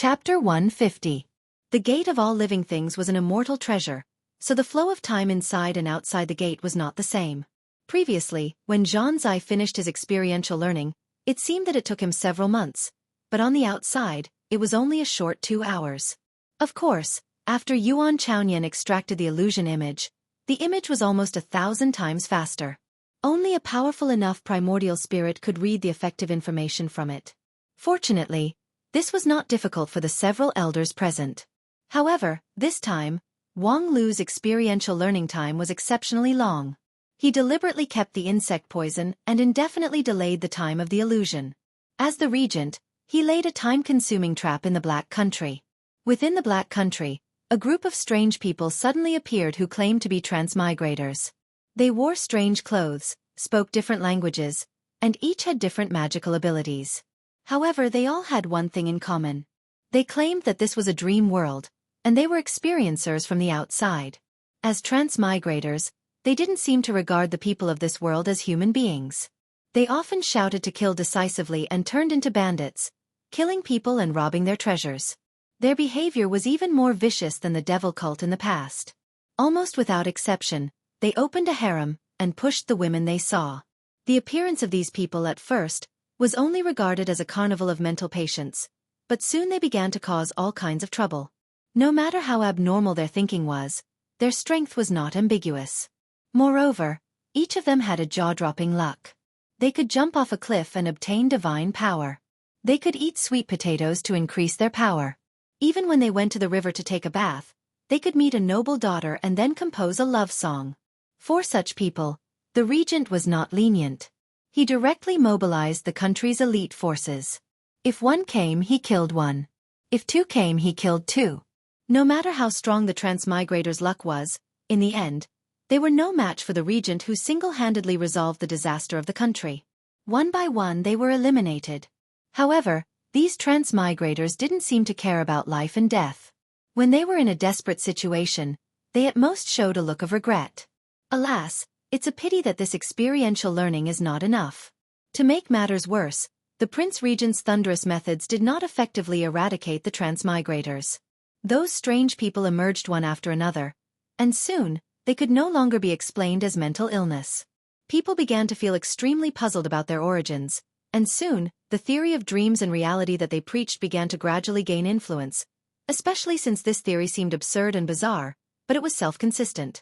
Chapter 150. The gate of all living things was an immortal treasure, so the flow of time inside and outside the gate was not the same. Previously, when Zhang finished his experiential learning, it seemed that it took him several months, but on the outside, it was only a short 2 hours. Of course, after Yuan Chaonian extracted the illusion image, the image was almost 1,000 times faster. Only a powerful enough primordial spirit could read the effective information from it. Fortunately, this was not difficult for the several elders present. However, this time, Wang Lu's experiential learning time was exceptionally long. He deliberately kept the insect poison and indefinitely delayed the time of the illusion. As the regent, he laid a time-consuming trap in the Black Country. Within the Black Country, a group of strange people suddenly appeared who claimed to be transmigrators. They wore strange clothes, spoke different languages, and each had different magical abilities. However, they all had one thing in common. They claimed that this was a dream world, and they were experiencers from the outside. As transmigrators, they didn't seem to regard the people of this world as human beings. They often shouted to kill decisively and turned into bandits, killing people and robbing their treasures. Their behavior was even more vicious than the devil cult in the past. Almost without exception, they opened a harem and pushed the women they saw. The appearance of these people at first was only regarded as a carnival of mental patients, but soon they began to cause all kinds of trouble. No matter how abnormal their thinking was, their strength was not ambiguous. Moreover, each of them had a jaw-dropping luck. They could jump off a cliff and obtain divine power. They could eat sweet potatoes to increase their power. Even when they went to the river to take a bath, they could meet a noble daughter and then compose a love song. For such people, the regent was not lenient. He directly mobilized the country's elite forces. If one came, he killed one. If two came, he killed two. No matter how strong the transmigrators' luck was, in the end, they were no match for the regent who single-handedly resolved the disaster of the country. One by one they were eliminated. However, these transmigrators didn't seem to care about life and death. When they were in a desperate situation, they at most showed a look of regret. Alas, it's a pity that this experiential learning is not enough. To make matters worse, the Prince Regent's thunderous methods did not effectively eradicate the transmigrators. Those strange people emerged one after another, and soon, they could no longer be explained as mental illness. People began to feel extremely puzzled about their origins, and soon, the theory of dreams and reality that they preached began to gradually gain influence, especially since this theory seemed absurd and bizarre, but it was self-consistent.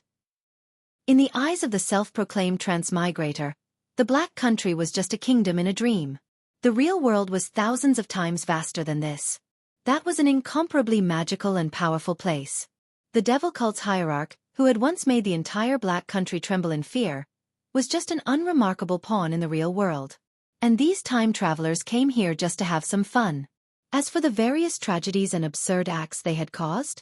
In the eyes of the self-proclaimed transmigrator, the Black Country was just a kingdom in a dream. The real world was thousands of times vaster than this. That was an incomparably magical and powerful place. The devil cult's hierarch, who had once made the entire Black Country tremble in fear, was just an unremarkable pawn in the real world. And these time travelers came here just to have some fun. As for the various tragedies and absurd acts they had caused?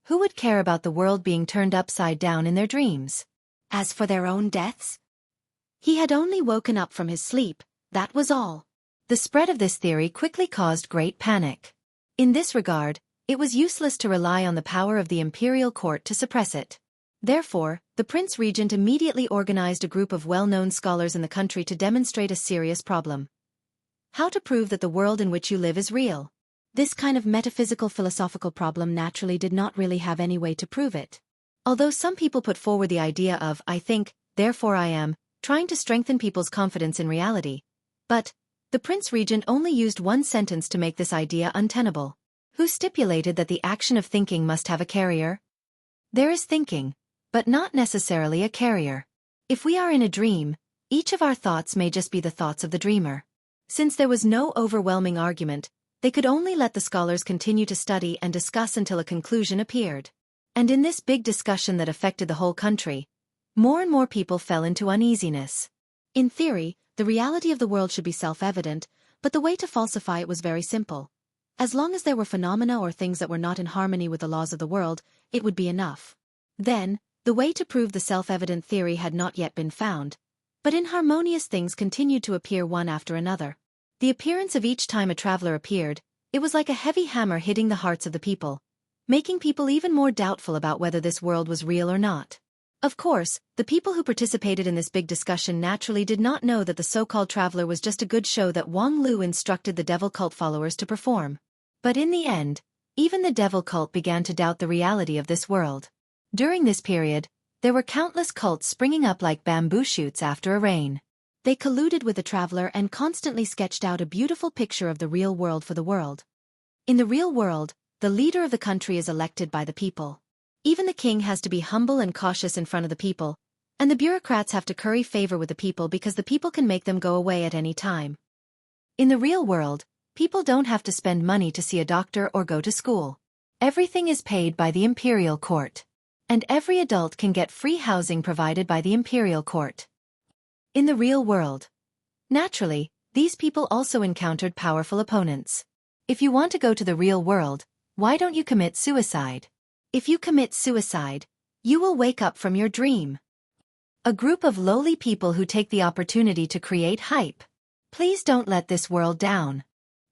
Who would care about the world being turned upside down in their dreams? As for their own deaths? He had only woken up from his sleep, that was all. The spread of this theory quickly caused great panic. In this regard, it was useless to rely on the power of the imperial court to suppress it. Therefore, the Prince Regent immediately organized a group of well-known scholars in the country to demonstrate a serious problem. How to prove that the world in which you live is real? This kind of metaphysical philosophical problem naturally did not really have any way to prove it. Although some people put forward the idea of I think, therefore I am, trying to strengthen people's confidence in reality. But, the Prince Regent only used one sentence to make this idea untenable. Who stipulated that the action of thinking must have a carrier? There is thinking, but not necessarily a carrier. If we are in a dream, each of our thoughts may just be the thoughts of the dreamer. Since there was no overwhelming argument, they could only let the scholars continue to study and discuss until a conclusion appeared. And in this big discussion that affected the whole country, more and more people fell into uneasiness. In theory, the reality of the world should be self-evident, but the way to falsify it was very simple. As long as there were phenomena or things that were not in harmony with the laws of the world, it would be enough. Then, the way to prove the self-evident theory had not yet been found, but inharmonious things continued to appear one after another. The appearance of each time a traveler appeared, it was like a heavy hammer hitting the hearts of the people, making people even more doubtful about whether this world was real or not. Of course, the people who participated in this big discussion naturally did not know that the so-called traveler was just a good show that Wang Lu instructed the devil cult followers to perform. But in the end, even the devil cult began to doubt the reality of this world. During this period, there were countless cults springing up like bamboo shoots after a rain. They colluded with the traveler and constantly sketched out a beautiful picture of the real world for the world. In the real world, the leader of the country is elected by the people. Even the king has to be humble and cautious in front of the people, and the bureaucrats have to curry favor with the people because the people can make them go away at any time. In the real world, people don't have to spend money to see a doctor or go to school. Everything is paid by the imperial court. And every adult can get free housing provided by the imperial court. In the real world, naturally, these people also encountered powerful opponents. If you want to go to the real world, why don't you commit suicide? If you commit suicide, you will wake up from your dream. A group of lowly people who take the opportunity to create hype. Please don't let this world down.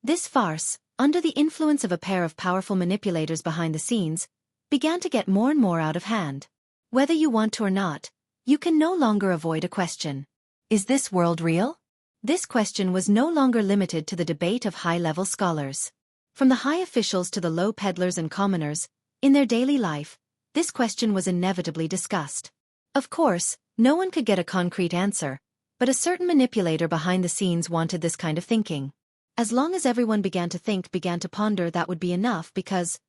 This farce, under the influence of a pair of powerful manipulators behind the scenes, began to get more and more out of hand. Whether you want to or not, you can no longer avoid a question. Is this world real? This question was no longer limited to the debate of high-level scholars. From the high officials to the low peddlers and commoners, in their daily life, this question was inevitably discussed. Of course, no one could get a concrete answer, but a certain manipulator behind the scenes wanted this kind of thinking. As long as everyone began to ponder, that would be enough because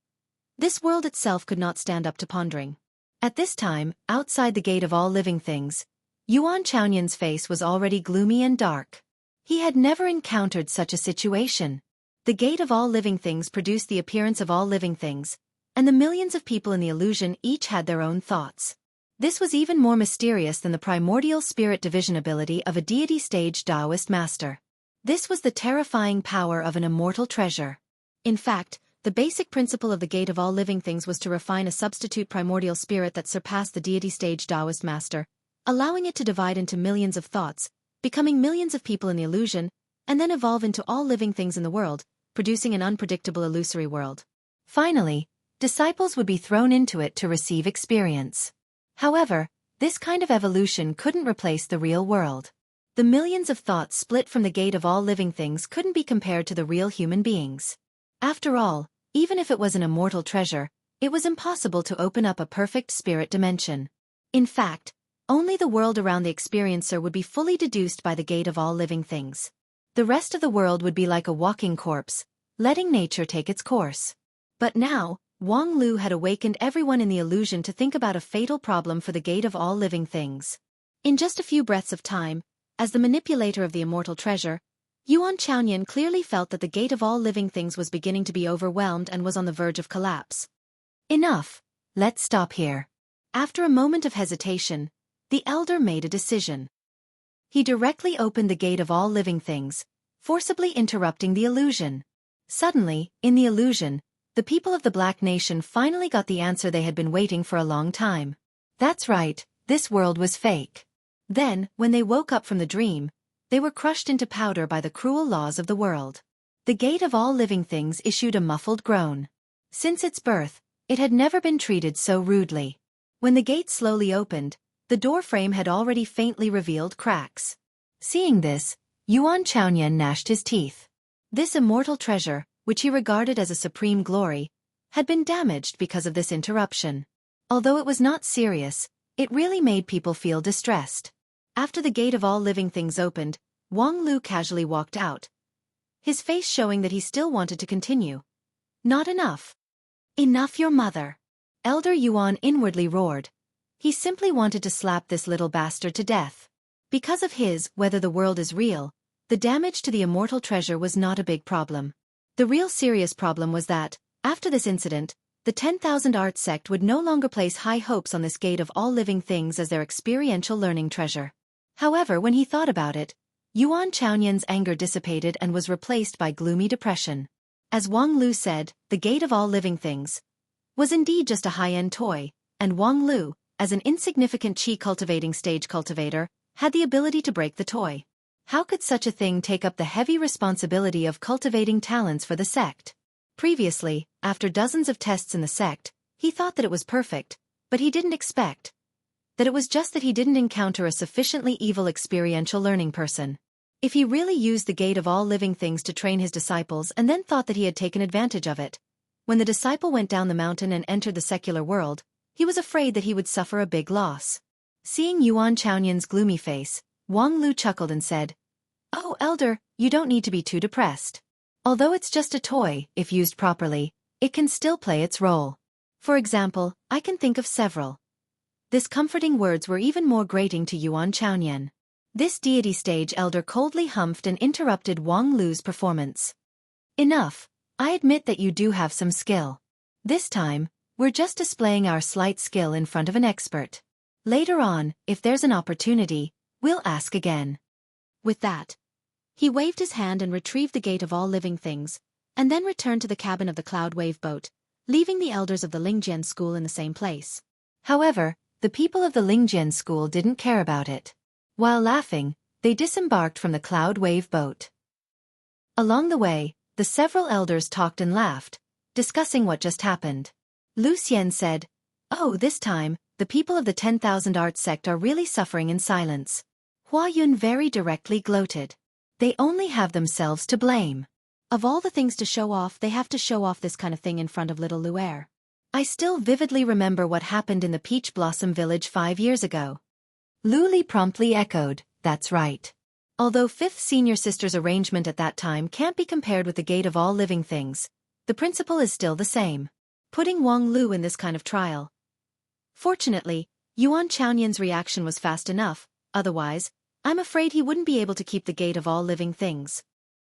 this world itself could not stand up to pondering. At this time, outside the gate of all living things, Yuan Chaoyuan's face was already gloomy and dark. He had never encountered such a situation. The gate of all living things produced the appearance of all living things, and the millions of people in the illusion each had their own thoughts. This was even more mysterious than the primordial spirit division ability of a deity-stage Taoist master. This was the terrifying power of an immortal treasure. In fact, the basic principle of the gate of all living things was to refine a substitute primordial spirit that surpassed the deity-stage Taoist master, allowing it to divide into millions of thoughts, becoming millions of people in the illusion, and then evolve into all living things in the world, producing an unpredictable illusory world. Finally, disciples would be thrown into it to receive experience. However, this kind of evolution couldn't replace the real world. The millions of thoughts split from the gate of all living things couldn't be compared to the real human beings. After all, even if it was an immortal treasure, it was impossible to open up a perfect spirit dimension. In fact, only the world around the experiencer would be fully deduced by the gate of all living things. The rest of the world would be like a walking corpse, letting nature take its course. But now, Wang Lu had awakened everyone in the illusion to think about a fatal problem for the gate of all living things. In just a few breaths of time, as the manipulator of the immortal treasure, Yuan Chaoyuan clearly felt that the gate of all living things was beginning to be overwhelmed and was on the verge of collapse. Enough. Let's stop here. After a moment of hesitation, the elder made a decision. He directly opened the gate of all living things, forcibly interrupting the illusion. Suddenly, in the illusion, the people of the Black Nation finally got the answer they had been waiting for a long time. That's right, this world was fake. Then, when they woke up from the dream, they were crushed into powder by the cruel laws of the world. The gate of all living things issued a muffled groan. Since its birth, it had never been treated so rudely. When the gate slowly opened, the door frame had already faintly revealed cracks. Seeing this, Yuan Chaoyuan gnashed his teeth. This immortal treasure, which he regarded as a supreme glory, had been damaged because of this interruption. Although it was not serious, it really made people feel distressed. After the gate of all living things opened, Wang Lu casually walked out, his face showing that he still wanted to continue. Not enough. Enough, your mother. Elder Yuan inwardly roared. He simply wanted to slap this little bastard to death. Because of his, whether the world is real, the damage to the immortal treasure was not a big problem. The real serious problem was that, after this incident, the 10,000 Art sect would no longer place high hopes on this gate of all living things as their experiential learning treasure. However, when he thought about it, Yuan Chaoyuan's anger dissipated and was replaced by gloomy depression. As Wang Lu said, the gate of all living things was indeed just a high-end toy, and Wang Lu, as an insignificant qi cultivating stage cultivator, had the ability to break the toy. How could such a thing take up the heavy responsibility of cultivating talents for the sect? Previously, after dozens of tests in the sect, he thought that it was perfect, but he didn't expect that it was just that he didn't encounter a sufficiently evil experiential learning person. If he really used the gate of all living things to train his disciples and then thought that he had taken advantage of it, when the disciple went down the mountain and entered the secular world, he was afraid that he would suffer a big loss. Seeing Yuan Chaoyan's gloomy face, Wang Lu chuckled and said, "Oh, Elder, you don't need to be too depressed. Although it's just a toy, if used properly, it can still play its role. For example, I can think of several." These comforting words were even more grating to Yuan Chaoyan. This deity stage elder coldly humphed and interrupted Wang Lu's performance. "Enough. I admit that you do have some skill. This time, we're just displaying our slight skill in front of an expert. Later on, if there's an opportunity, we'll ask again." With that, he waved his hand and retrieved the gate of all living things, and then returned to the cabin of the cloud wave boat, leaving the elders of the Lingjian school in the same place. However, the people of the Lingjian school didn't care about it. While laughing, they disembarked from the cloud wave boat. Along the way, the several elders talked and laughed, discussing what just happened. Lu Xian said, "Oh, this time, the people of the 10,000 Arts sect are really suffering in silence." Hua Yun very directly gloated. "They only have themselves to blame. Of all the things to show off, they have to show off this kind of thing in front of little Luer. I still vividly remember what happened in the Peach Blossom Village 5 years ago." Lu Li promptly echoed, "That's right." Although fifth senior sister's arrangement at that time can't be compared with the gate of all living things, the principle is still the same. Putting Wang Lu in this kind of trial. Fortunately, Yuan Chaoyan's reaction was fast enough, otherwise, I'm afraid he wouldn't be able to keep the gate of all living things.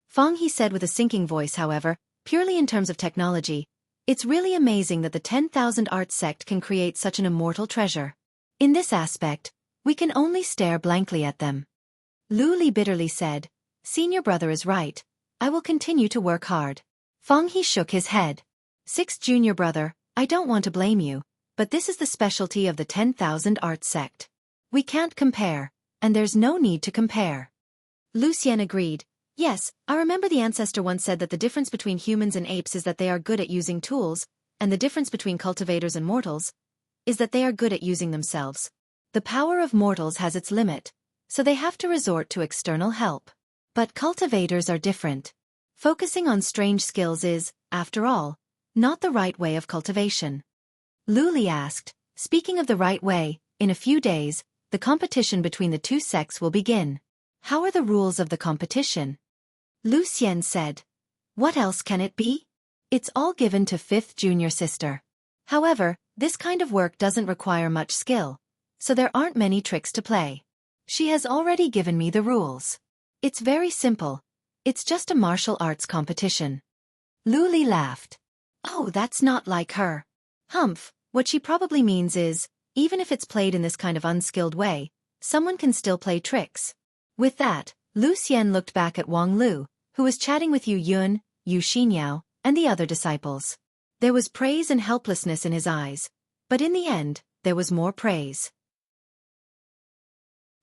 Fang He said with a sinking voice, however, purely in terms of technology, it's really amazing that the 10,000 Arts sect can create such an immortal treasure. In this aspect, we can only stare blankly at them. Lu Li bitterly said, "Senior brother is right. I will continue to work hard." Fang He shook his head. "Sixth junior brother, I don't want to blame you, but this is the specialty of the 10,000 Arts sect. We can't compare, and there's no need to compare." Lu Xian agreed. "Yes, I remember the ancestor once said that the difference between humans and apes is that they are good at using tools, and the difference between cultivators and mortals is that they are good at using themselves. The power of mortals has its limit, so they have to resort to external help. But cultivators are different. Focusing on strange skills is, after all, not the right way of cultivation." Lu Li asked, "Speaking of the right way, in a few days, the competition between the two sects will begin. How are the rules of the competition?" Lu Xian said, "What else can it be? It's all given to fifth junior sister. However, this kind of work doesn't require much skill, so there aren't many tricks to play. She has already given me the rules. It's very simple. It's just a martial arts competition." Lu Li laughed. "Oh, that's not like her. Humph, what she probably means is, even if it's played in this kind of unskilled way, someone can still play tricks." With that, Lu Xian looked back at Wang Lu, who was chatting with Yu Yun, Yu Xinyao, and the other disciples. There was praise and helplessness in his eyes, but in the end, there was more praise.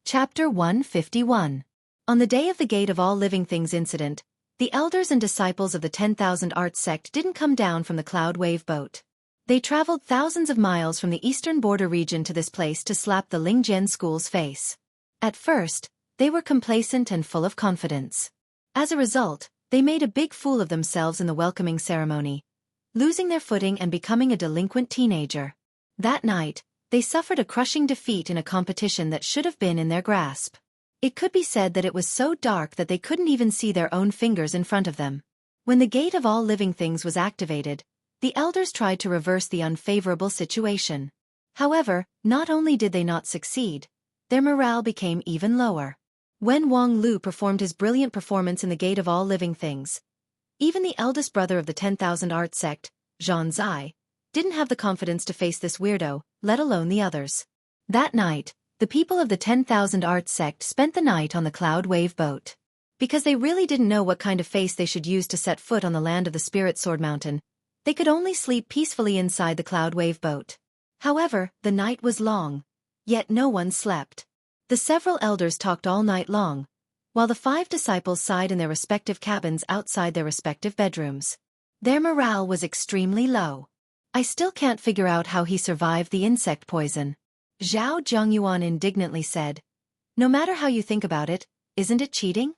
Chapter 151. On the day of the Gate of All Living Things incident, the elders and disciples of the 10,000 Arts sect didn't come down from the cloud wave boat. They traveled thousands of miles from the eastern border region to this place to slap the Lingjian school's face. At first, they were complacent and full of confidence. As a result, they made a big fool of themselves in the welcoming ceremony, losing their footing and becoming a delinquent teenager. That night, they suffered a crushing defeat in a competition that should have been in their grasp. It could be said that it was so dark that they couldn't even see their own fingers in front of them. When the Gate of All Living Things was activated, the elders tried to reverse the unfavorable situation. However, not only did they not succeed, their morale became even lower. When Wang Lu performed his brilliant performance in the Gate of All Living Things, even the eldest brother of the 10,000 Arts sect, Zhan Zai, didn't have the confidence to face this weirdo, let alone the others. That night, the people of the 10,000 Arts sect spent the night on the cloud wave boat. Because they really didn't know what kind of face they should use to set foot on the land of the Spirit Sword Mountain, they could only sleep peacefully inside the cloud wave boat. However, the night was long, yet no one slept. The several elders talked all night long, while the 5 disciples sighed in their respective cabins outside their respective bedrooms. Their morale was extremely low. "I still can't figure out how he survived the insect poison," Zhao Zhongyuan indignantly said. "No matter how you think about it, isn't it cheating?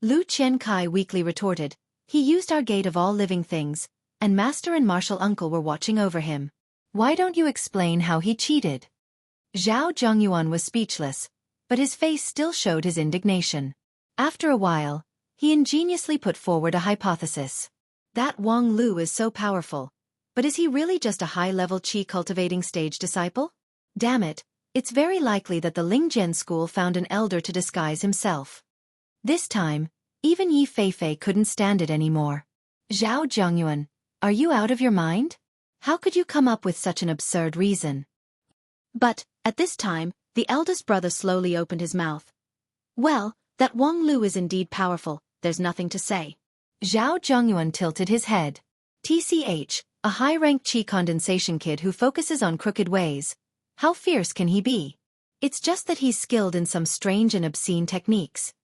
Lu Qiankai weakly retorted. He used our gate of all living things, and master and martial uncle were watching over him. Why don't you explain how he cheated? Zhao Zhongyuan was speechless, but his face still showed his indignation. After a while, he ingeniously put forward a hypothesis. That Wang Lu is so powerful, but is he really just a high-level qi cultivating stage disciple? Damn it, it's very likely that the Lingjian school found an elder to disguise himself. This time, even Yi Feifei couldn't stand it anymore. Zhao Zhongyuan, are you out of your mind? How could you come up with such an absurd reason? But, at this time, the eldest brother slowly opened his mouth. Well, that Wang Lu is indeed powerful, there's nothing to say. Zhao Zhongyuan tilted his head. TCH, a high-ranked qi condensation kid who focuses on crooked ways. How fierce can he be? It's just that he's skilled in some strange and obscene techniques.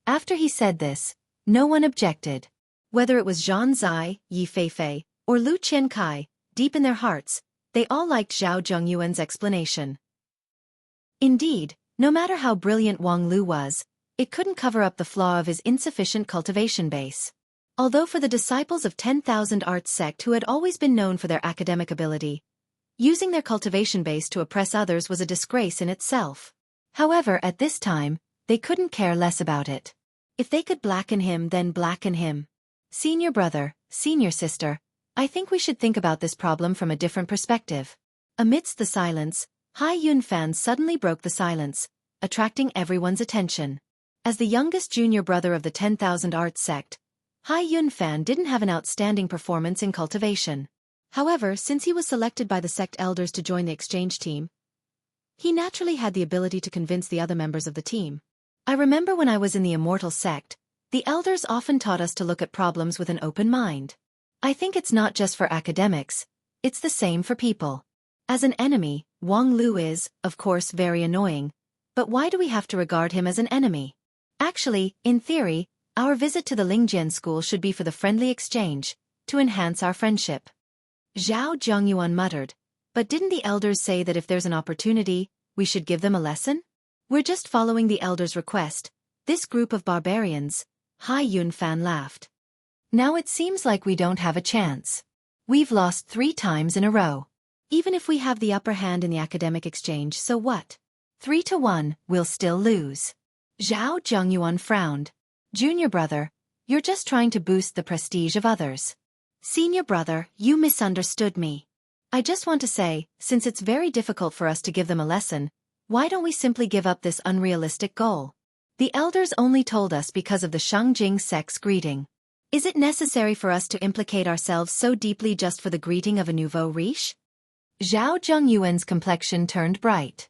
After he said this, no one objected. Whether it was Zhan Zai, Yi Feifei, or Lu Qiankai, deep in their hearts, they all liked Zhao Zhongyuan's explanation. Indeed, no matter how brilliant Wang Lu was, it couldn't cover up the flaw of his insufficient cultivation base. Although for the disciples of 10,000 Arts sect who had always been known for their academic ability, using their cultivation base to oppress others was a disgrace in itself. However, at this time, they couldn't care less about it. If they could blacken him, then blacken him. Senior brother, senior sister, I think we should think about this problem from a different perspective. Amidst the silence, Hai Yunfan suddenly broke the silence, attracting everyone's attention. As the youngest junior brother of the 10,000 Arts sect, Hai Yunfan didn't have an outstanding performance in cultivation. However, since he was selected by the sect elders to join the exchange team, he naturally had the ability to convince the other members of the team. I remember when I was in the Immortal sect, the elders often taught us to look at problems with an open mind. I think it's not just for academics, it's the same for people. As an enemy, Wang Lu is, of course, very annoying. But why do we have to regard him as an enemy? Actually, in theory, our visit to the Lingjian school should be for the friendly exchange, to enhance our friendship. Zhao Zhongyuan muttered, but didn't the elders say that if there's an opportunity, we should give them a lesson? We're just following the elders' request, this group of barbarians. Hai Yunfan laughed. Now it seems like we don't have a chance. We've lost 3 times in a row. Even if we have the upper hand in the academic exchange, so what? 3-1, we'll still lose. Zhao Zhongyuan frowned. Junior brother, you're just trying to boost the prestige of others. Senior brother, you misunderstood me. I just want to say, since it's very difficult for us to give them a lesson, why don't we simply give up this unrealistic goal? The elders only told us because of the Shangjing sect's greeting. Is it necessary for us to implicate ourselves so deeply just for the greeting of a nouveau riche? Zhao Zhongyuan's complexion turned bright.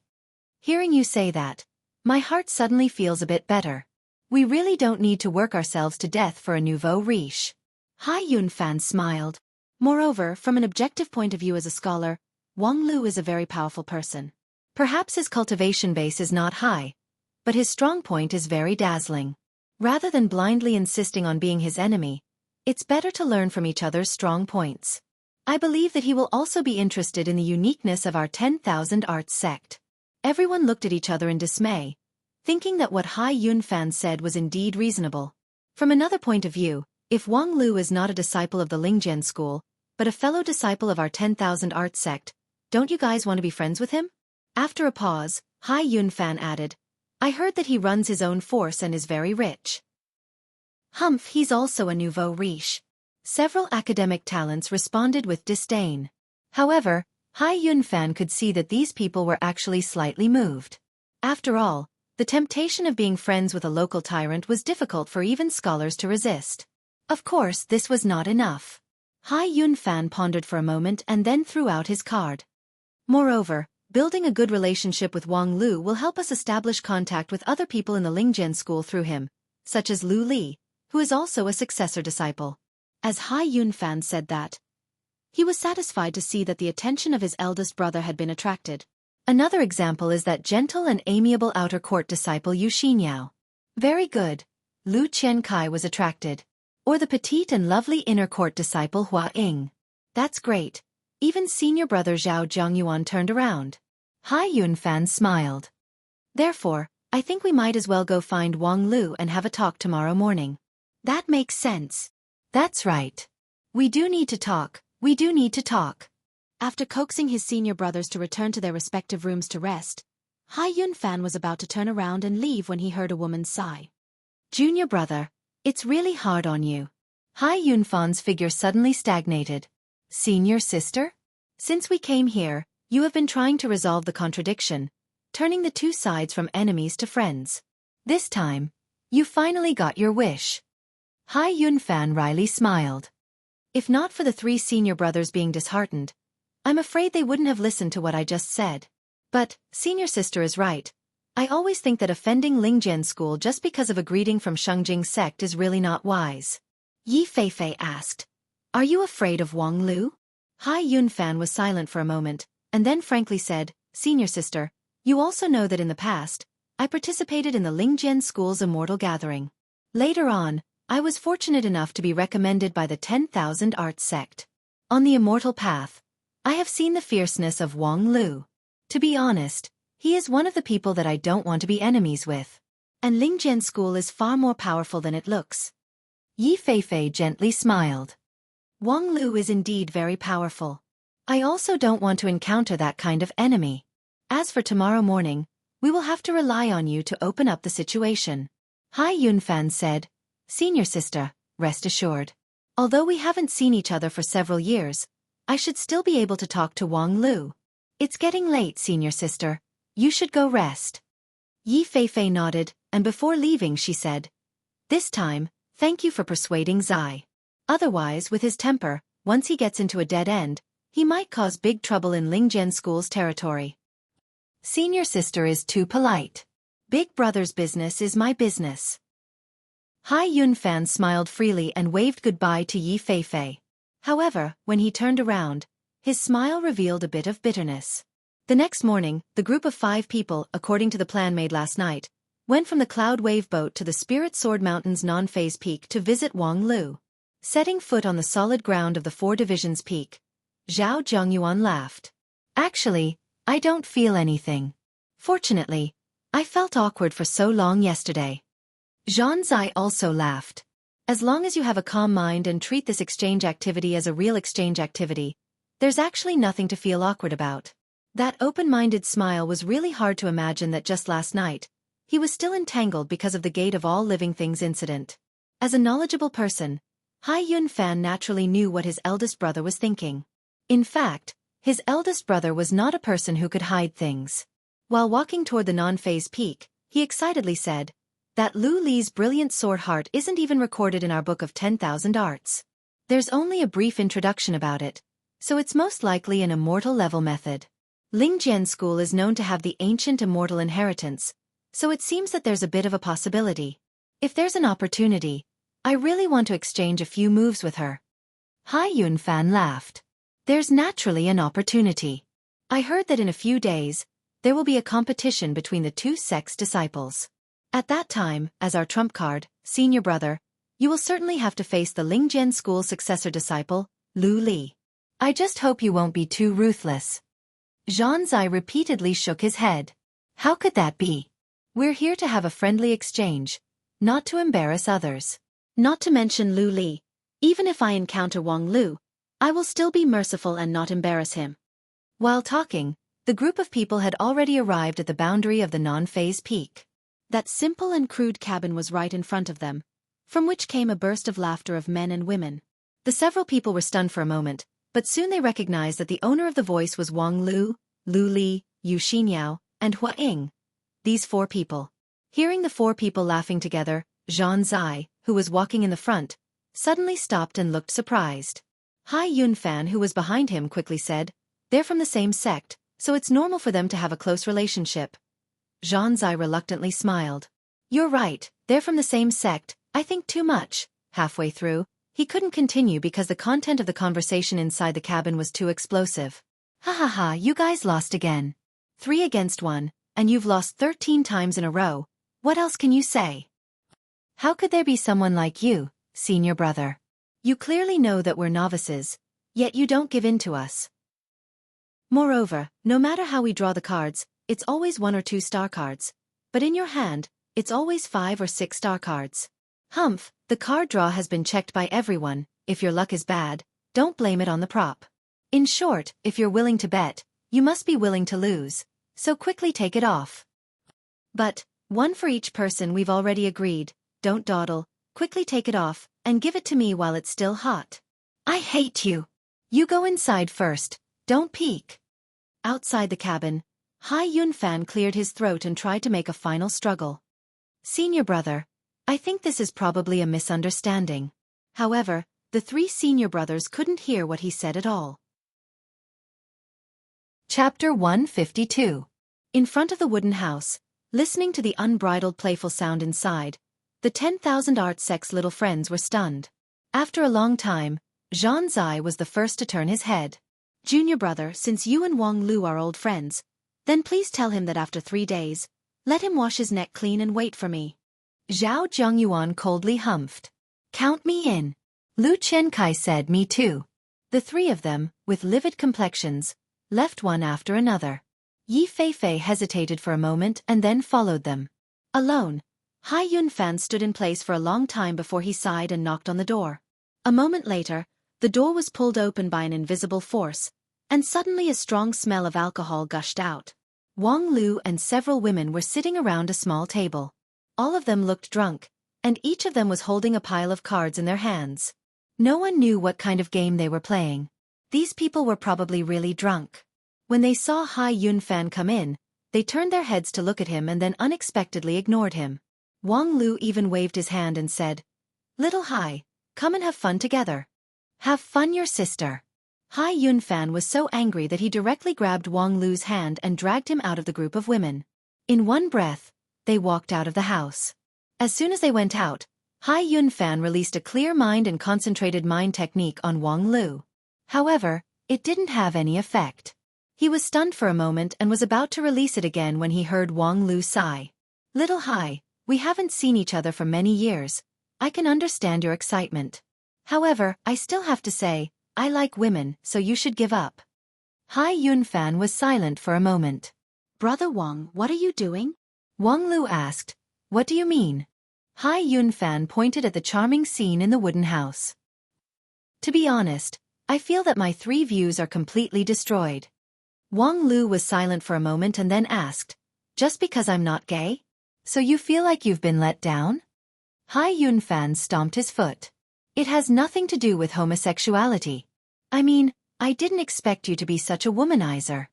Hearing you say that, my heart suddenly feels a bit better. We really don't need to work ourselves to death for a nouveau riche. Hai Yunfan smiled. Moreover, from an objective point of view as a scholar, Wang Lu is a very powerful person. Perhaps his cultivation base is not high, but his strong point is very dazzling. Rather than blindly insisting on being his enemy, it's better to learn from each other's strong points. I believe that he will also be interested in the uniqueness of our 10,000 Arts sect. Everyone looked at each other in dismay, thinking that what Hai Yunfan said was indeed reasonable. From another point of view, if Wang Lu is not a disciple of the Lingjian school, but a fellow disciple of our 10,000 Arts sect, don't you guys want to be friends with him? After a pause, Hai Yunfan added, I heard that he runs his own force and is very rich. Humph, he's also a nouveau riche. Several academic talents responded with disdain. However, Hai Yunfan could see that these people were actually slightly moved. After all, the temptation of being friends with a local tyrant was difficult for even scholars to resist. Of course, this was not enough. Hai Yunfan pondered for a moment and then threw out his card. Moreover, building a good relationship with Wang Lu will help us establish contact with other people in the Lingjian school through him, such as Lu Li, who is also a successor disciple. As Hai Yunfan said that, he was satisfied to see that the attention of his eldest brother had been attracted. Another example is that gentle and amiable outer court disciple Yu Xinyao. Very good. Lu Qiankai was attracted. Or the petite and lovely inner court disciple Hua Ying. That's great. Even senior brother Zhao Zhongyuan turned around. Hai Yunfan smiled. Therefore, I think we might as well go find Wang Lu and have a talk tomorrow morning. That makes sense. That's right. We do need to talk. After coaxing his senior brothers to return to their respective rooms to rest, Hai Yunfan was about to turn around and leave when he heard a woman's sigh. Junior brother, it's really hard on you. Hai Yunfan's figure suddenly stagnated. Senior sister? Since we came here, you have been trying to resolve the contradiction, turning the two sides from enemies to friends. This time, you finally got your wish. Hai Yunfan wryly smiled. If not for the three senior brothers being disheartened, I'm afraid they wouldn't have listened to what I just said. But, senior sister is right. I always think that offending Lingjian school just because of a greeting from Shengjing sect is really not wise. Yi Feifei asked, Are you afraid of Wang Lu? Hai Yunfan was silent for a moment, and then frankly said, Senior sister, you also know that in the past, I participated in the Lingjian school's immortal gathering. Later on, I was fortunate enough to be recommended by the 10,000 Arts sect. On the immortal path, I have seen the fierceness of Wang Lu. To be honest, he is one of the people that I don't want to be enemies with. And Lingjian school is far more powerful than it looks. Yi Feifei gently smiled. Wang Lu is indeed very powerful. I also don't want to encounter that kind of enemy. As for tomorrow morning, we will have to rely on you to open up the situation. Hai Yunfan said, Senior sister, rest assured. Although we haven't seen each other for several years, I should still be able to talk to Wang Lu. It's getting late, senior sister. You should go rest. Yi Feifei nodded, and before leaving she said, This time, thank you for persuading Zai. Otherwise, with his temper, once he gets into a dead end, he might cause big trouble in Lingjian school's territory. Senior sister is too polite. Big brother's business is my business. Hai Yunfan smiled freely and waved goodbye to Yi Feifei. However, when he turned around, his smile revealed a bit of bitterness. The next morning, the group of 5 people, according to the plan made last night, went from the Cloud Wave boat to the Spirit Sword Mountain's non-phase peak to visit Wang Lu. Setting foot on the solid ground of the 4 Divisions peak, Zhao Zhongyuan laughed. Actually, I don't feel anything. Fortunately, I felt awkward for so long yesterday. Zhan Zai also laughed. As long as you have a calm mind and treat this exchange activity as a real exchange activity, there's actually nothing to feel awkward about. That open-minded smile was really hard to imagine that just last night, he was still entangled because of the Gate of All Living Things incident. As a knowledgeable person, Hai Yunfan naturally knew what his eldest brother was thinking. In fact, his eldest brother was not a person who could hide things. While walking toward the non-phase peak, he excitedly said, That Lu Li's brilliant sword heart isn't even recorded in our book of 10,000 arts. There's only a brief introduction about it, so it's most likely an immortal level method. Lingjian school is known to have the ancient immortal inheritance, so it seems that there's a bit of a possibility. If there's an opportunity, I really want to exchange a few moves with her. Hai Yunfan laughed. There's naturally an opportunity. I heard that in a few days, there will be a competition between the 2 sects' disciples. At that time, as our trump card, senior brother, you will certainly have to face the Lingjian school successor disciple, Lu Li. I just hope you won't be too ruthless. Zhan Zai repeatedly shook his head. How could that be? We're here to have a friendly exchange, not to embarrass others. Not to mention Lu Li. Even if I encounter Wang Lu, I will still be merciful and not embarrass him. While talking, the group of people had already arrived at the boundary of the non-phase peak. That simple and crude cabin was right in front of them, from which came a burst of laughter of men and women. The several people were stunned for a moment, but soon they recognized that the owner of the voice was Wang Lu, Lu Li, Yu Xinyao, and Hua Ying. These 4 people. Hearing the 4 people laughing together, Zhan Zai, who was walking in the front, suddenly stopped and looked surprised. Hai Yunfan, who was behind him, quickly said, They're from the same sect, so it's normal for them to have a close relationship. Zhan Zai reluctantly smiled. You're right, they're from the same sect, I think too much. Halfway through, he couldn't continue because the content of the conversation inside the cabin was too explosive. Ha ha ha, you guys lost again. 3 against 1, and you've lost 13 times in a row. What else can you say? How could there be someone like you, senior brother? You clearly know that we're novices, yet you don't give in to us. Moreover, no matter how we draw the cards, it's always 1 or 2 star cards, but in your hand, it's always 5 or 6 star cards. Humph, the card draw has been checked by everyone. If your luck is bad, don't blame it on the prop. In short, if you're willing to bet, you must be willing to lose, so quickly take it off. But, one for each person, we've already agreed. Don't dawdle, quickly take it off, and give it to me while it's still hot. I hate you. You go inside first, don't peek. Outside the cabin, Hai Yunfan cleared his throat and tried to make a final struggle. Senior brother, I think this is probably a misunderstanding. However, the 3 senior brothers couldn't hear what he said at all. Chapter 152. In front of the wooden house, listening to the unbridled playful sound inside, the 10,000 Artsek's little friends were stunned. After a long time, Zhan Zai was the first to turn his head. Junior brother, since you and Wang Lu are old friends, then please tell him that after 3 days, let him wash his neck clean and wait for me. Zhao Zhongyuan coldly humphed. Count me in. Lu Chenkai said me too. The 3 of them, with livid complexions, left one after another. Yi Feifei hesitated for a moment and then followed them. Alone, Hai Yunfan stood in place for a long time before he sighed and knocked on the door. A moment later, the door was pulled open by an invisible force, and suddenly a strong smell of alcohol gushed out. Wang Lu and several women were sitting around a small table. All of them looked drunk, and each of them was holding a pile of cards in their hands. No one knew what kind of game they were playing. These people were probably really drunk. When they saw Hai Yunfan come in, they turned their heads to look at him and then unexpectedly ignored him. Wang Lu even waved his hand and said, Little Hai, come and have fun together. Have fun, your sister. Hai Yunfan was so angry that he directly grabbed Wang Lu's hand and dragged him out of the group of women. In one breath, they walked out of the house. As soon as they went out, Hai Yunfan released a clear mind and concentrated mind technique on Wang Lu. However, it didn't have any effect. He was stunned for a moment and was about to release it again when he heard Wang Lu sigh. Little Hai, we haven't seen each other for many years. I can understand your excitement. However, I still have to say, I like women, so you should give up. Hai Yunfan was silent for a moment. Brother Wang, what are you doing? Wang Lu asked. What do you mean? Hai Yunfan pointed at the charming scene in the wooden house. To be honest, I feel that my 3 views are completely destroyed. Wang Lu was silent for a moment and then asked, just because I'm not gay? So you feel like you've been let down? Hai Yunfan stomped his foot. It has nothing to do with homosexuality. I mean, I didn't expect you to be such a womanizer.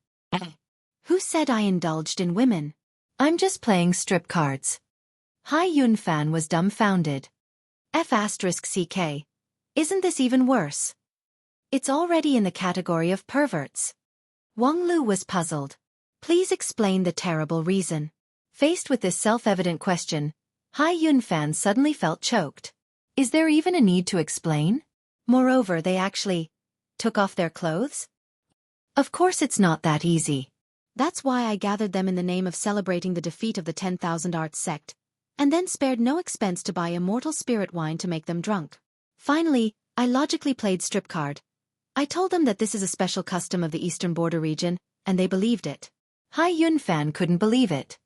Who said I indulged in women? I'm just playing strip cards. Hai Yunfan was dumbfounded. F***ck. Isn't this even worse? It's already in the category of perverts. Wang Lu was puzzled. Please explain the terrible reason. Faced with this self-evident question, Hai Yunfan suddenly felt choked. Is there even a need to explain? Moreover, they actually took off their clothes? Of course it's not that easy. That's why I gathered them in the name of celebrating the defeat of the 10,000 Arts sect, and then spared no expense to buy immortal spirit wine to make them drunk. Finally, I logically played strip card. I told them that this is a special custom of the eastern border region, and they believed it. Hai Yunfan couldn't believe it.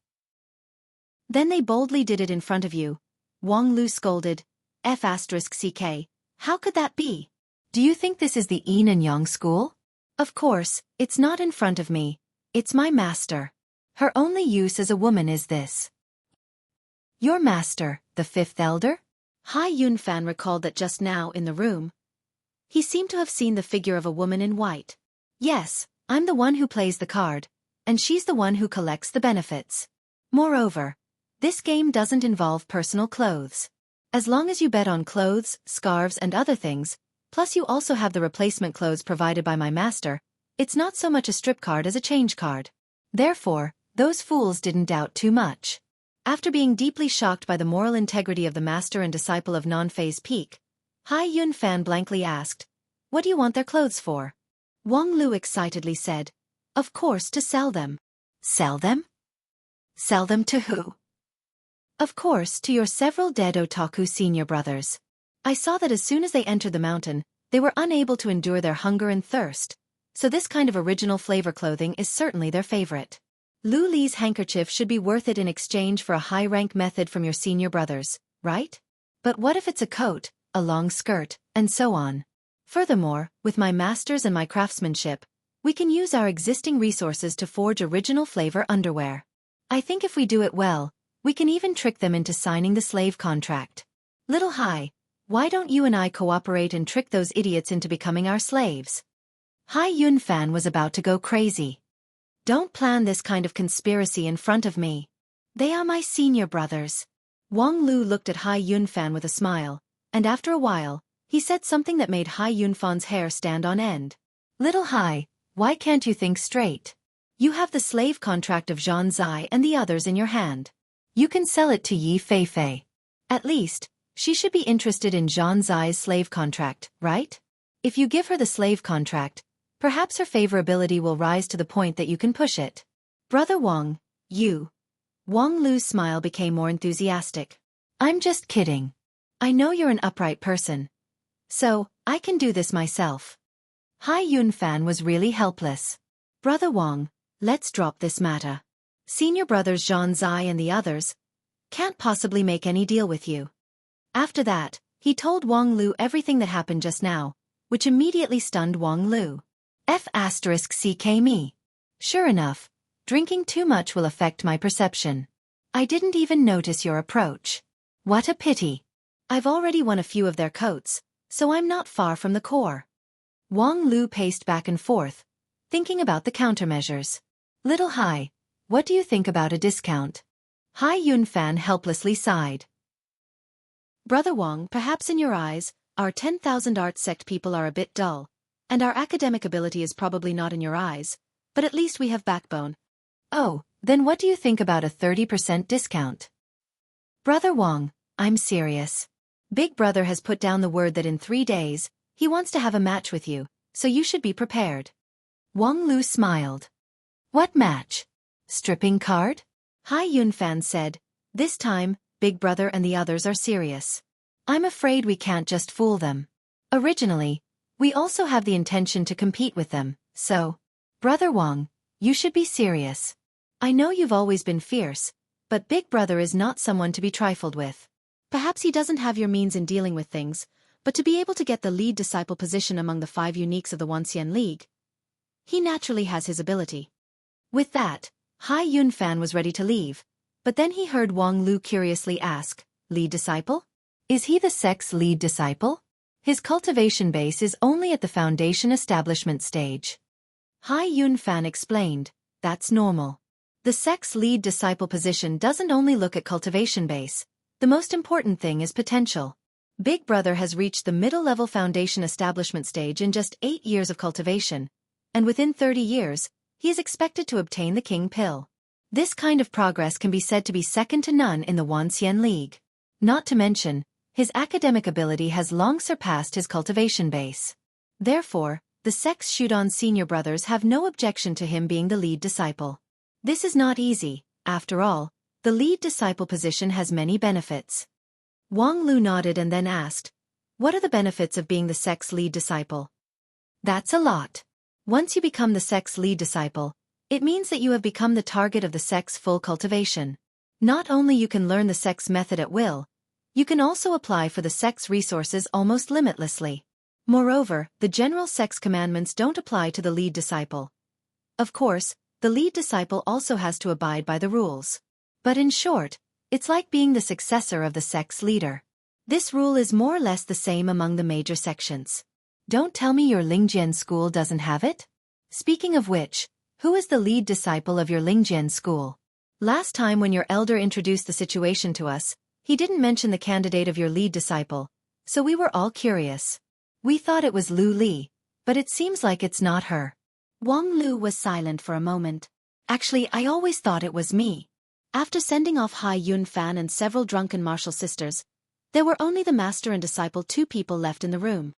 Then they boldly did it in front of you. Wang Lu scolded. F***ck. How could that be? Do you think this is the yin and yang school? Of course, it's not in front of me. It's my master. Her only use as a woman is this. Your master, the 5th elder? Hai Yunfan recalled that just now in the room, he seemed to have seen the figure of a woman in white. Yes, I'm the one who plays the card, and she's the one who collects the benefits. Moreover, this game doesn't involve personal clothes. As long as you bet on clothes, scarves and other things, plus you also have the replacement clothes provided by my master, it's not so much a strip card as a change card. Therefore, those fools didn't doubt too much. After being deeply shocked by the moral integrity of the master and disciple of Non-Phase Peak, Hai Yunfan blankly asked, what do you want their clothes for? Wang Lu excitedly said, of course to sell them. Sell them? Sell them to who? Of course, to your several dead otaku senior brothers. I saw that as soon as they entered the mountain, they were unable to endure their hunger and thirst, so this kind of original flavor clothing is certainly their favorite. Lu Li's handkerchief should be worth it in exchange for a high-rank method from your senior brothers, right? But what if it's a coat, a long skirt, and so on? Furthermore, with my masters and my craftsmanship, we can use our existing resources to forge original flavor underwear. I think if we do it well, we can even trick them into signing the slave contract. Little Hai, why don't you and I cooperate and trick those idiots into becoming our slaves? Hai Yunfan was about to go crazy. Don't plan this kind of conspiracy in front of me. They are my senior brothers. Wang Lu looked at Hai Yunfan with a smile, and after a while, he said something that made Hai Yunfan's hair stand on end. Little Hai, why can't you think straight? You have the slave contract of Zhan Zai and the others in your hand. You can sell it to Yi Feifei. At least, she should be interested in Zhan Zai's slave contract, right? If you give her the slave contract, perhaps her favorability will rise to the point that you can push it. Brother Wang, Wang Lu's smile became more enthusiastic. I'm just kidding. I know you're an upright person. So, I can do this myself. Hai Yunfan was really helpless. Brother Wang, let's drop this matter. Senior brothers Zhan Zai and the others can't possibly make any deal with you. After that, he told Wang Lu everything that happened just now, which immediately stunned Wang Lu. F***ck me. Sure enough, drinking too much will affect my perception. I didn't even notice your approach. What a pity. I've already won a few of their coats, so I'm not far from the core. Wang Lu paced back and forth, thinking about the countermeasures. Little Hai, what do you think about a discount? Hai Yunfan helplessly sighed. Brother Wang, perhaps in your eyes, our 10,000 art sect people are a bit dull, and our academic ability is probably not in your eyes, but at least we have backbone. Oh, then what do you think about a 30% discount? Brother Wang, I'm serious. Big Brother has put down the word that in 3 days, he wants to have a match with you, so you should be prepared. Wang Lu smiled. What match? Stripping card? Hai Yunfan said, this time, Big Brother and the others are serious. I'm afraid we can't just fool them. Originally, we also have the intention to compete with them, so, Brother Wang, you should be serious. I know you've always been fierce, but Big Brother is not someone to be trifled with. Perhaps he doesn't have your means in dealing with things, but to be able to get the lead disciple position among the 5 uniques of the Wanxian League, he naturally has his ability. With that, Hai Yunfan was ready to leave, but then he heard Wang Lu curiously ask, lead disciple? Is he the sect's lead disciple? His cultivation base is only at the foundation establishment stage. Hai Yunfan explained, that's normal. The sect's lead disciple position doesn't only look at cultivation base, the most important thing is potential. Big Brother has reached the middle-level foundation establishment stage in just 8 years of cultivation, and within 30 years, he is expected to obtain the King Pill. This kind of progress can be said to be second to none in the Wanxian League. Not to mention, his academic ability has long surpassed his cultivation base. Therefore, the sect's Shudan senior brothers have no objection to him being the lead disciple. This is not easy, after all, the lead disciple position has many benefits. Wang Lu nodded and then asked, what are the benefits of being the sect's lead disciple? That's a lot. Once you become the sect's lead disciple, it means that you have become the target of the sect's full cultivation. Not only you can learn the sect's method at will, you can also apply for the sect's resources almost limitlessly. Moreover, the general sect's commandments don't apply to the lead disciple. Of course, the lead disciple also has to abide by the rules. But in short, it's like being the successor of the sect's leader. This rule is more or less the same among the major sections. Don't tell me your Lingjian school doesn't have it? Speaking of which, who is the lead disciple of your Lingjian school? Last time when your elder introduced the situation to us, he didn't mention the candidate of your lead disciple, so we were all curious. We thought it was Lu Li, but it seems like it's not her. Wang Lu was silent for a moment. Actually, I always thought it was me. After sending off Hai Yunfan and several drunken martial sisters, there were only the master and disciple 2 people left in the room.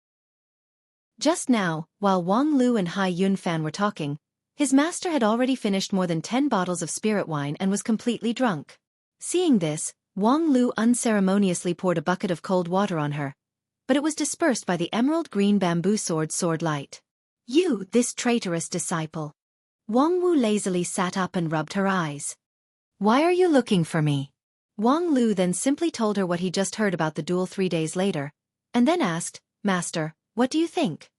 Just now, while Wang Lu and Hai Yunfan were talking, his master had already finished more than 10 bottles of spirit wine and was completely drunk. Seeing this, Wang Lu unceremoniously poured a bucket of cold water on her, but it was dispersed by the emerald green bamboo sword light. You, this traitorous disciple. Wang Wu lazily sat up and rubbed her eyes. Why are you looking for me? Wang Lu then simply told her what he just heard about the duel 3 days later, and then asked, Master, what do you think?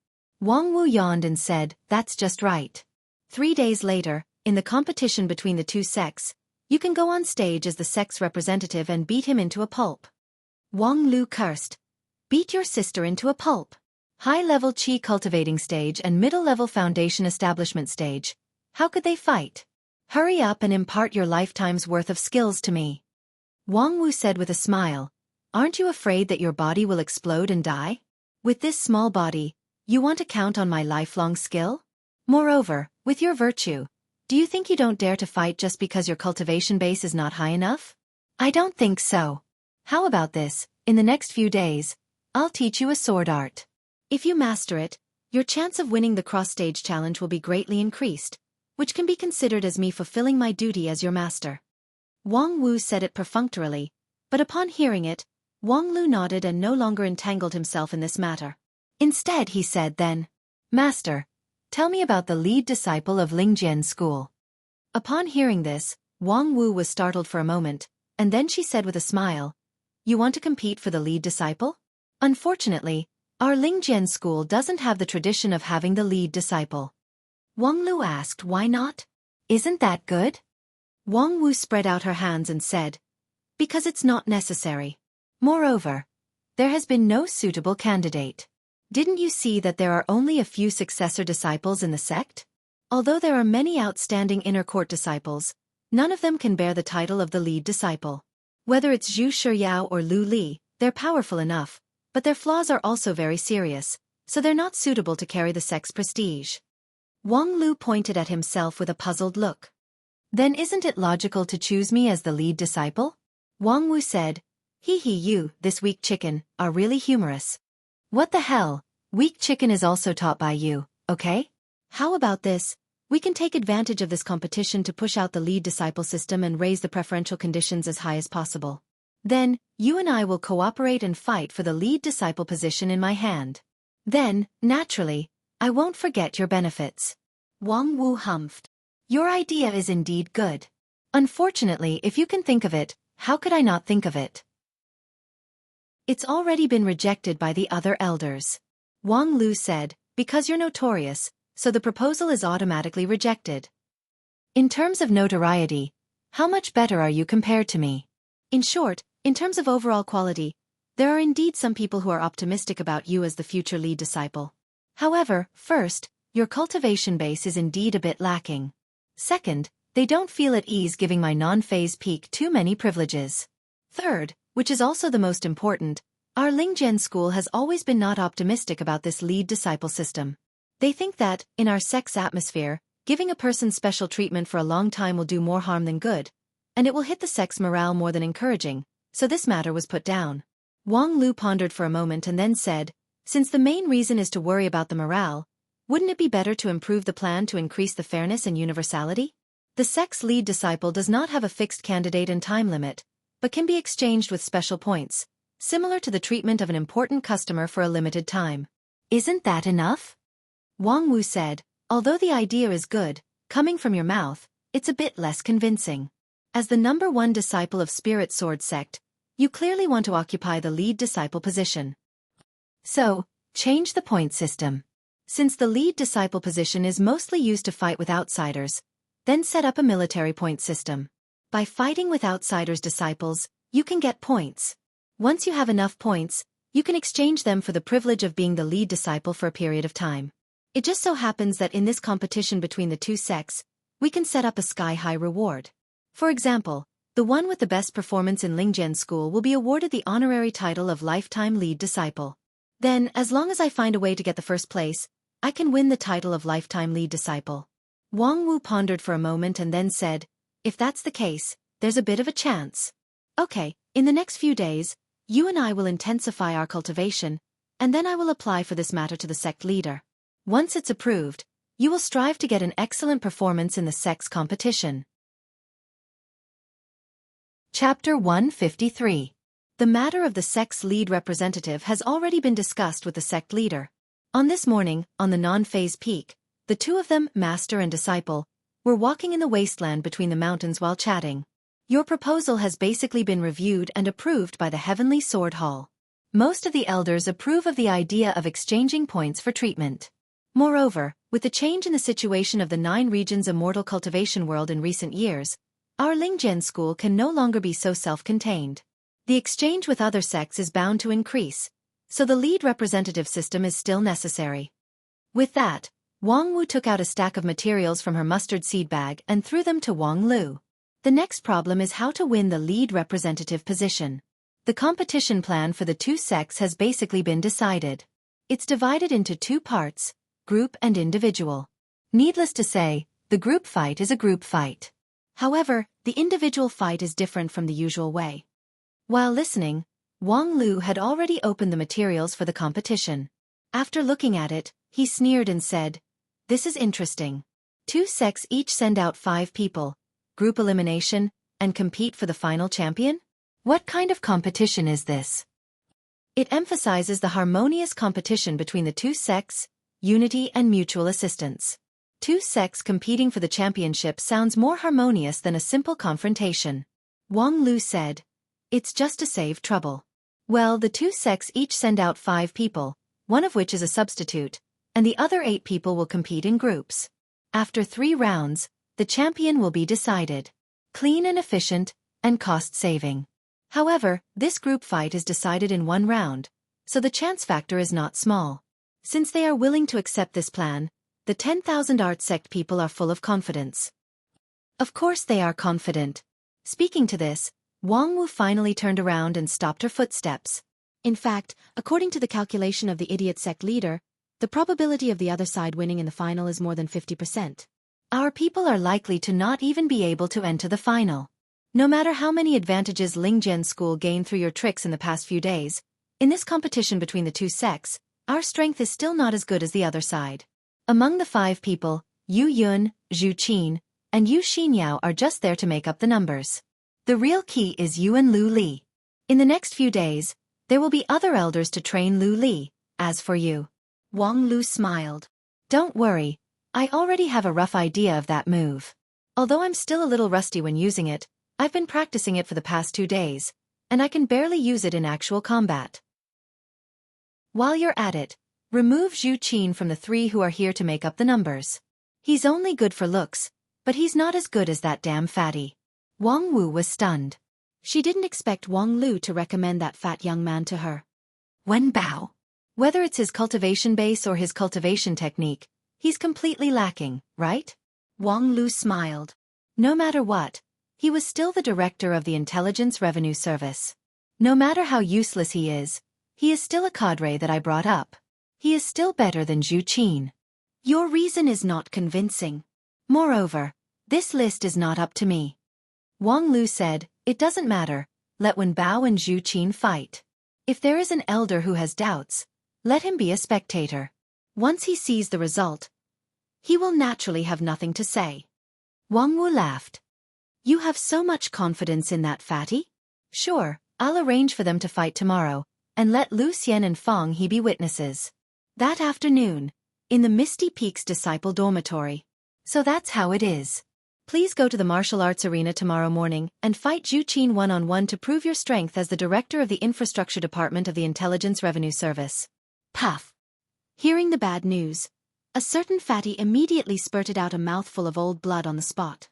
Wang Wu yawned and said, that's just right. 3 days later, in the competition between the two sects, you can go on stage as the sect's representative and beat him into a pulp. Wang Lu cursed. Beat your sister into a pulp. High-level qi cultivating stage and middle-level foundation establishment stage. How could they fight? Hurry up and impart your lifetime's worth of skills to me. Wang Wu said with a smile, aren't you afraid that your body will explode and die? With this small body, you want to count on my lifelong skill? Moreover, with your virtue, do you think you don't dare to fight just because your cultivation base is not high enough? I don't think so. How about this, in the next few days, I'll teach you a sword art. If you master it, your chance of winning the cross-stage challenge will be greatly increased, which can be considered as me fulfilling my duty as your master. Wang Wu said it perfunctorily, but upon hearing it, Wang Lu nodded and no longer entangled himself in this matter. Instead he said then, Master, tell me about the lead disciple of Lingjian's school. Upon hearing this, Wang Wu was startled for a moment, and then she said with a smile, you want to compete for the lead disciple? Unfortunately, our Lingjian school doesn't have the tradition of having the lead disciple. Wang Lu asked why not? Isn't that good? Wang Wu spread out her hands and said, because it's not necessary. Moreover, there has been no suitable candidate. Didn't you see that there are only a few successor disciples in the sect? Although there are many outstanding inner court disciples, none of them can bear the title of the lead disciple. Whether it's Zhu Shiyao or Lu Li, they're powerful enough, but their flaws are also very serious, so they're not suitable to carry the sect's prestige. Wang Lu pointed at himself with a puzzled look. Then isn't it logical to choose me as the lead disciple? Wang Wu said, you, this weak chicken, are really humorous. What the hell, weak chicken is also taught by you, okay? How about this? We can take advantage of this competition to push out the lead disciple system and raise the preferential conditions as high as possible. Then, you and I will cooperate and fight for the lead disciple position in my hand. Then, naturally, I won't forget your benefits. Wang Wu humphed. Your idea is indeed good. Unfortunately, if you can think of it, how could I not think of it? It's already been rejected by the other elders. Wang Lu said, because you're notorious, so the proposal is automatically rejected. In terms of notoriety, how much better are you compared to me? In short, in terms of overall quality, there are indeed some people who are optimistic about you as the future lead disciple. However, first, your cultivation base is indeed a bit lacking. Second, they don't feel at ease giving my non-phase peak too many privileges. Third, which is also the most important, our Lingjian school has always been not optimistic about this lead disciple system. They think that, in our sect's atmosphere, giving a person special treatment for a long time will do more harm than good, and it will hit the sect's morale more than encouraging, so this matter was put down. Wang Lu pondered for a moment and then said, since the main reason is to worry about the morale, wouldn't it be better to improve the plan to increase the fairness and universality? The sect's lead disciple does not have a fixed candidate and time limit, but can be exchanged with special points, similar to the treatment of an important customer for a limited time. Isn't that enough? Wang Wu said, although the idea is good, coming from your mouth, it's a bit less convincing. As the #1 disciple of Spirit Sword sect, you clearly want to occupy the lead disciple position. So, change the point system. Since the lead disciple position is mostly used to fight with outsiders, then set up a military point system. By fighting with outsiders' disciples, you can get points. Once you have enough points, you can exchange them for the privilege of being the lead disciple for a period of time. It just so happens that in this competition between the two sects, we can set up a sky-high reward. For example, the one with the best performance in Lingjian school will be awarded the honorary title of Lifetime Lead Disciple. Then, as long as I find a way to get the first place, I can win the title of Lifetime Lead Disciple. Wang Wu pondered for a moment and then said, if that's the case, there's a bit of a chance. Okay, in the next few days, you and I will intensify our cultivation, and then I will apply for this matter to the sect leader. Once it's approved, you will strive to get an excellent performance in the sect's competition. Chapter 153. The matter of the sect's lead representative has already been discussed with the sect leader. On this morning, on the non-phase peak, the two of them, master and disciple, We're walking in the wasteland between the mountains while chatting. Your proposal has basically been reviewed and approved by the Heavenly Sword Hall. Most of the elders approve of the idea of exchanging points for treatment. Moreover, with the change in the situation of the 9 regions immortal cultivation world in recent years, our Lingjian school can no longer be so self-contained. The exchange with other sects is bound to increase, so the lead representative system is still necessary. With that, Wang Wu took out a stack of materials from her mustard seed bag and threw them to Wang Lu. The next problem is how to win the lead representative position. The competition plan for the 2 sects has basically been decided. It's divided into 2 parts, group and individual. Needless to say, the group fight is a group fight. However, the individual fight is different from the usual way. While listening, Wang Lu had already opened the materials for the competition. After looking at it, he sneered and said, "This is interesting. 2 sects each send out 5 people, group elimination, and compete for the final champion? What kind of competition is this?" It emphasizes the harmonious competition between the 2 sects, unity and mutual assistance. 2 sects competing for the championship sounds more harmonious than a simple confrontation. Wang Lu said, "It's just to save trouble." Well, the 2 sects each send out 5 people, one of which is a substitute, and the other 8 people will compete in groups. After 3 rounds, the champion will be decided. Clean and efficient, and cost-saving. However, this group fight is decided in 1 round, so the chance factor is not small. Since they are willing to accept this plan, the 10,000 art sect people are full of confidence. Of course they are confident. Speaking to this, Wang Wu finally turned around and stopped her footsteps. In fact, according to the calculation of the idiot sect leader, the probability of the other side winning in the final is more than 50%. Our people are likely to not even be able to enter the final. No matter how many advantages Lingjian School gained through your tricks in the past few days, in this competition between the 2 sects, our strength is still not as good as the other side. Among the 5 people, Yu Yun, Zhu Qin, and Yu Xinyao are just there to make up the numbers. The real key is Yuan Lu Li. In the next few days, there will be other elders to train Lu Li. As for you, Wang Lu smiled. Don't worry, I already have a rough idea of that move. Although I'm still a little rusty when using it, I've been practicing it for the past 2 days, and I can barely use it in actual combat. While you're at it, remove Zhu Qin from the 3 who are here to make up the numbers. He's only good for looks, but he's not as good as that damn fatty. Wang Wu was stunned. She didn't expect Wang Lu to recommend that fat young man to her. Wen Bao. Whether it's his cultivation base or his cultivation technique, he's completely lacking, right? Wang Lu smiled. No matter what, he was still the director of the Intelligence Revenue Service. No matter how useless he is still a cadre that I brought up. He is still better than Zhu Qin. Your reason is not convincing. Moreover, this list is not up to me. Wang Lu said, "It doesn't matter, let Wen Bao and Zhu Qin fight. If there is an elder who has doubts, let him be a spectator. Once he sees the result, he will naturally have nothing to say." Wang Wu laughed. "You have so much confidence in that fatty? Sure, I'll arrange for them to fight tomorrow, and let Lu Xian and Fang He be witnesses. That afternoon, in the Misty Peaks Disciple Dormitory. So that's how it is. Please go to the martial arts arena tomorrow morning and fight Zhu Qin one-on-one to prove your strength as the director of the Infrastructure Department of the Intelligence Revenue Service." Puff. Hearing the bad news, a certain fatty immediately spurted out a mouthful of old blood on the spot.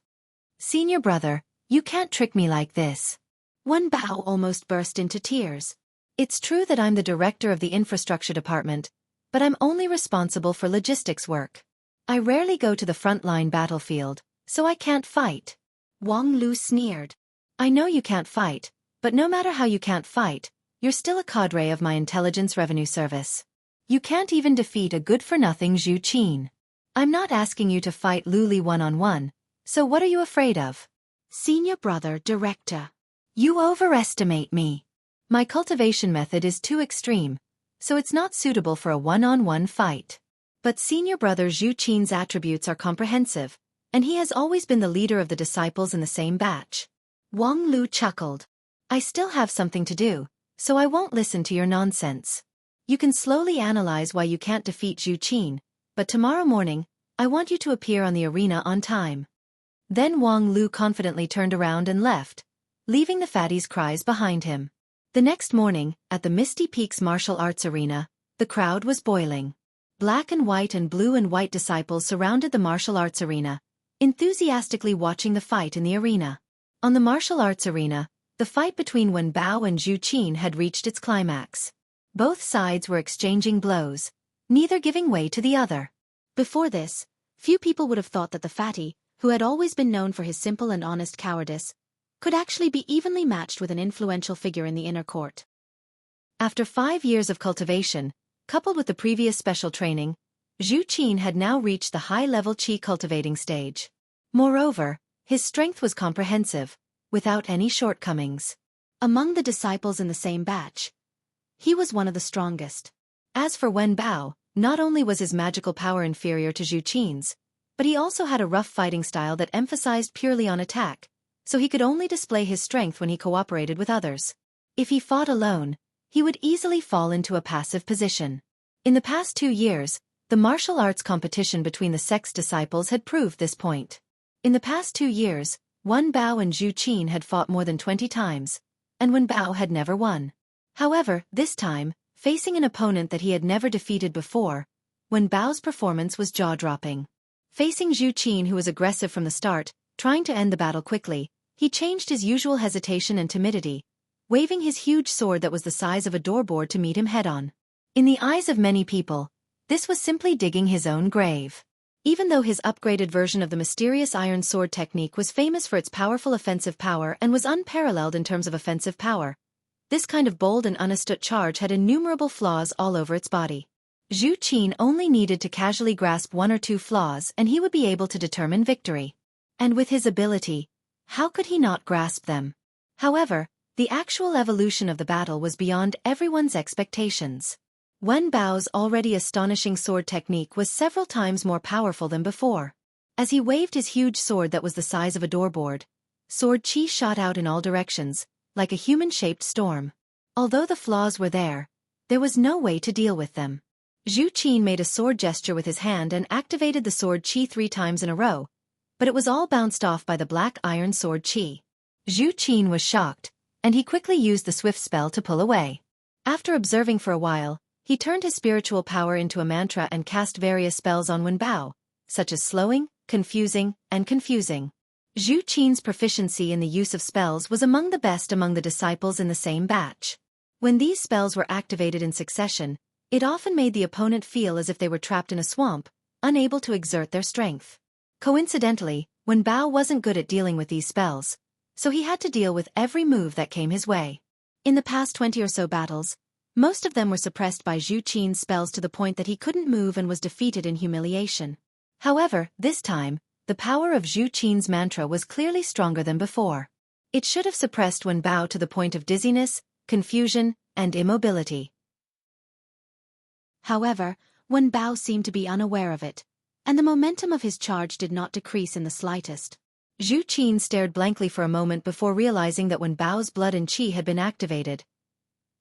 "Senior brother, you can't trick me like this." Wen Bao almost burst into tears. "It's true that I'm the director of the Infrastructure Department, but I'm only responsible for logistics work. I rarely go to the frontline battlefield, so I can't fight." Wang Lu sneered. "I know you can't fight, but no matter how you can't fight, you're still a cadre of my Intelligence Revenue Service. You can't even defeat a good-for-nothing Zhu Qin. I'm not asking you to fight Lu Li one-on-one, so what are you afraid of?" "Senior brother director, you overestimate me. My cultivation method is too extreme, so it's not suitable for a one-on-one fight. But senior brother Zhu Qin's attributes are comprehensive, and he has always been the leader of the disciples in the same batch." Wang Lu chuckled. "I still have something to do, so I won't listen to your nonsense. You can slowly analyze why you can't defeat Zhu Qin, but tomorrow morning, I want you to appear on the arena on time. Then Wang Lu confidently turned around and left, leaving the fatty's cries behind him. The next morning, at the Misty Peaks martial arts arena, the crowd was boiling. Black and white and blue and white disciples surrounded the martial arts arena, enthusiastically watching the fight in the arena. On the martial arts arena, the fight between Wen Bao and Zhu Qin had reached its climax. Both sides were exchanging blows, neither giving way to the other. Before this, few people would have thought that the fatty, who had always been known for his simple and honest cowardice, could actually be evenly matched with an influential figure in the inner court. After 5 years of cultivation, coupled with the previous special training, Zhu Qin had now reached the high-level qi cultivating stage. Moreover, his strength was comprehensive, without any shortcomings. Among the disciples in the same batch, he was one of the strongest. As for Wen Bao, not only was his magical power inferior to Zhu Qin's, but he also had a rough fighting style that emphasized purely on attack, so he could only display his strength when he cooperated with others. If he fought alone, he would easily fall into a passive position. In the past 2 years, the martial arts competition between the sect's disciples had proved this point. In the past 2 years, Wen Bao and Zhu Qin had fought more than 20 times, and Wen Bao had never won. However, this time, facing an opponent that he had never defeated before, Wen Bao's performance was jaw-dropping. Facing Zhu Qin, who was aggressive from the start, trying to end the battle quickly, he changed his usual hesitation and timidity, waving his huge sword that was the size of a doorboard to meet him head-on. In the eyes of many people, this was simply digging his own grave. Even though his upgraded version of the mysterious iron sword technique was famous for its powerful offensive power and was unparalleled in terms of offensive power, this kind of bold and unastute charge had innumerable flaws all over its body. Zhu Qin only needed to casually grasp 1 or 2 flaws and he would be able to determine victory. And with his ability, how could he not grasp them? However, the actual evolution of the battle was beyond everyone's expectations. Wen Bao's already astonishing sword technique was several times more powerful than before. As he waved his huge sword that was the size of a doorboard, sword qi shot out in all directions, like a human-shaped storm. Although the flaws were there was no way to deal with them. Zhu Qin made a sword gesture with his hand and activated the sword qi 3 times in a row, but it was all bounced off by the black iron sword qi. Zhu Qin was shocked, and he quickly used the swift spell to pull away. After observing for a while, he turned his spiritual power into a mantra and cast various spells on Wen Bao, such as slowing, confusing, and confusing. Zhu Qin's proficiency in the use of spells was among the best among the disciples in the same batch. When these spells were activated in succession, it often made the opponent feel as if they were trapped in a swamp, unable to exert their strength. Coincidentally, Wen Bao wasn't good at dealing with these spells, so he had to deal with every move that came his way. In the past 20 or so battles, most of them were suppressed by Zhu Qin's spells to the point that he couldn't move and was defeated in humiliation. However, this time, the power of Zhu Qin's mantra was clearly stronger than before. It should have suppressed Wen Bao to the point of dizziness, confusion, and immobility. However, Wen Bao seemed to be unaware of it, and the momentum of his charge did not decrease in the slightest. Zhu Qin stared blankly for a moment before realizing that Wen Bao's blood and qi had been activated.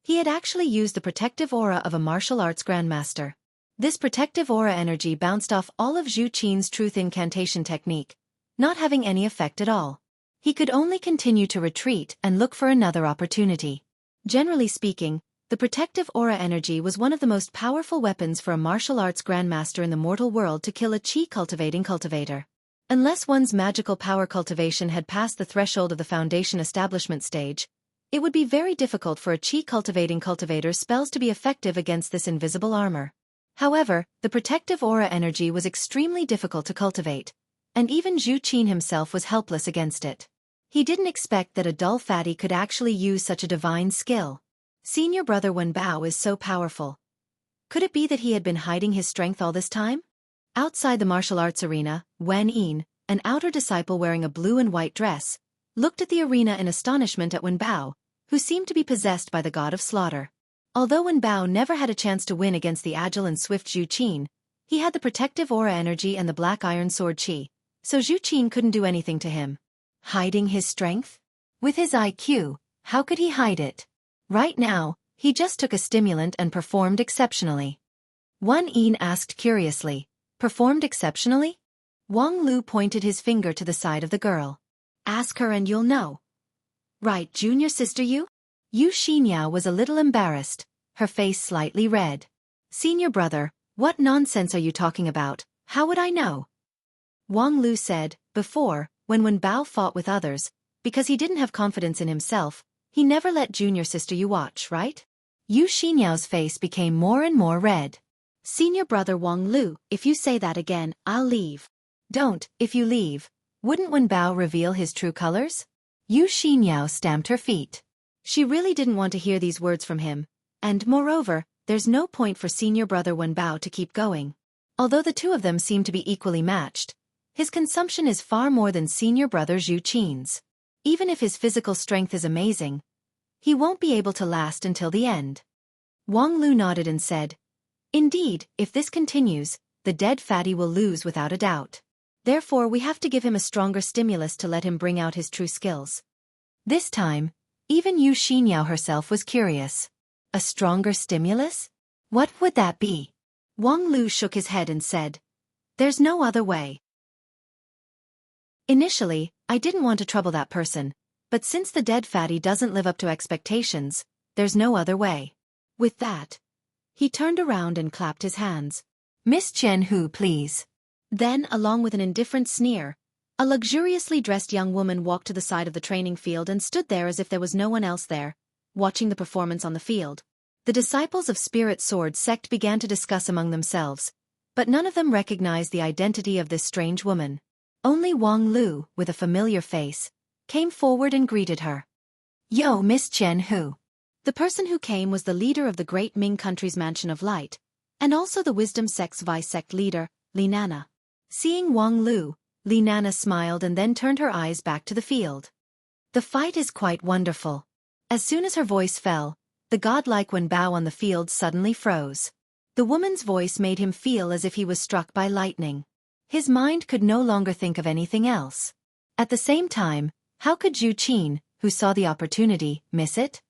He had actually used the protective aura of a martial arts grandmaster. This protective aura energy bounced off all of Zhu Qin's truth incantation technique, not having any effect at all. He could only continue to retreat and look for another opportunity. Generally speaking, the protective aura energy was one of the most powerful weapons for a martial arts grandmaster in the mortal world to kill a qi cultivating cultivator. Unless one's magical power cultivation had passed the threshold of the foundation establishment stage, it would be very difficult for a qi cultivating cultivator's spells to be effective against this invisible armor. However, the protective aura energy was extremely difficult to cultivate, and even Zhu Qin himself was helpless against it. He didn't expect that a dull fatty could actually use such a divine skill. Senior brother Wen Bao is so powerful. Could it be that he had been hiding his strength all this time? Outside the martial arts arena, Wen Yin, an outer disciple wearing a blue and white dress, looked at the arena in astonishment at Wen Bao, who seemed to be possessed by the god of slaughter. Although Wen Bao never had a chance to win against the agile and swift Zhu Qin, he had the protective aura energy and the black iron sword qi, so Zhu Qin couldn't do anything to him. Hiding his strength? With his IQ, how could he hide it? Right now, he just took a stimulant and performed exceptionally. Wen Yin asked curiously, performed exceptionally? Wang Lu pointed his finger to the side of the girl. Ask her and you'll know. Right, junior sister you? Yu Xinyao was a little embarrassed, her face slightly red. Senior brother, what nonsense are you talking about? How would I know? Wang Lu said, before, when Wen Bao fought with others, because he didn't have confidence in himself, he never let junior sister you watch, right? Yu Xinyao's face became more and more red. Senior brother Wang Lu, if you say that again, I'll leave. Don't, if you leave. Wouldn't Wen Bao reveal his true colors? Yu Xinyao stamped her feet. She really didn't want to hear these words from him, and moreover, there's no point for senior brother Wen Bao to keep going. Although the two of them seem to be equally matched, his consumption is far more than senior brother Zhu Qin's. Even if his physical strength is amazing, he won't be able to last until the end. Wang Lu nodded and said, Indeed, if this continues, the dead fatty will lose without a doubt. Therefore we have to give him a stronger stimulus to let him bring out his true skills. This time, even Yu Xinyao herself was curious. A stronger stimulus? What would that be? Wang Lu shook his head and said, There's no other way. Initially, I didn't want to trouble that person, but since the dead fatty doesn't live up to expectations, there's no other way. With that, he turned around and clapped his hands. Miss Chen Hu, please. Then, along with an indifferent sneer, a luxuriously dressed young woman walked to the side of the training field and stood there as if there was no one else there, watching the performance on the field. The disciples of Spirit Sword sect began to discuss among themselves, but none of them recognized the identity of this strange woman. Only Wang Lu, with a familiar face, came forward and greeted her. Yo, Miss Chen Hu. The person who came was the leader of the Great Ming Country's Mansion of Light, and also the Wisdom Sect's vice-sect leader, Li Nana. Seeing Wang Lu, Li Nana smiled and then turned her eyes back to the field. The fight is quite wonderful. As soon as her voice fell, the godlike Wen Bao on the field suddenly froze. The woman's voice made him feel as if he was struck by lightning. His mind could no longer think of anything else. At the same time, how could Zhu Qin, who saw the opportunity, miss it?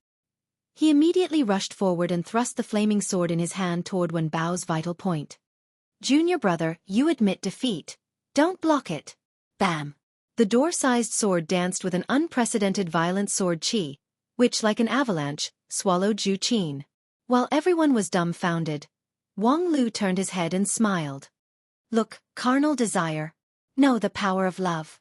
He immediately rushed forward and thrust the flaming sword in his hand toward Wen Bao's vital point. Junior brother, you admit defeat. Don't block it. Bam! The door-sized sword danced with an unprecedented violent sword chi, which, like an avalanche, swallowed Zhu Qin. While everyone was dumbfounded, Wang Lu turned his head and smiled. Look, carnal desire. Know the power of love.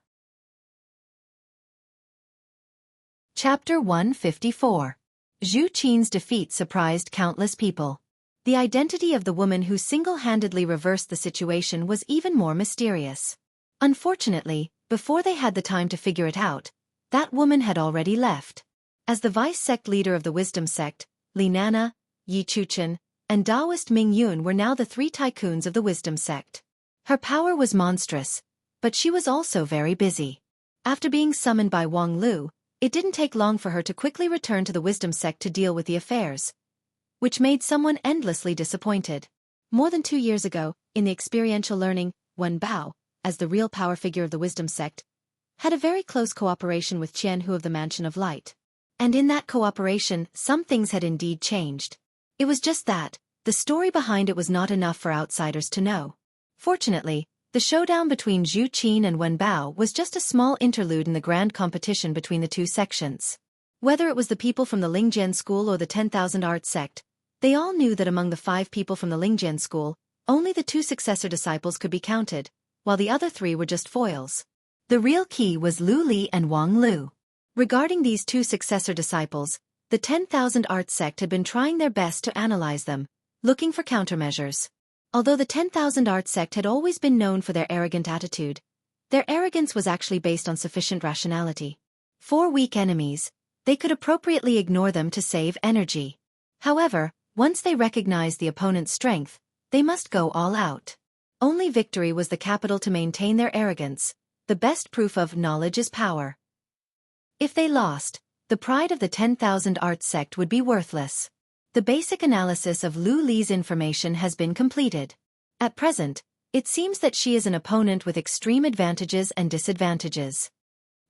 Chapter 154. Zhu Qin's defeat surprised countless people. The identity of the woman who single-handedly reversed the situation was even more mysterious. Unfortunately, before they had the time to figure it out, that woman had already left. As the vice-sect leader of the Wisdom Sect, Li Nana, Yi Chuchen, and Taoist Ming Yun were now the three tycoons of the Wisdom Sect. Her power was monstrous, but she was also very busy. After being summoned by Wang Lu, it didn't take long for her to quickly return to the Wisdom Sect to deal with the affairs, which made someone endlessly disappointed. More than 2 years ago, in the experiential learning, Wen Bao, as the real power figure of the Wisdom Sect, had a very close cooperation with Qian Hu of the Mansion of Light. And in that cooperation, some things had indeed changed. It was just that, the story behind it was not enough for outsiders to know. Fortunately, the showdown between Zhu Qin and Wen Bao was just a small interlude in the grand competition between the two sections. Whether it was the people from the Lingjian school or the 10,000 Art sect, they all knew that among the 5 people from the Lingjian school, only the 2 successor disciples could be counted, while the other 3 were just foils. The real key was Lu Li and Wang Lu. Regarding these 2 successor disciples, the 10,000 Art sect had been trying their best to analyze them, looking for countermeasures. Although the 10,000 Art sect had always been known for their arrogant attitude, their arrogance was actually based on sufficient rationality. 4 weak enemies, they could appropriately ignore them to save energy. However, once they recognized the opponent's strength, they must go all out. Only victory was the capital to maintain their arrogance, the best proof of knowledge is power. If they lost, the pride of the 10,000 Art sect would be worthless. The basic analysis of Lu Li's information has been completed. At present, it seems that she is an opponent with extreme advantages and disadvantages.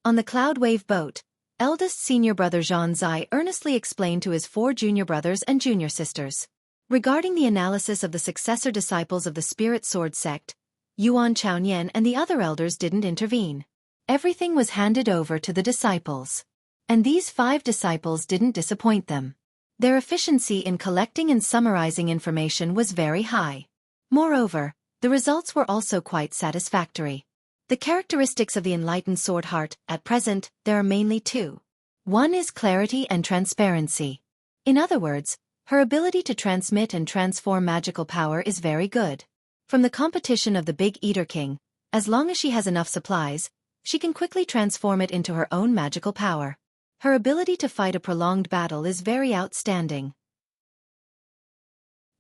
On the Cloud Wave boat, eldest senior brother Zhan Zai earnestly explained to his 4 junior brothers and junior sisters. Regarding the analysis of the successor disciples of the Spirit Sword sect, Yuan Chaonian and the other elders didn't intervene. Everything was handed over to the disciples. And these 5 disciples didn't disappoint them. Their efficiency in collecting and summarizing information was very high. Moreover, the results were also quite satisfactory. The characteristics of the enlightened sword heart, at present, there are mainly 2. One is clarity and transparency. In other words, her ability to transmit and transform magical power is very good. From the competition of the Big Eater King, as long as she has enough supplies, she can quickly transform it into her own magical power. Her ability to fight a prolonged battle is very outstanding.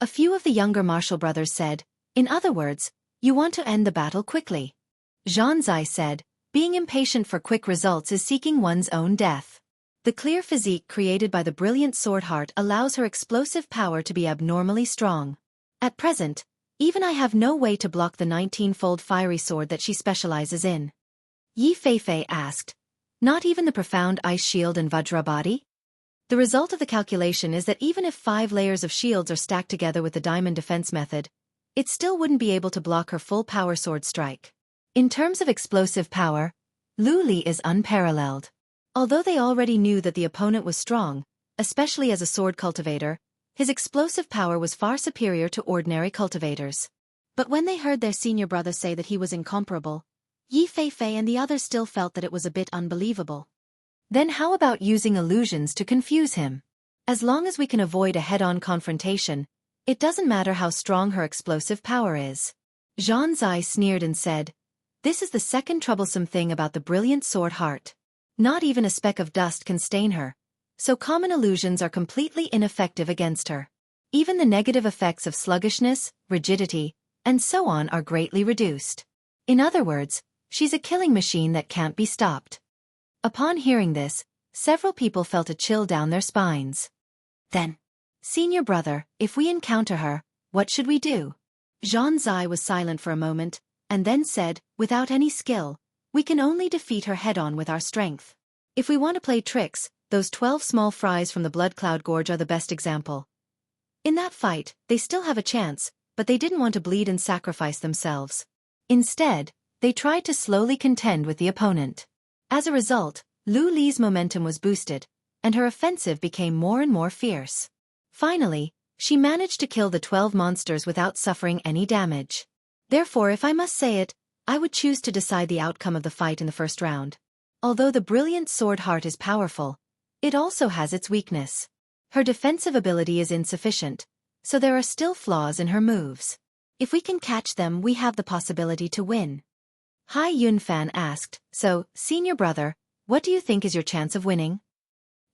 A few of the younger martial brothers said, in other words, you want to end the battle quickly. Zhanzai said, being impatient for quick results is seeking one's own death. The clear physique created by the brilliant sword heart allows her explosive power to be abnormally strong. At present, even I have no way to block the 19-fold fiery sword that she specializes in. Yi Feifei asked, not even the profound ice shield and Vajra body? The result of the calculation is that even if 5 layers of shields are stacked together with the diamond defense method, it still wouldn't be able to block her full power sword strike. In terms of explosive power, Lu Li is unparalleled. Although they already knew that the opponent was strong, especially as a sword cultivator, his explosive power was far superior to ordinary cultivators. But when they heard their senior brother say that he was incomparable, Yi Feifei and the others still felt that it was a bit unbelievable. Then how about using illusions to confuse him? As long as we can avoid a head-on confrontation, it doesn't matter how strong her explosive power is. Zhanzai sneered and said, this is the second troublesome thing about the brilliant sword heart. Not even a speck of dust can stain her, so common illusions are completely ineffective against her. Even the negative effects of sluggishness, rigidity, and so on are greatly reduced. In other words, she's a killing machine that can't be stopped. Upon hearing this, several people felt a chill down their spines. Then, senior brother, if we encounter her, what should we do? Zhanzai was silent for a moment, and then said, without any skill, we can only defeat her head-on with our strength. If we want to play tricks, those 12 small fries from the Blood Cloud Gorge are the best example. In that fight, they still have a chance, but they didn't want to bleed and sacrifice themselves. Instead, they tried to slowly contend with the opponent. As a result, Lu Li's momentum was boosted, and her offensive became more and more fierce. Finally, she managed to kill the 12 monsters without suffering any damage. Therefore, if I must say it, I would choose to decide the outcome of the fight in the first round. Although the brilliant sword heart is powerful, it also has its weakness. Her defensive ability is insufficient, so there are still flaws in her moves. If we can catch them, we have the possibility to win. Hai Yunfan asked, so, senior brother, what do you think is your chance of winning?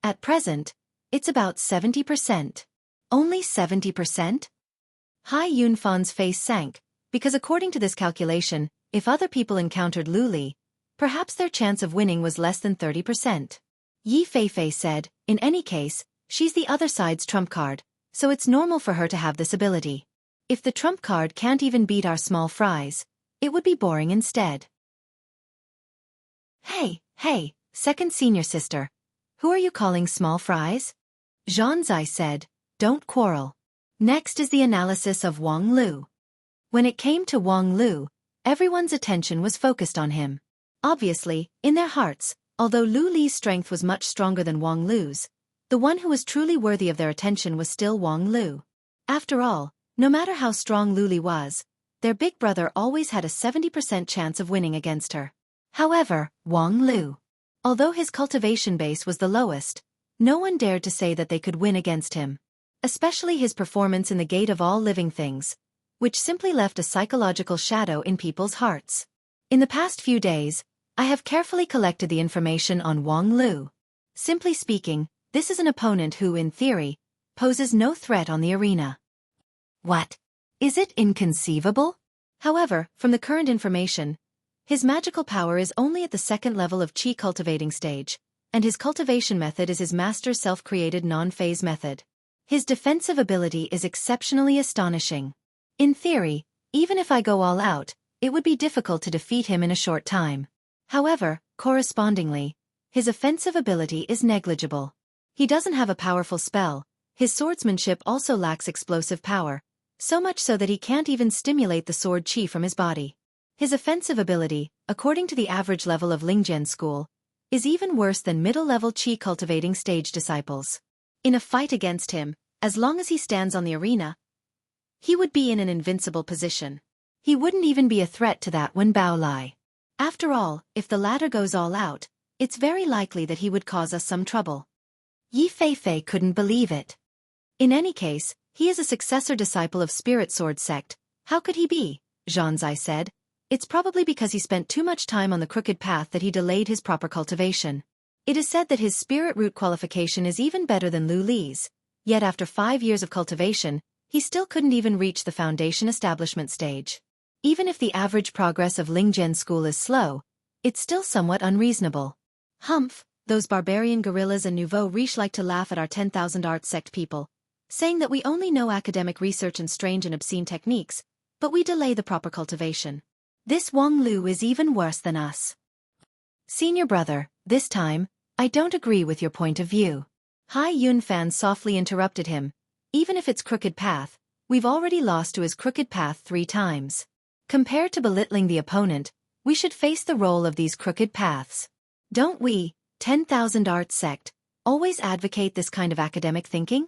At present, it's about 70%. Only 70%? Hai Yunfan's face sank, because according to this calculation, if other people encountered Lu Li, perhaps their chance of winning was less than 30%. Yi Feifei said, in any case, she's the other side's trump card, so it's normal for her to have this ability. If the trump card can't even beat our small fries, it would be boring instead. Hey, second senior sister. Who are you calling small fries? Zhanzai said, don't quarrel. Next is the analysis of Wang Lu. When it came to Wang Lu, everyone's attention was focused on him. Obviously, in their hearts, although Lu Li's strength was much stronger than Wang Lu's, the one who was truly worthy of their attention was still Wang Lu. After all, no matter how strong Lu Li was, their big brother always had a 70% chance of winning against her. However, Wang Lu, although his cultivation base was the lowest, no one dared to say that they could win against him. Especially his performance in the Gate of All Living Things, which simply left a psychological shadow in people's hearts. In the past few days, I have carefully collected the information on Wang Lu. Simply speaking, this is an opponent who, in theory, poses no threat on the arena. What? Is it inconceivable? However, from the current information, his magical power is only at the second level of Qi cultivating stage, and his cultivation method is his master's self-created non-phase method. His defensive ability is exceptionally astonishing. In theory, even if I go all out, it would be difficult to defeat him in a short time. However, correspondingly, his offensive ability is negligible. He doesn't have a powerful spell, his swordsmanship also lacks explosive power, so much so that he can't even stimulate the sword chi from his body. His offensive ability, according to the average level of Lingjian school, is even worse than middle-level Qi cultivating stage disciples. In a fight against him, as long as he stands on the arena, he would be in an invincible position. He wouldn't even be a threat to that Wen Bao Lai. After all, if the latter goes all out, it's very likely that he would cause us some trouble. Yi Feifei couldn't believe it. In any case, he is a successor disciple of Spirit Sword sect. How could he be? Zhanzai said. It's probably because he spent too much time on the crooked path that he delayed his proper cultivation. It is said that his spirit root qualification is even better than Lu Li's, yet after 5 years of cultivation, he still couldn't even reach the foundation establishment stage. Even if the average progress of Lingjian school is slow, it's still somewhat unreasonable. Humph, those barbarian guerrillas and nouveau riche like to laugh at our 10,000 arts sect people, saying that we only know academic research and strange and obscene techniques, but we delay the proper cultivation. This Wang Lu is even worse than us. Senior brother, this time, I don't agree with your point of view. Hai Yunfan softly interrupted him. Even if it's crooked path, we've already lost to his crooked path 3 times. Compared to belittling the opponent, we should face the role of these crooked paths. Don't we, 10,000 arts sect, always advocate this kind of academic thinking?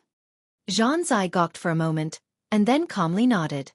Zhanzai gawked for a moment, and then calmly nodded.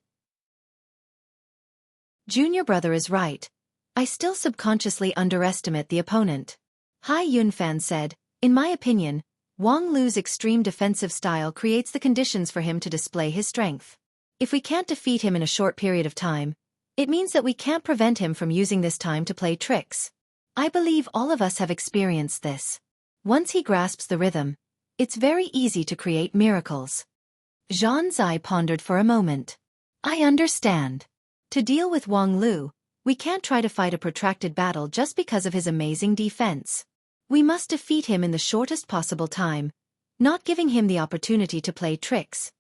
Junior brother is right. I still subconsciously underestimate the opponent. Hai Yunfan said, in my opinion, Wang Lu's extreme defensive style creates the conditions for him to display his strength. If we can't defeat him in a short period of time, it means that we can't prevent him from using this time to play tricks. I believe all of us have experienced this. Once he grasps the rhythm, it's very easy to create miracles. Zhanzai pondered for a moment. I understand. To deal with Wang Lu, we can't try to fight a protracted battle just because of his amazing defense. We must defeat him in the shortest possible time, not giving him the opportunity to play tricks.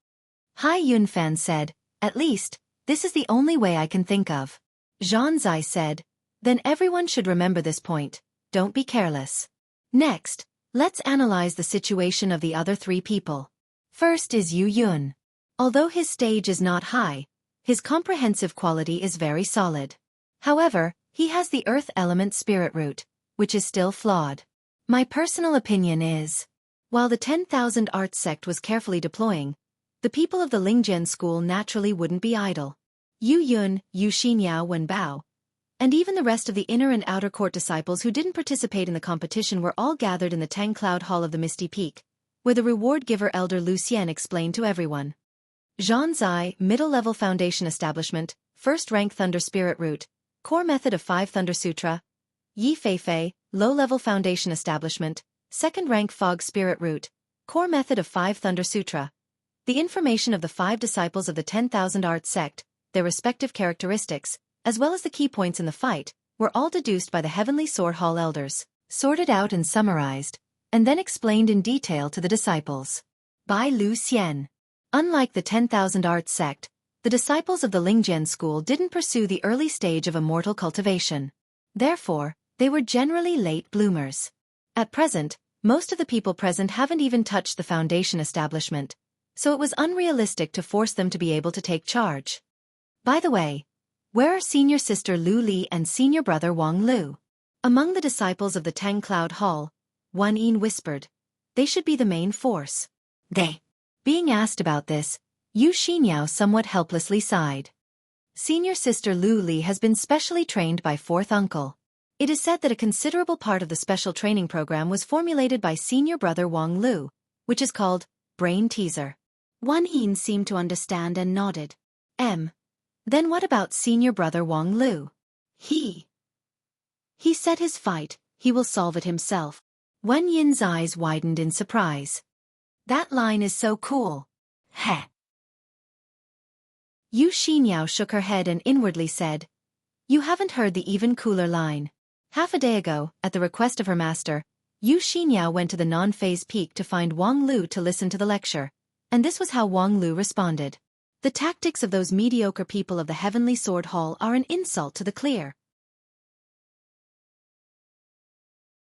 Hai Yunfan said, at least, this is the only way I can think of. Zhanzai said, then everyone should remember this point, don't be careless. Next, let's analyze the situation of the other 3 people. First is Yu Yun. Although his stage is not high, his comprehensive quality is very solid. However, he has the earth element spirit root, which is still flawed. My personal opinion is, while the 10,000 arts sect was carefully deploying, the people of the Lingjian school naturally wouldn't be idle. Yu Yun, Yu Xinyao, Wen Bao, and even the rest of the inner and outer court disciples who didn't participate in the competition were all gathered in the Tang Cloud Hall of the Misty Peak, where the reward giver Elder Lu Xian explained to everyone. Zhanzai, middle-level foundation establishment, first rank Thunder Spirit Root, core method of 5 Thunder Sutra. Yi Feifei, low-level foundation establishment, second rank Fog Spirit Root, core method of 5 Thunder Sutra. The information of the 5 disciples of the 10,000 arts sect, their respective characteristics, as well as the key points in the fight, were all deduced by the Heavenly Sword Hall elders, sorted out and summarized, and then explained in detail to the disciples. By Lu Xian. Unlike the 10,000 arts sect, the disciples of the Lingjian school didn't pursue the early stage of immortal cultivation. Therefore, they were generally late bloomers. At present, most of the people present haven't even touched the foundation establishment, so it was unrealistic to force them to be able to take charge. By the way, where are senior sister Lu Li and senior brother Wang Lu? Among the disciples of the Tang Cloud Hall, Wan Yin whispered, they should be the main force. They. Being asked about this, Yu Xinyao somewhat helplessly sighed. Senior sister Lu Li has been specially trained by 4th uncle. It is said that a considerable part of the special training program was formulated by senior brother Wang Lu, which is called Brain Teaser. Wan Yin seemed to understand and nodded. Then what about senior brother Wang Lu? He set his fight, he will solve it himself. Wan Yin's eyes widened in surprise. That line is so cool. Heh. Yu Xinyao shook her head and inwardly said, you haven't heard the even cooler line. Half a day ago, at the request of her master, Yu Xinyao went to the non-phase peak to find Wang Lu to listen to the lecture, and this was how Wang Lu responded. The tactics of those mediocre people of the Heavenly Sword Hall are an insult to the clear.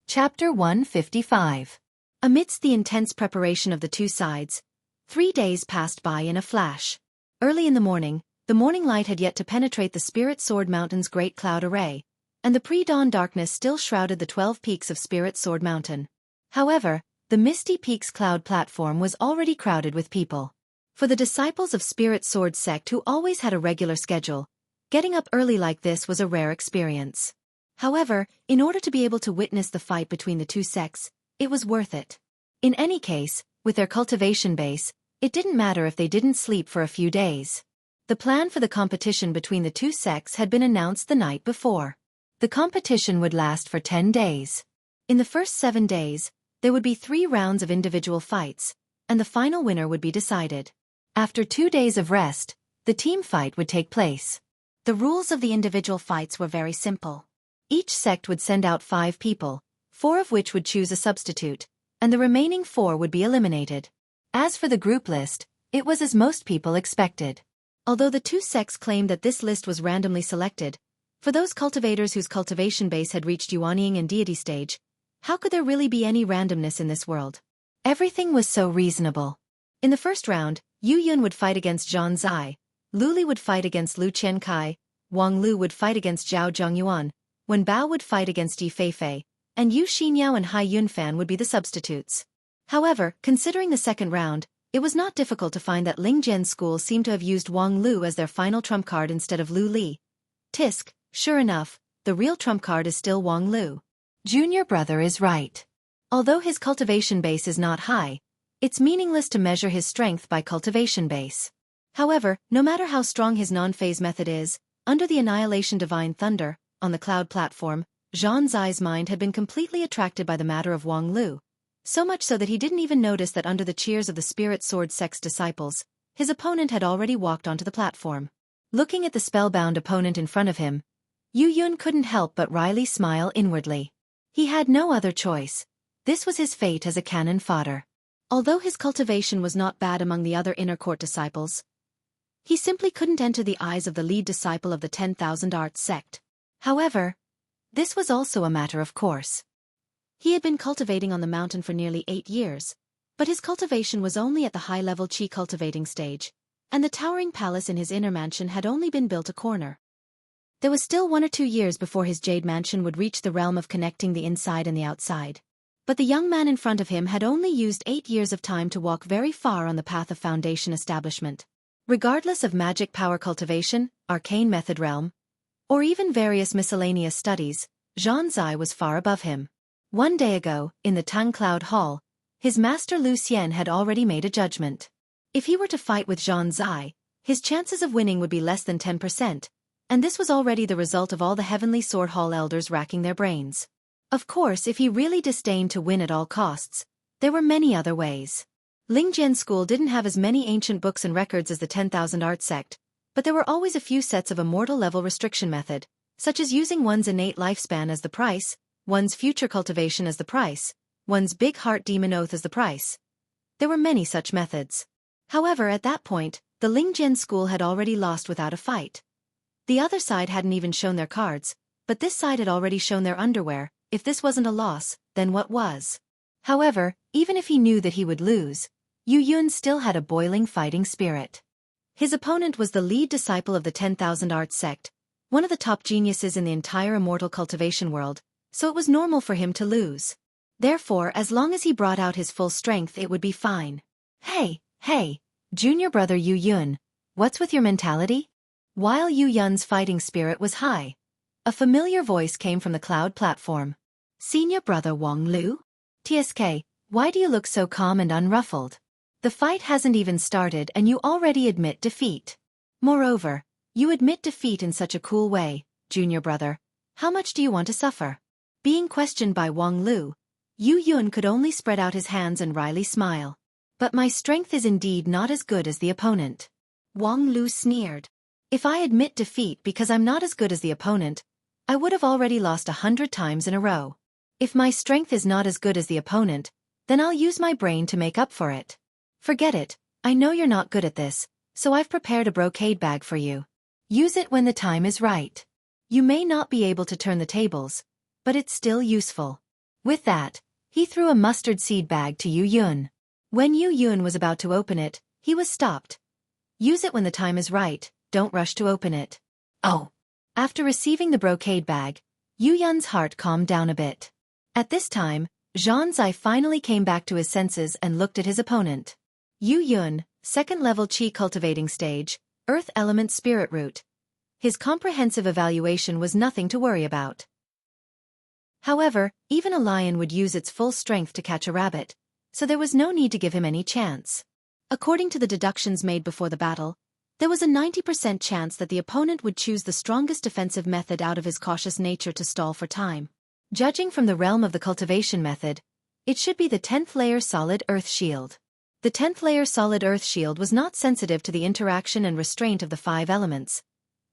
Chapter 155. Amidst the intense preparation of the 2 sides, 3 days passed by in a flash. Early in the morning, The morning light had yet to penetrate the Spirit Sword Mountain's great cloud array, and the pre-dawn darkness still shrouded the 12 peaks of Spirit Sword Mountain. However, the Misty Peaks cloud platform was already crowded with people. For the disciples of Spirit Sword sect who always had a regular schedule, getting up early like this was a rare experience. However, in order to be able to witness the fight between the two sects, it was worth it. In any case, with their cultivation base, it didn't matter if they didn't sleep for a few days. The plan for the competition between the two sects had been announced the night before. The competition would last for 10 days. In the first 7 days, there would be 3 rounds of individual fights, and the final winner would be decided. After 2 days of rest, the team fight would take place. The rules of the individual fights were very simple. Each sect would send out 5 people, 4 of which would choose a substitute, and the remaining 4 would be eliminated. As for the group list, it was as most people expected. Although the two sects claimed that this list was randomly selected, for those cultivators whose cultivation base had reached Yuanying and deity stage, how could there really be any randomness in this world? Everything was so reasonable. In the first round, Yu Yun would fight against Zhan Zai, Lu Li would fight against Lu Qiankai, Wang Lu would fight against Zhao Zhongyuan, Wen Bao would fight against Yi Feifei, and Yu Xinyao and Hai Yunfan would be the substitutes. However, considering the second round, it was not difficult to find that Lingjian's school seemed to have used Wang Lu as their final trump card instead of Lu Li. Tisk, sure enough, the real trump card is still Wang Lu. Junior brother is right. Although his cultivation base is not high, it's meaningless to measure his strength by cultivation base. However, no matter how strong his non-phase method is, under the Annihilation Divine Thunder, on the cloud platform, Zhan Zai's mind had been completely attracted by the matter of Wang Lu, so much so that he didn't even notice that under the cheers of the Spirit Sword sect's disciples, his opponent had already walked onto the platform. Looking at the spellbound opponent in front of him, Yu Yun couldn't help but wryly smile inwardly. He had no other choice. This was his fate as a cannon fodder. Although his cultivation was not bad among the other inner court disciples, he simply couldn't enter the eyes of the lead disciple of the 10,000 Arts sect. However, this was also a matter of course. He had been cultivating on the mountain for nearly 8 years, but his cultivation was only at the high-level Qi cultivating stage, and the towering palace in his inner mansion had only been built a corner. There was still 1 or 2 years before his jade mansion would reach the realm of connecting the inside and the outside. But the young man in front of him had only used 8 years of time to walk very far on the path of foundation establishment. Regardless of magic power cultivation, arcane method realm, or even various miscellaneous studies, Zhan Zai was far above him. 1 day ago, in the Tang Cloud Hall, his master Lu Xian had already made a judgment. If he were to fight with Zhan Zai, his chances of winning would be less than 10%, and this was already the result of all the Heavenly Sword Hall elders racking their brains. Of course, if he really disdained to win at all costs, there were many other ways. Lingjian's school didn't have as many ancient books and records as the 10,000 Arts sect, but there were always a few sets of immortal level restriction method, such as using one's innate lifespan as the price, one's future cultivation as the price, one's big heart demon oath as the price. There were many such methods. However, at that point, the Lingjian school had already lost without a fight. The other side hadn't even shown their cards, but this side had already shown their underwear. If this wasn't a loss, then what was? However, even if he knew that he would lose, Yu Yun still had a boiling fighting spirit. His opponent was the lead disciple of the 10,000 Arts sect, one of the top geniuses in the entire immortal cultivation world, so it was normal for him to lose. Therefore, as long as he brought out his full strength, it would be fine. Hey, junior brother Yu Yun, what's with your mentality? While Yu Yun's fighting spirit was high, a familiar voice came from the cloud platform. Senior brother Wang Lu? TSK, why do you look so calm and unruffled? The fight hasn't even started and you already admit defeat. Moreover, you admit defeat in such a cool way, junior brother. How much do you want to suffer? Being questioned by Wang Lu, Yu Yun could only spread out his hands and wryly smile. But my strength is indeed not as good as the opponent. Wang Lu sneered. If I admit defeat because I'm not as good as the opponent, I would have already lost 100 times in a row. If my strength is not as good as the opponent, then I'll use my brain to make up for it. Forget it, I know you're not good at this, so I've prepared a brocade bag for you. Use it when the time is right. You may not be able to turn the tables, but it's still useful. With that, he threw a mustard seed bag to Yu Yun. When Yu Yun was about to open it, he was stopped. Use it when the time is right, don't rush to open it. Oh. After receiving the brocade bag, Yu Yun's heart calmed down a bit. At this time, Zhang Zai finally came back to his senses and looked at his opponent. Yu Yun, second-level Qi cultivating stage, Earth Element Spirit Root. His comprehensive evaluation was nothing to worry about. However, even a lion would use its full strength to catch a rabbit, so there was no need to give him any chance. According to the deductions made before the battle, there was a 90% chance that the opponent would choose the strongest defensive method out of his cautious nature to stall for time. Judging from the realm of the cultivation method, it should be the 10th layer Solid Earth Shield. The 10th layer Solid Earth Shield was not sensitive to the interaction and restraint of the 5 elements,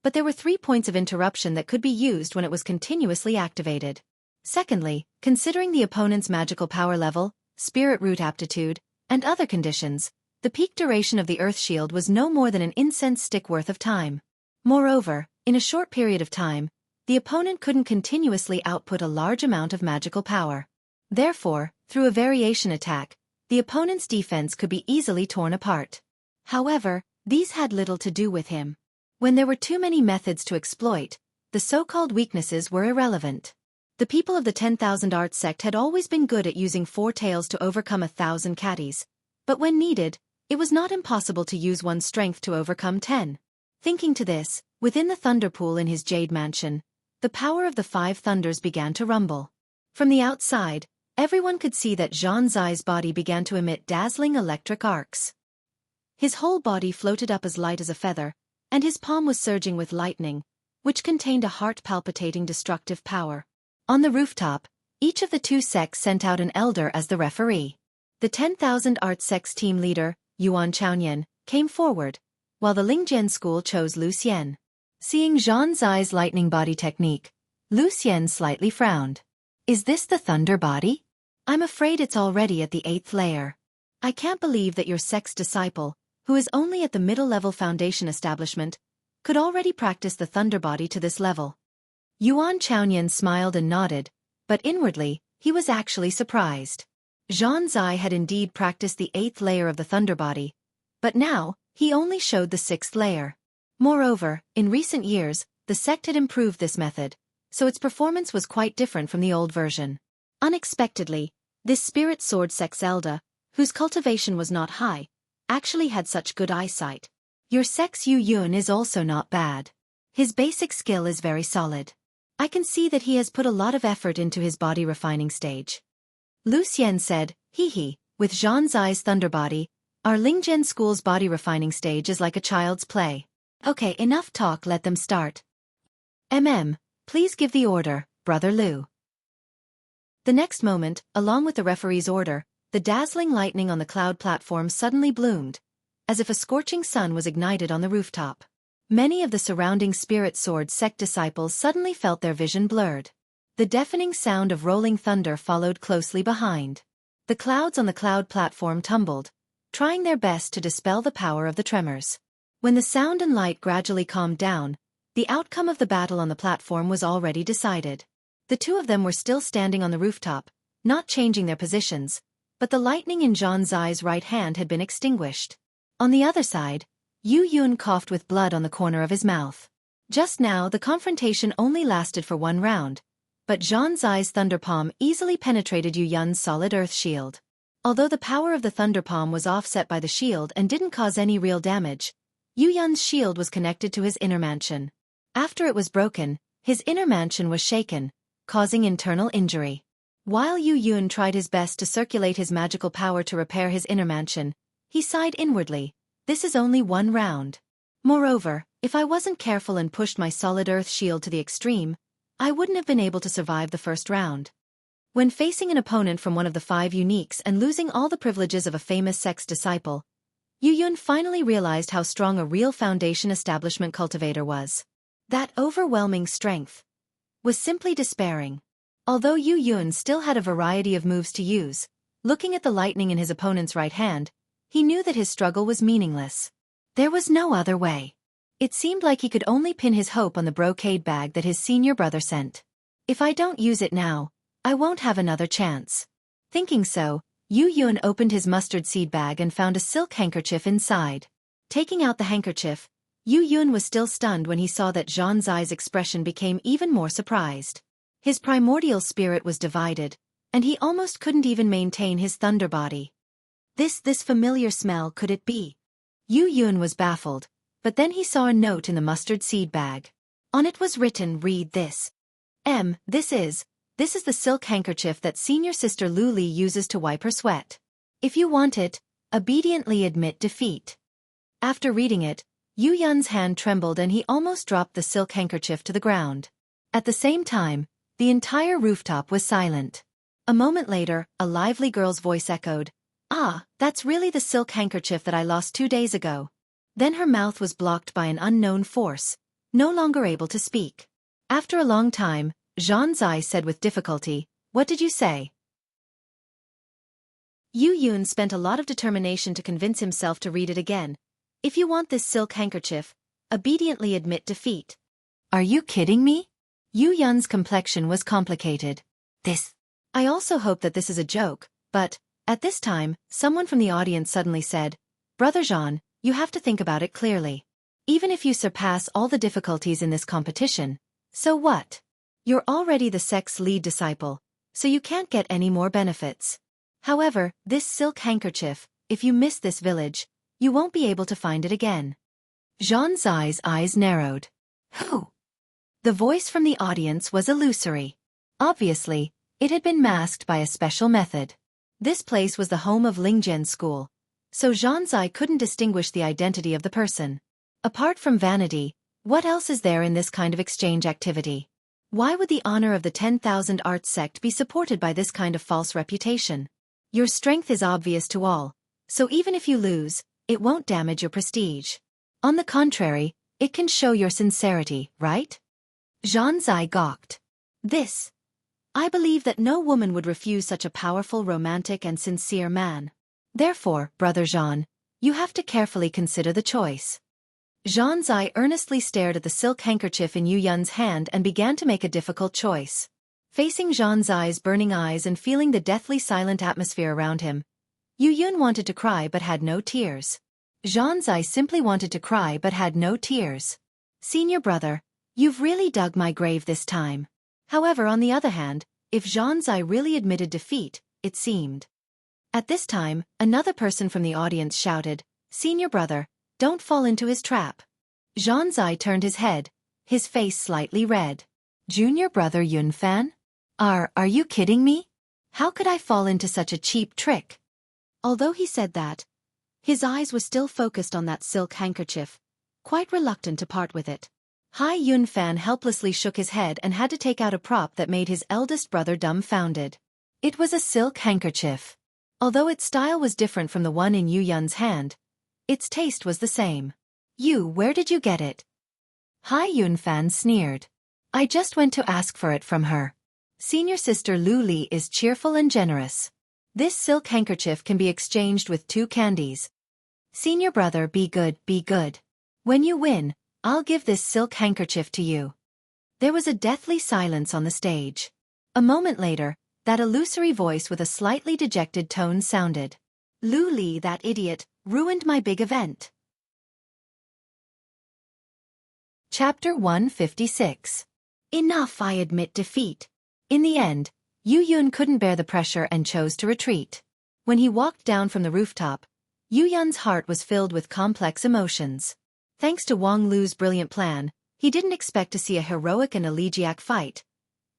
but there were 3 points of interruption that could be used when it was continuously activated. Secondly, considering the opponent's magical power level, spirit root aptitude, and other conditions, the peak duration of the Earth Shield was no more than an incense stick worth of time. Moreover, in a short period of time, the opponent couldn't continuously output a large amount of magical power. Therefore, through a variation attack, the opponent's defense could be easily torn apart. However, these had little to do with him. When there were too many methods to exploit, the so-called weaknesses were irrelevant. The people of the 10,000 Arts sect had always been good at using 4 tails to overcome 1,000 catties, but when needed, it was not impossible to use one's strength to overcome 10. Thinking to this, within the thunder pool in his jade mansion, the power of the 5 thunders began to rumble. From the outside, everyone could see that Zhang Zai's body began to emit dazzling electric arcs. His whole body floated up as light as a feather, and his palm was surging with lightning, which contained a heart-palpitating destructive power. On the rooftop, each of the 2 sects sent out an elder as the referee. The 10,000 Arts sect's team leader, Yuan Chaoyan, came forward, while the Lingjian school chose Lu Xian. Seeing Zhang Zai's lightning body technique, Lu Xian slightly frowned. Is this the thunder body? I'm afraid it's already at the 8th layer. I can't believe that your sect's disciple, who is only at the middle-level foundation establishment, could already practice the thunder body to this level. Yuan Chaoyan smiled and nodded, but inwardly, he was actually surprised. Zhang Zai had indeed practiced the 8th layer of the thunder body, but now, he only showed the 6th layer. Moreover, in recent years, the sect had improved this method, so its performance was quite different from the old version. Unexpectedly, this spirit sword sect's elder, whose cultivation was not high, actually had such good eyesight. Your sect's Yu Yun is also not bad. His basic skill is very solid. I can see that he has put a lot of effort into his body refining stage. Lu Xian said, with Zhang Zai's thunder body, our Lingjian school's body refining stage is like a child's play. Okay, enough talk, let them start. Please give the order, Brother Lu. The next moment, along with the referee's order, the dazzling lightning on the cloud platform suddenly bloomed, as if a scorching sun was ignited on the rooftop. Many of the surrounding spirit sword sect disciples suddenly felt their vision blurred. The deafening sound of rolling thunder followed closely behind. The clouds on the cloud platform tumbled, trying their best to dispel the power of the tremors. When the sound and light gradually calmed down, the outcome of the battle on the platform was already decided. The 2 of them were still standing on the rooftop, not changing their positions, but the lightning in Zhang Zai's right hand had been extinguished. On the other side, Yu Yun coughed with blood on the corner of his mouth. Just now the confrontation only lasted for 1 round, but Zhang Zai's thunder palm easily penetrated Yu Yun's solid earth shield. Although the power of the thunder palm was offset by the shield and didn't cause any real damage, Yu Yun's shield was connected to his inner mansion. After it was broken, his inner mansion was shaken, causing internal injury. While Yu Yun tried his best to circulate his magical power to repair his inner mansion, he sighed inwardly, this is only 1 round. Moreover, if I wasn't careful and pushed my solid earth shield to the extreme, I wouldn't have been able to survive the first round. When facing an opponent from one of the 5 uniques and losing all the privileges of a famous sect's disciple, Yu Yun finally realized how strong a real foundation establishment cultivator was. That overwhelming strength was simply despairing. Although Yu Yun still had a variety of moves to use, looking at the lightning in his opponent's right hand, he knew that his struggle was meaningless. There was no other way. It seemed like he could only pin his hope on the brocade bag that his senior brother sent. If I don't use it now, I won't have another chance. Thinking so, Yu Yun opened his mustard seed bag and found a silk handkerchief inside. Taking out the handkerchief, Yu Yun was still stunned when he saw that Zhang Zai's expression became even more surprised. His primordial spirit was divided, and he almost couldn't even maintain his thunder body. This familiar smell, could it be? Yu Yun was baffled, but then he saw a note in the mustard seed bag. On it was written, "Read this. This is the silk handkerchief that senior sister Lu Li uses to wipe her sweat. If you want it, obediently admit defeat." After reading it, Yu Yun's hand trembled and he almost dropped the silk handkerchief to the ground. At the same time, the entire rooftop was silent. A moment later, a lively girl's voice echoed, "Ah, that's really the silk handkerchief that I lost 2 days ago." Then her mouth was blocked by an unknown force, no longer able to speak. After a long time, Zhang Zai said with difficulty, "What did you say?" Yu Yun spent a lot of determination to convince himself to read it again. "If you want this silk handkerchief, obediently admit defeat." "Are you kidding me?" Yu Yun's complexion was complicated. I also hope that this is a joke, but, at this time, someone from the audience suddenly said, "Brother Zhan, you have to think about it clearly. Even if you surpass all the difficulties in this competition, so what? You're already the sect's lead disciple, so you can't get any more benefits. However, this silk handkerchief, if you miss this village, you won't be able to find it again." Zhang Zai's eyes narrowed. Who? The voice from the audience was illusory. Obviously, it had been masked by a special method. This place was the home of Lingjian's school, so Zhang Zai couldn't distinguish the identity of the person. Apart from vanity, what else is there in this kind of exchange activity? Why would the honor of the 10,000 Arts sect be supported by this kind of false reputation? Your strength is obvious to all, so even if you lose, it won't damage your prestige. On the contrary, it can show your sincerity, right? Zhang Zai gawked. I believe that no woman would refuse such a powerful, romantic and sincere man. Therefore, Brother Zhan, you have to carefully consider the choice. Zhang Zai earnestly stared at the silk handkerchief in Yu Yun's hand and began to make a difficult choice. Facing Zhang Zai's burning eyes and feeling the deathly silent atmosphere around him, Yu Yun wanted to cry but had no tears. Zhang Zai simply wanted to cry but had no tears. "Senior brother, you've really dug my grave this time." However, on the other hand, if Zhang Zai really admitted defeat, it seemed. At this time, another person from the audience shouted, "Senior brother, don't fall into his trap." Zhang Zai turned his head, his face slightly red. "Junior brother Yunfan? Are you kidding me? How could I fall into such a cheap trick?" Although he said that, his eyes were still focused on that silk handkerchief, quite reluctant to part with it. Hai Yunfan helplessly shook his head and had to take out a prop that made his eldest brother dumbfounded. It was a silk handkerchief. Although its style was different from the one in Yu Yun's hand, its taste was the same. Where did you get it?" Hai Yunfan sneered. "I just went to ask for it from her. Senior sister Lu Li is cheerful and generous. This silk handkerchief can be exchanged with 2 candies. Senior brother, be good, be good. When you win, I'll give this silk handkerchief to you." There was a deathly silence on the stage. A moment later, that illusory voice with a slightly dejected tone sounded. "Lu Li, that idiot, ruined my big event." Chapter 156. Enough, I admit defeat. In the end, Yu Yun couldn't bear the pressure and chose to retreat. When he walked down from the rooftop, Yu Yun's heart was filled with complex emotions. Thanks to Wang Lu's brilliant plan, he didn't expect to see a heroic and elegiac fight.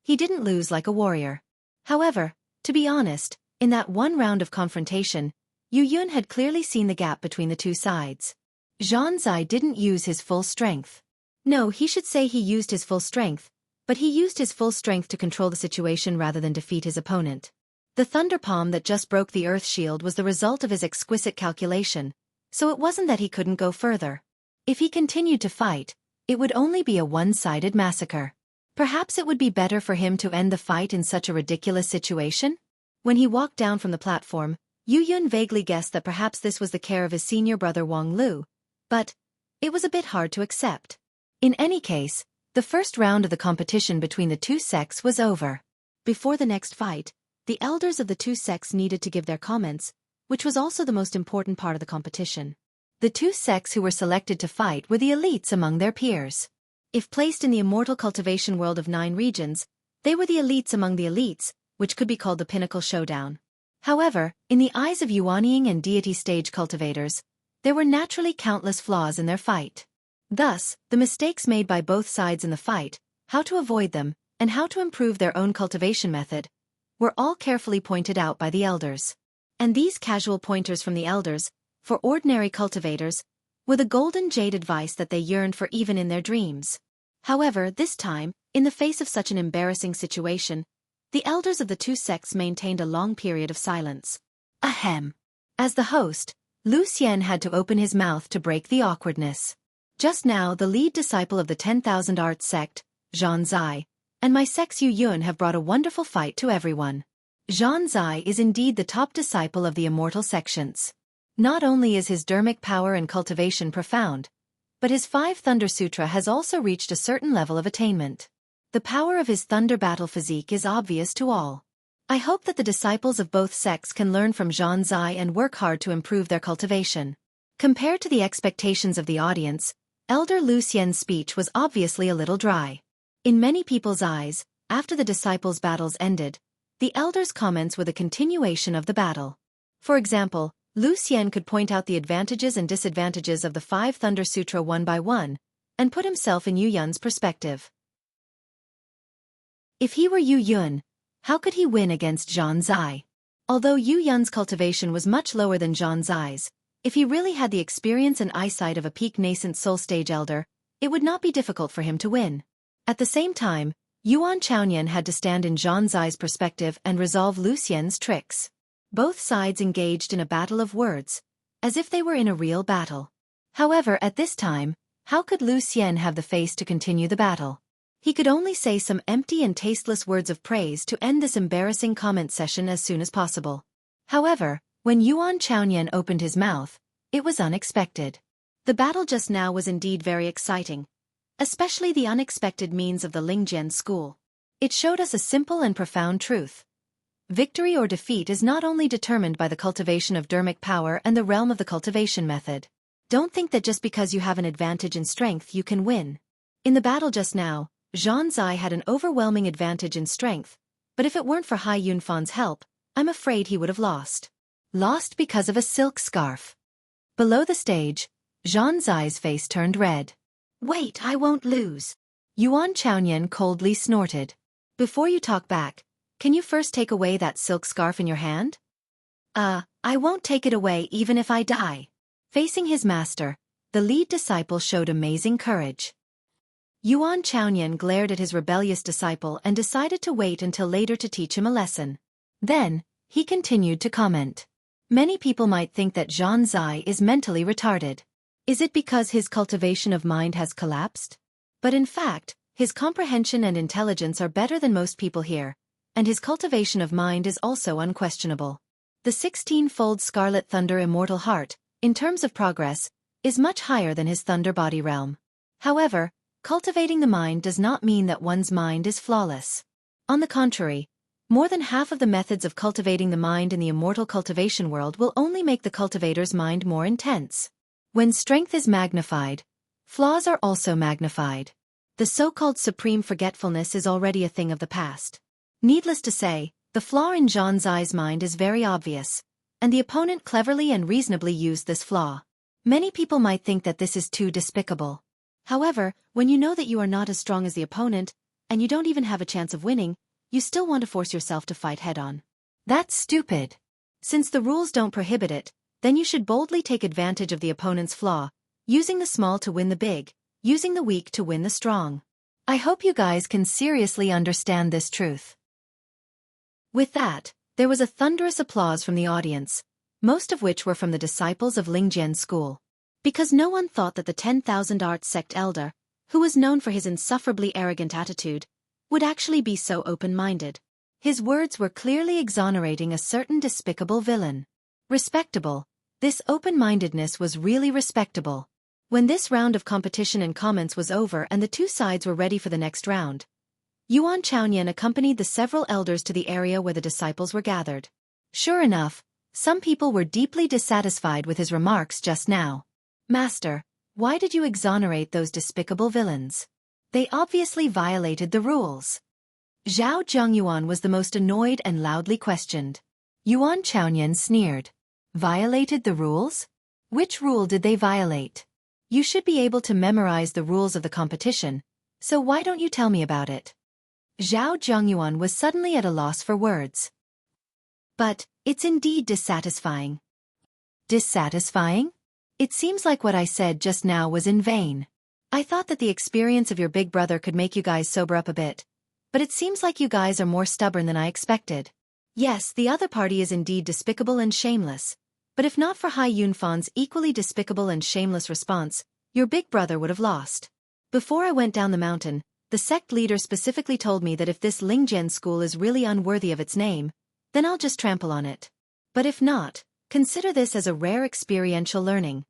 He didn't lose like a warrior. However, to be honest, in that one round of confrontation, Yu Yun had clearly seen the gap between the two sides. Zhang Zai didn't use his full strength. No, he should say he used his full strength, but he used his full strength to control the situation rather than defeat his opponent. The thunder palm that just broke the earth shield was the result of his exquisite calculation, so it wasn't that he couldn't go further. If he continued to fight, it would only be a one-sided massacre. Perhaps it would be better for him to end the fight in such a ridiculous situation? When he walked down from the platform, Yu Yun vaguely guessed that perhaps this was the care of his senior brother Wang Lu, but it was a bit hard to accept. In any case, the first round of the competition between the two sects was over. Before the next fight, the elders of the two sects needed to give their comments, which was also the most important part of the competition. The two sects who were selected to fight were the elites among their peers. If placed in the immortal cultivation world of 9 regions, they were the elites among the elites, which could be called the pinnacle showdown. However, in the eyes of Yuanying and deity stage cultivators, there were naturally countless flaws in their fight. Thus, the mistakes made by both sides in the fight, how to avoid them, and how to improve their own cultivation method, were all carefully pointed out by the elders. And these casual pointers from the elders, for ordinary cultivators, were the golden jade advice that they yearned for even in their dreams. However, this time, in the face of such an embarrassing situation, the elders of the two sects maintained a long period of silence. Ahem. As the host, Lu Xian had to open his mouth to break the awkwardness. Just now the lead disciple of the 10,000 Arts sect, Zhan Zai, and my sex Yu Yun have brought a wonderful fight to everyone. Zhan Zai is indeed the top disciple of the immortal sections. Not only is his dermic power and cultivation profound, but his 5 Thunder Sutra has also reached a certain level of attainment. The power of his thunder battle physique is obvious to all. I hope that the disciples of both sects can learn from Zhan Zai and work hard to improve their cultivation. Compared to the expectations of the audience, Elder Lu Xian's speech was obviously a little dry. In many people's eyes, after the disciples' battles ended, the elders' comments were the continuation of the battle. For example, Lu Xian could point out the advantages and disadvantages of the 5 Thunder Sutra one by one, and put himself in Yu Yun's perspective. If he were Yu Yun, how could he win against Zhan Zai? Although Yu Yun's cultivation was much lower than Zhan Zai's, if he really had the experience and eyesight of a peak nascent soul stage elder, it would not be difficult for him to win. At the same time, Yuan Chaonian had to stand in Zhan Zai's perspective and resolve Lu Xian's tricks. Both sides engaged in a battle of words, as if they were in a real battle. However, at this time, how could Lu Xian have the face to continue the battle? He could only say some empty and tasteless words of praise to end this embarrassing comment session as soon as possible. However, when Yuan Chaonian opened his mouth, it was unexpected. The battle just now was indeed very exciting, especially the unexpected means of the Lingjian school. It showed us a simple and profound truth. Victory or defeat is not only determined by the cultivation of dermic power and the realm of the cultivation method. Don't think that just because you have an advantage in strength you can win. In the battle just now, Zhan Zai had an overwhelming advantage in strength, but if it weren't for Hai Yunfan's help, I'm afraid he would have lost. Lost because of a silk scarf. Below the stage, Zhan Zai's face turned red. Wait, I won't lose. Yuan Chaonian coldly snorted. Before you talk back, can you first take away that silk scarf in your hand? I won't take it away even if I die. Facing his master, the lead disciple showed amazing courage. Yuan Chaonian glared at his rebellious disciple and decided to wait until later to teach him a lesson. Then, he continued to comment. Many people might think that Zhan Zai is mentally retarded. Is it because his cultivation of mind has collapsed? But in fact, his comprehension and intelligence are better than most people here, and his cultivation of mind is also unquestionable. The 16-fold Scarlet Thunder Immortal Heart, in terms of progress, is much higher than his Thunder Body realm. However, cultivating the mind does not mean that one's mind is flawless. On the contrary, more than half of the methods of cultivating the mind in the immortal cultivation world will only make the cultivator's mind more intense. When strength is magnified, flaws are also magnified. The so-called supreme forgetfulness is already a thing of the past. Needless to say, the flaw in Zhan Zai's mind is very obvious, and the opponent cleverly and reasonably used this flaw. Many people might think that this is too despicable. However, when you know that you are not as strong as the opponent, and you don't even have a chance of winning, you still want to force yourself to fight head-on. That's stupid. Since the rules don't prohibit it, then you should boldly take advantage of the opponent's flaw, using the small to win the big, using the weak to win the strong. I hope you guys can seriously understand this truth. With that, there was a thunderous applause from the audience, most of which were from the disciples of Lingjian school. Because no one thought that the 10,000 Arts sect elder, who was known for his insufferably arrogant attitude, would actually be so open-minded. His words were clearly exonerating a certain despicable villain. Respectable. This open-mindedness was really respectable. When this round of competition and comments was over and the two sides were ready for the next round, Yuan Chaonian accompanied the several elders to the area where the disciples were gathered. Sure enough, some people were deeply dissatisfied with his remarks just now. Master, why did you exonerate those despicable villains? They obviously violated the rules. Zhao Zhongyuan was the most annoyed and loudly questioned. Yuan Chaoyan sneered. Violated the rules? Which rule did they violate? You should be able to memorize the rules of the competition, so why don't you tell me about it? Zhao Zhongyuan was suddenly at a loss for words. But, it's indeed dissatisfying. Dissatisfying? It seems like what I said just now was in vain. I thought that the experience of your big brother could make you guys sober up a bit, but it seems like you guys are more stubborn than I expected. Yes, the other party is indeed despicable and shameless, but if not for Hai Yunfan's equally despicable and shameless response, your big brother would have lost. Before I went down the mountain, the sect leader specifically told me that if this Lingjian school is really unworthy of its name, then I'll just trample on it. But if not, consider this as a rare experiential learning.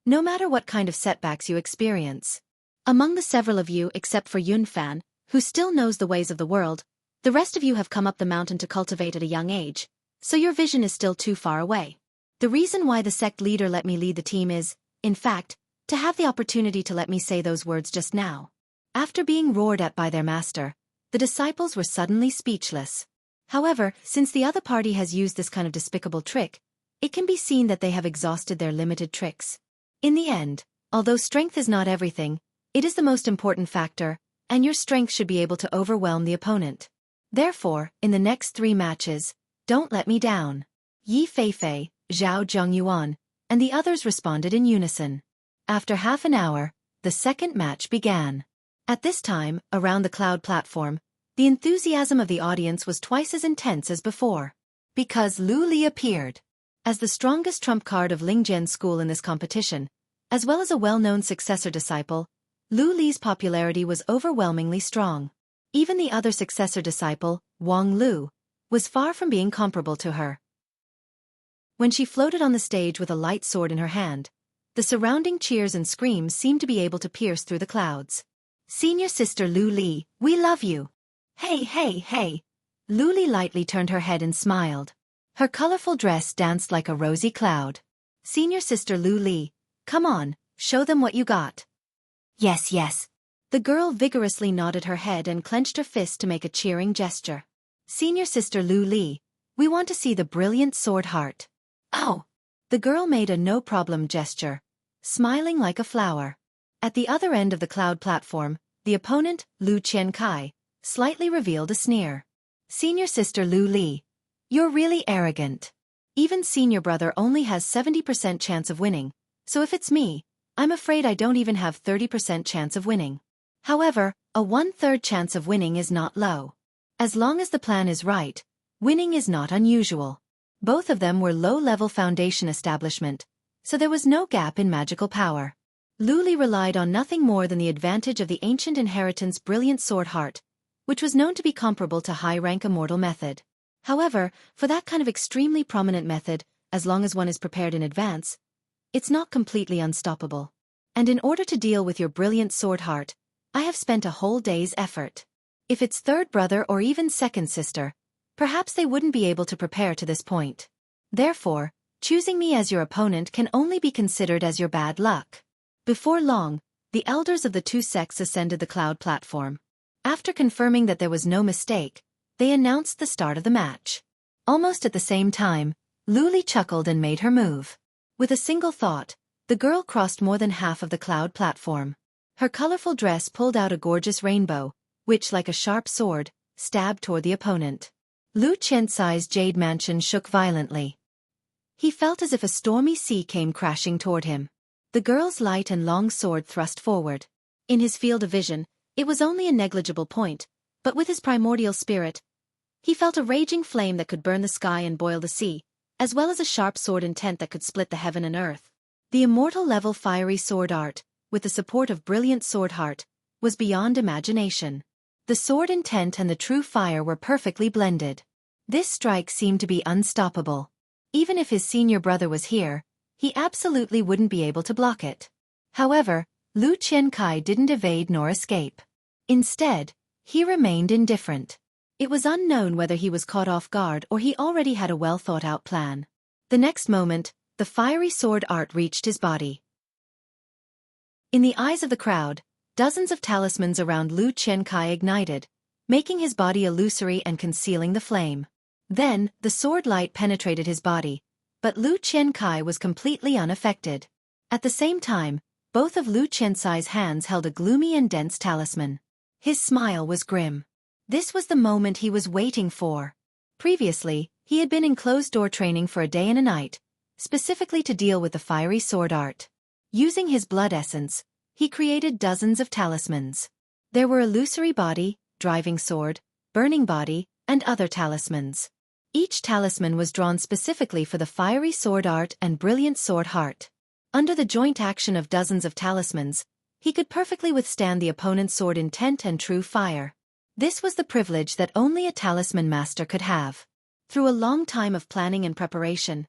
No matter what kind of setbacks you experience. Among the several of you except for Yunfan, who still knows the ways of the world, the rest of you have come up the mountain to cultivate at a young age, so your vision is still too far away. The reason why the sect leader let me lead the team is, in fact, to have the opportunity to let me say those words just now. After being roared at by their master, the disciples were suddenly speechless. However, since the other party has used this kind of despicable trick, it can be seen that they have exhausted their limited tricks. In the end, although strength is not everything, it is the most important factor, and your strength should be able to overwhelm the opponent. Therefore, in the next 3 matches, don't let me down. Yi Feifei, Zhao Zhongyuan, and the others responded in unison. After half an hour, the second match began. At this time, around the cloud platform, the enthusiasm of the audience was twice as intense as before. Because Lu Li appeared. As the strongest trump card of Lingjian school in this competition, as well as a well-known successor disciple, Lu Li's popularity was overwhelmingly strong. Even the other successor disciple, Wang Lu, was far from being comparable to her. When she floated on the stage with a light sword in her hand, the surrounding cheers and screams seemed to be able to pierce through the clouds. Senior sister Lu Li, we love you. Hey, hey, hey. Lu Li lightly turned her head and smiled. Her colorful dress danced like a rosy cloud. Senior sister Lu Li, come on, show them what you got. Yes, yes. The girl vigorously nodded her head and clenched her fist to make a cheering gesture. Senior sister Lu Li, we want to see the brilliant sword heart. Oh! The girl made a no-problem gesture, smiling like a flower. At the other end of the cloud platform, the opponent, Lu Qiankai, slightly revealed a sneer. Senior sister Lu Li, you're really arrogant. Even senior brother only has 70% chance of winning, so if it's me, I'm afraid I don't even have 30% chance of winning. However, a 1/3 chance of winning is not low. As long as the plan is right, winning is not unusual. Both of them were low-level foundation establishment, so there was no gap in magical power. Lu Li relied on nothing more than the advantage of the ancient inheritance brilliant sword heart, which was known to be comparable to high-rank immortal method. However, for that kind of extremely prominent method, as long as one is prepared in advance, it's not completely unstoppable. And in order to deal with your brilliant sword heart, I have spent a whole day's effort. If it's third brother or even second sister, perhaps they wouldn't be able to prepare to this point. Therefore, choosing me as your opponent can only be considered as your bad luck. Before long, the elders of the 2 sects ascended the cloud platform. After confirming that there was no mistake, they announced the start of the match. Almost at the same time, Lu Li chuckled and made her move. With a single thought, the girl crossed more than half of the cloud platform. Her colorful dress pulled out a gorgeous rainbow, which, like a sharp sword, stabbed toward the opponent. Lu Qiansai's jade mansion shook violently. He felt as if a stormy sea came crashing toward him. The girl's light and long sword thrust forward. In his field of vision, it was only a negligible point, but with his primordial spirit, he felt a raging flame that could burn the sky and boil the sea, as well as a sharp sword intent that could split the heaven and earth. The immortal-level fiery sword art, with the support of brilliant sword heart, was beyond imagination. The sword intent and the true fire were perfectly blended. This strike seemed to be unstoppable. Even if his senior brother was here, he absolutely wouldn't be able to block it. However, Lu Qiankai didn't evade nor escape. Instead, he remained indifferent. It was unknown whether he was caught off guard or he already had a well-thought-out plan. The next moment, the fiery sword art reached his body. In the eyes of the crowd, dozens of talismans around Lu Qiankai ignited, making his body illusory and concealing the flame. Then, the sword light penetrated his body, but Lu Qiankai was completely unaffected. At the same time, both of Lu Qiansai's hands held a gloomy and dense talisman. His smile was grim. This was the moment he was waiting for. Previously, he had been in closed-door training for a day and a night, specifically to deal with the fiery sword art. Using his blood essence, he created dozens of talismans. There were illusory body, driving sword, burning body, and other talismans. Each talisman was drawn specifically for the fiery sword art and brilliant sword heart. Under the joint action of dozens of talismans, he could perfectly withstand the opponent's sword intent and true fire. This was the privilege that only a talisman master could have. Through a long time of planning and preparation,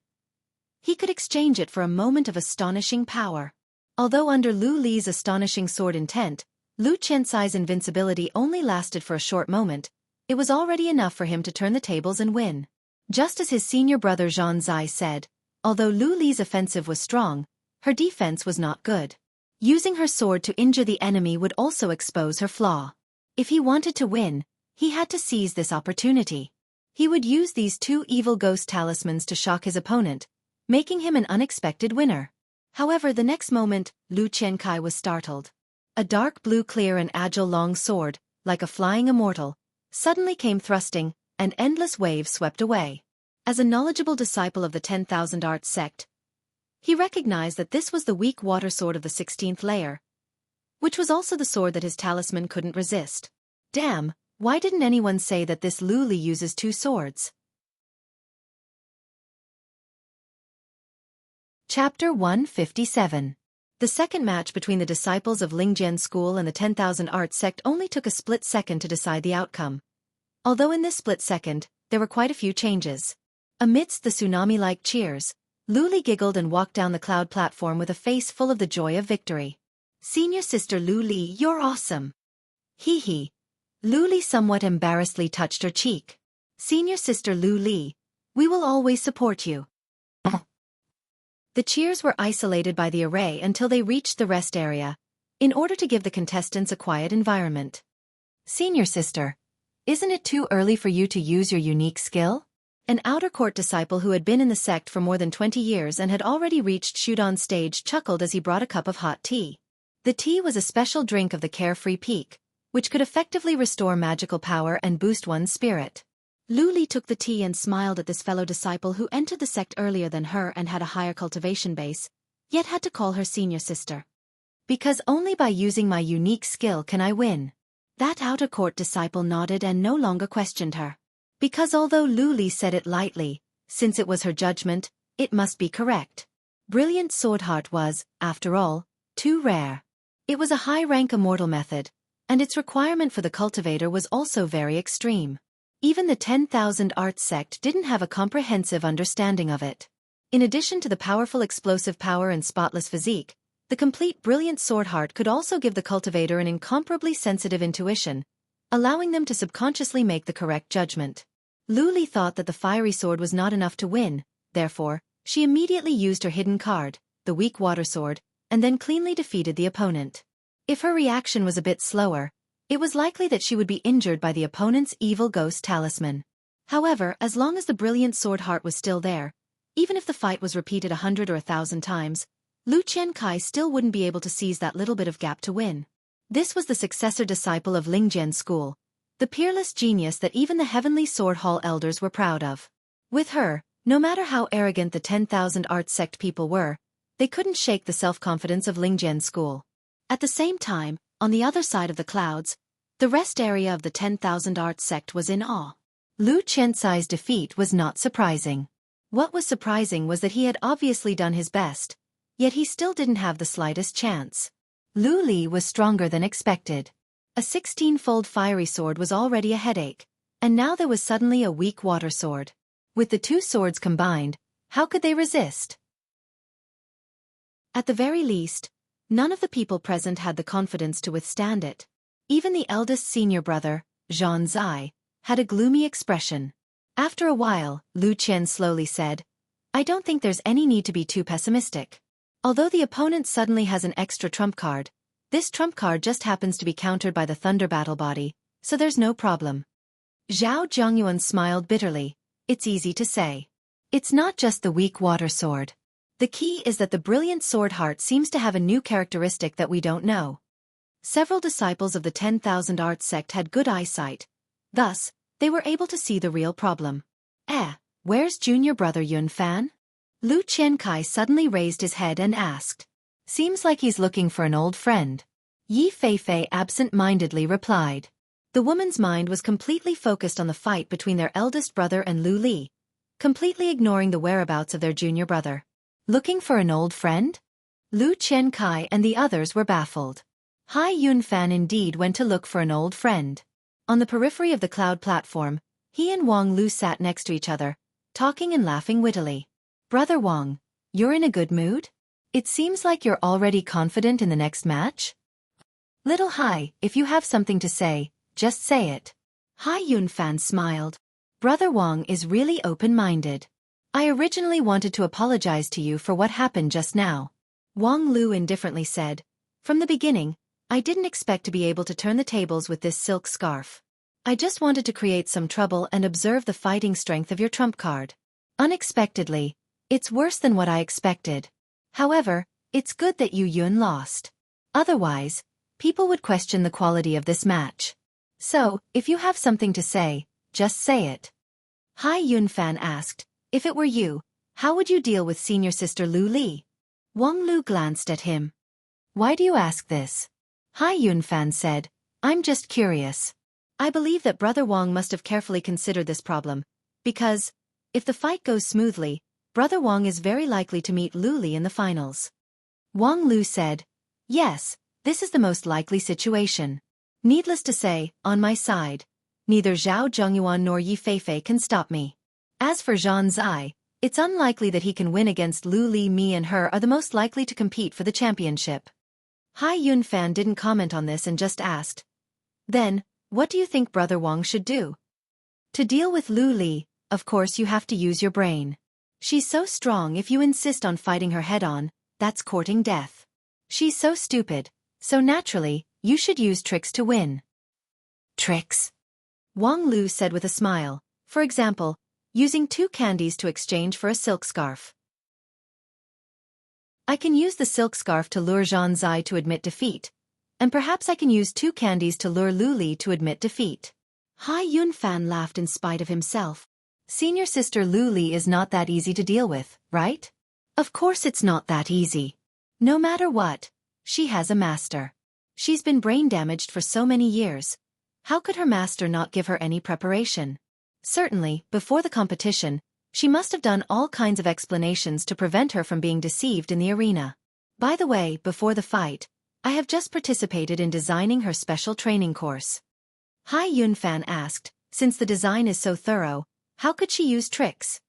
he could exchange it for a moment of astonishing power. Although under Lu Li's astonishing sword intent, Lu Qiansai's invincibility only lasted for a short moment, it was already enough for him to turn the tables and win. Just as his senior brother Zhang Zai said, although Lu Li's offensive was strong, her defense was not good. Using her sword to injure the enemy would also expose her flaw. If he wanted to win, he had to seize this opportunity. He would use these two evil ghost talismans to shock his opponent, making him an unexpected winner. However, the next moment, Lu Qiankai was startled. A dark blue clear and agile long sword, like a flying immortal, suddenly came thrusting, and endless waves swept away. As a knowledgeable disciple of the 10,000 Arts sect, he recognized that this was the weak water sword of the 16th layer, which was also the sword that his talisman couldn't resist. Damn, why didn't anyone say that this Lu Li uses two swords? Chapter 157. The second match between the disciples of Lingjian School and the 10,000 Arts sect only took a split second to decide the outcome. Although in this split second, there were quite a few changes. Amidst the tsunami-like cheers, Lu Li giggled and walked down the cloud platform with a face full of the joy of victory. "Senior sister Lu Li, you're awesome." Hee hee. Lu Li somewhat embarrassedly touched her cheek. "Senior sister Lu Li, we will always support you." The cheers were isolated by the array until they reached the rest area, in order to give the contestants a quiet environment. "Senior sister, isn't it too early for you to use your unique skill?" An outer court disciple who had been in the sect for more than 20 years and had already reached Shudan's stage chuckled as he brought a cup of hot tea. The tea was a special drink of the Carefree Peak, which could effectively restore magical power and boost one's spirit. Lu Li took the tea and smiled at this fellow disciple who entered the sect earlier than her and had a higher cultivation base, yet had to call her senior sister. "Because only by using my unique skill can I win." That outer court disciple nodded and no longer questioned her. Because although Lu Li said it lightly, since it was her judgment, it must be correct. Brilliant sword heart was, after all, too rare. It was a high-rank immortal method, and its requirement for the cultivator was also very extreme. Even the 10,000 Arts sect didn't have a comprehensive understanding of it. In addition to the powerful explosive power and spotless physique, the complete brilliant sword heart could also give the cultivator an incomparably sensitive intuition, allowing them to subconsciously make the correct judgment. Lu Li thought that the fiery sword was not enough to win, therefore, she immediately used her hidden card, the weak water sword, and then cleanly defeated the opponent. If her reaction was a bit slower, it was likely that she would be injured by the opponent's evil ghost talisman. However, as long as the brilliant sword heart was still there, even if the fight was repeated 100 or 1,000 times, Lu Qiankai still wouldn't be able to seize that little bit of gap to win. This was the successor disciple of Lingjian School, the peerless genius that even the Heavenly Sword Hall elders were proud of. With her, no matter how arrogant the 10,000 Arts sect people were, they couldn't shake the self-confidence of Lingjian School. At the same time, on the other side of the clouds, the rest area of the 10,000 Arts sect was in awe. Lu Qiansai's defeat was not surprising. What was surprising was that he had obviously done his best, yet he still didn't have the slightest chance. Lu Li was stronger than expected. A 16-fold fiery sword was already a headache, and now there was suddenly a weak water sword. With the two swords combined, how could they resist? At the very least, none of the people present had the confidence to withstand it. Even the eldest senior brother, Zhang Zai, had a gloomy expression. After a while, Lu Qian slowly said, "I don't think there's any need to be too pessimistic. Although the opponent suddenly has an extra trump card, This trump card just happens to be countered by the Thunder Battle body, so there's no problem. Zhao Zhongyuan smiled bitterly. It's easy to say. It's not just the weak water sword. The key is that the brilliant sword heart seems to have a new characteristic that we don't know. Several disciples of the 10,000 Arts sect had good eyesight. Thus, they were able to see the real problem. Where's junior brother Yun Fan? Lu Qiankai suddenly raised his head and asked. Seems like he's looking for an old friend. Yi Feifei absent-mindedly replied. The woman's mind was completely focused on the fight between their eldest brother and Lu Li, completely ignoring the whereabouts of their junior brother. Looking for an old friend? Lu Qiankai and the others were baffled. Hai Yun Fan indeed went to look for an old friend. On the periphery of the cloud platform, he and Wang Lu sat next to each other, talking and laughing wittily. Brother Wang, you're in a good mood? It seems like you're already confident in the next match? Little Hai, if you have something to say, just say it. Hai Yun Fan smiled. Brother Wang is really open-minded. I originally wanted to apologize to you for what happened just now. Wang Lu indifferently said. From the beginning, I didn't expect to be able to turn the tables with this silk scarf. I just wanted to create some trouble and observe the fighting strength of your trump card. Unexpectedly, it's worse than what I expected. However, it's good that Yun lost. Otherwise, people would question the quality of this match. So, if you have something to say, just say it. Hai Yun Fan asked, if it were you, how would you deal with senior sister Lu Li? Wang Lu glanced at him. Why do you ask this? Hai Yun Fan said, I'm just curious. I believe that Brother Wang must have carefully considered this problem, because, if the fight goes smoothly, Brother Wang is very likely to meet Lu Li in the finals. Wang Lu said, yes, this is the most likely situation. Needless to say, on my side, neither Zhao Zhongyuan nor Yi Feifei can stop me. As for Zhan Zai, it's unlikely that he can win against Lu Li. Me and her are the most likely to compete for the championship. Hai Yun Fan didn't comment on this and just asked. Then, what do you think Brother Wang should do? To deal with Lu Li, of course you have to use your brain. She's so strong. If you insist on fighting her head-on, that's courting death. She's so stupid, so naturally, you should use tricks to win. Tricks? Wang Lu said with a smile. For example, using 2 candies to exchange for a silk scarf. I can use the silk scarf to lure Zhan Zai to admit defeat, and perhaps I can use 2 candies to lure Lu Li to admit defeat. Hai Yun Fan laughed in spite of himself. Senior sister Lu Li is not that easy to deal with, right? Of course it's not that easy. No matter what, she has a master. She's been brain damaged for so many years. How could her master not give her any preparation? Certainly, before the competition, she must have done all kinds of explanations to prevent her from being deceived in the arena. By the way, before the fight, I have just participated in designing her special training course. Hai Yun Fan asked, since the design is so thorough, how could she use tricks?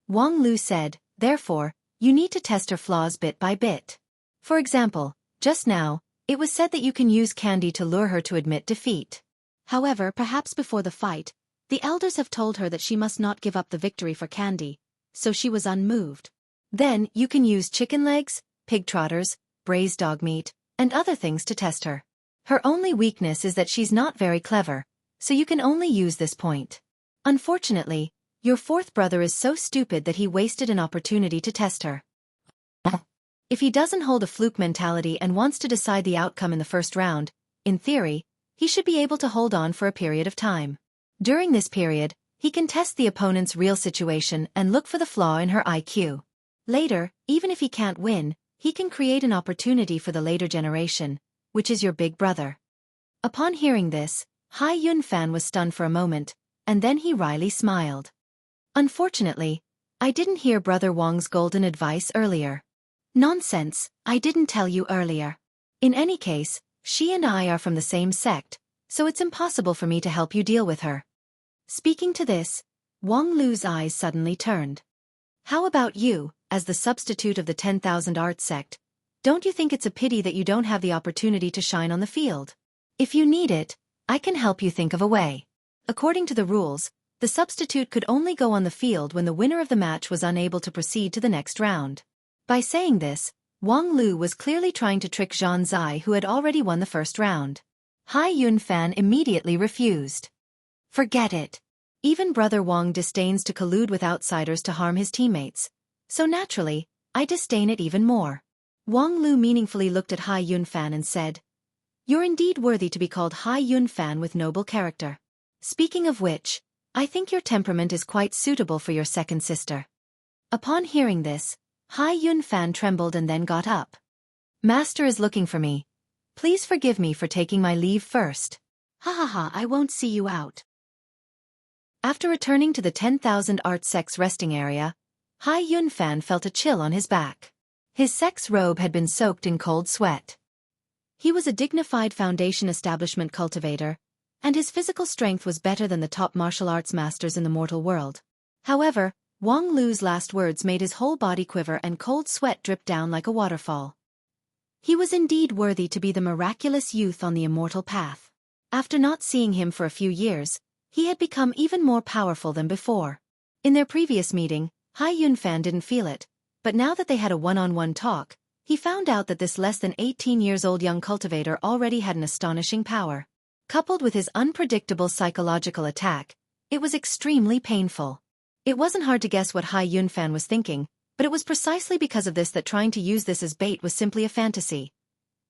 Wang Lu said, therefore, you need to test her flaws bit by bit. For example, just now, it was said that you can use candy to lure her to admit defeat. However, perhaps before the fight, the elders have told her that she must not give up the victory for candy, so she was unmoved. Then, you can use chicken legs, pig trotters, braised dog meat, and other things to test her. Her only weakness is that she's not very clever, so you can only use this point. Unfortunately, your 4th brother is so stupid that he wasted an opportunity to test her. If he doesn't hold a fluke mentality and wants to decide the outcome in the first round, in theory, he should be able to hold on for a period of time. During this period, he can test the opponent's real situation and look for the flaw in her IQ. Later, even if he can't win, he can create an opportunity for the later generation, which is your big brother. Upon hearing this, Hai Yun Fan was stunned for a moment, and then he wryly smiled. Unfortunately, I didn't hear Brother Wang's golden advice earlier. Nonsense, I didn't tell you earlier. In any case, she and I are from the same sect, so it's impossible for me to help you deal with her. Speaking to this, Wang Lu's eyes suddenly turned. How about you, as the substitute of the 10,000 Arts sect? Don't you think it's a pity that you don't have the opportunity to shine on the field? If you need it, I can help you think of a way. According to the rules, the substitute could only go on the field when the winner of the match was unable to proceed to the next round. By saying this, Wang Lu was clearly trying to trick Zhang Zai, who had already won the first round. Hai Yunfan immediately refused. Forget it. Even Brother Wang disdains to collude with outsiders to harm his teammates. So naturally, I disdain it even more. Wang Lu meaningfully looked at Hai Yunfan and said, "You're indeed worthy to be called Hai Yunfan with noble character. Speaking of which, I think your temperament is quite suitable for your second sister." Upon hearing this, Hai Yunfan trembled and then got up. "Master is looking for me. Please forgive me for taking my leave first. Ha ha ha, I won't see you out." After returning to the 10,000 art sex resting area, Hai Yunfan felt a chill on his back. His sex robe had been soaked in cold sweat. He was a dignified foundation establishment cultivator, and his physical strength was better than the top martial arts masters in the mortal world. However, Wang Lu's last words made his whole body quiver and cold sweat drip down like a waterfall. He was indeed worthy to be the miraculous youth on the immortal path. After not seeing him for a few years, he had become even more powerful than before. In their previous meeting, Hai Yunfan didn't feel it, but now that they had a one-on-one talk, he found out that this less than 18 years old young cultivator already had an astonishing power. Coupled with his unpredictable psychological attack, it was extremely painful. It wasn't hard to guess what Hai Yunfan was thinking, but it was precisely because of this that trying to use this as bait was simply a fantasy.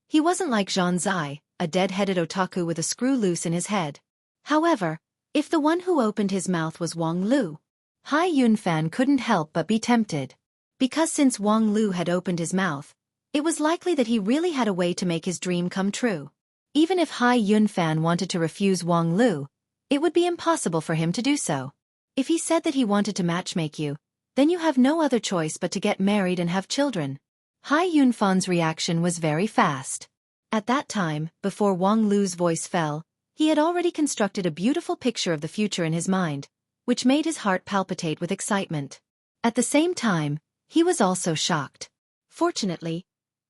He wasn't like Zhang Zai, a dead-headed otaku with a screw loose in his head. However, if the one who opened his mouth was Wang Lu, Hai Yunfan couldn't help but be tempted. Because since Wang Lu had opened his mouth, it was likely that he really had a way to make his dream come true. Even if Hai Yunfan wanted to refuse Wang Lu, it would be impossible for him to do so. If he said that he wanted to matchmake you, then you have no other choice but to get married and have children. Hai Yunfan's reaction was very fast. At that time, before Wang Lu's voice fell, he had already constructed a beautiful picture of the future in his mind, which made his heart palpitate with excitement. At the same time, he was also shocked. Fortunately,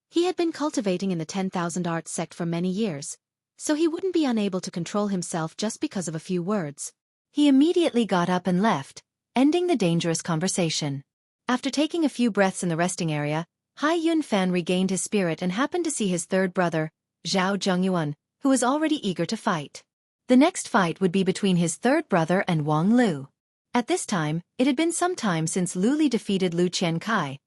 he had been cultivating in the 10,000 Arts sect for many years, so he wouldn't be unable to control himself just because of a few words. He immediately got up and left, ending the dangerous conversation. After taking a few breaths in the resting area, Hai Yunfan regained his spirit and happened to see his third brother, Zhao Zhengyuan, who was already eager to fight. The next fight would be between his third brother and Wang Lu. At this time, it had been some time since Lu Li defeated Lu Qiankai,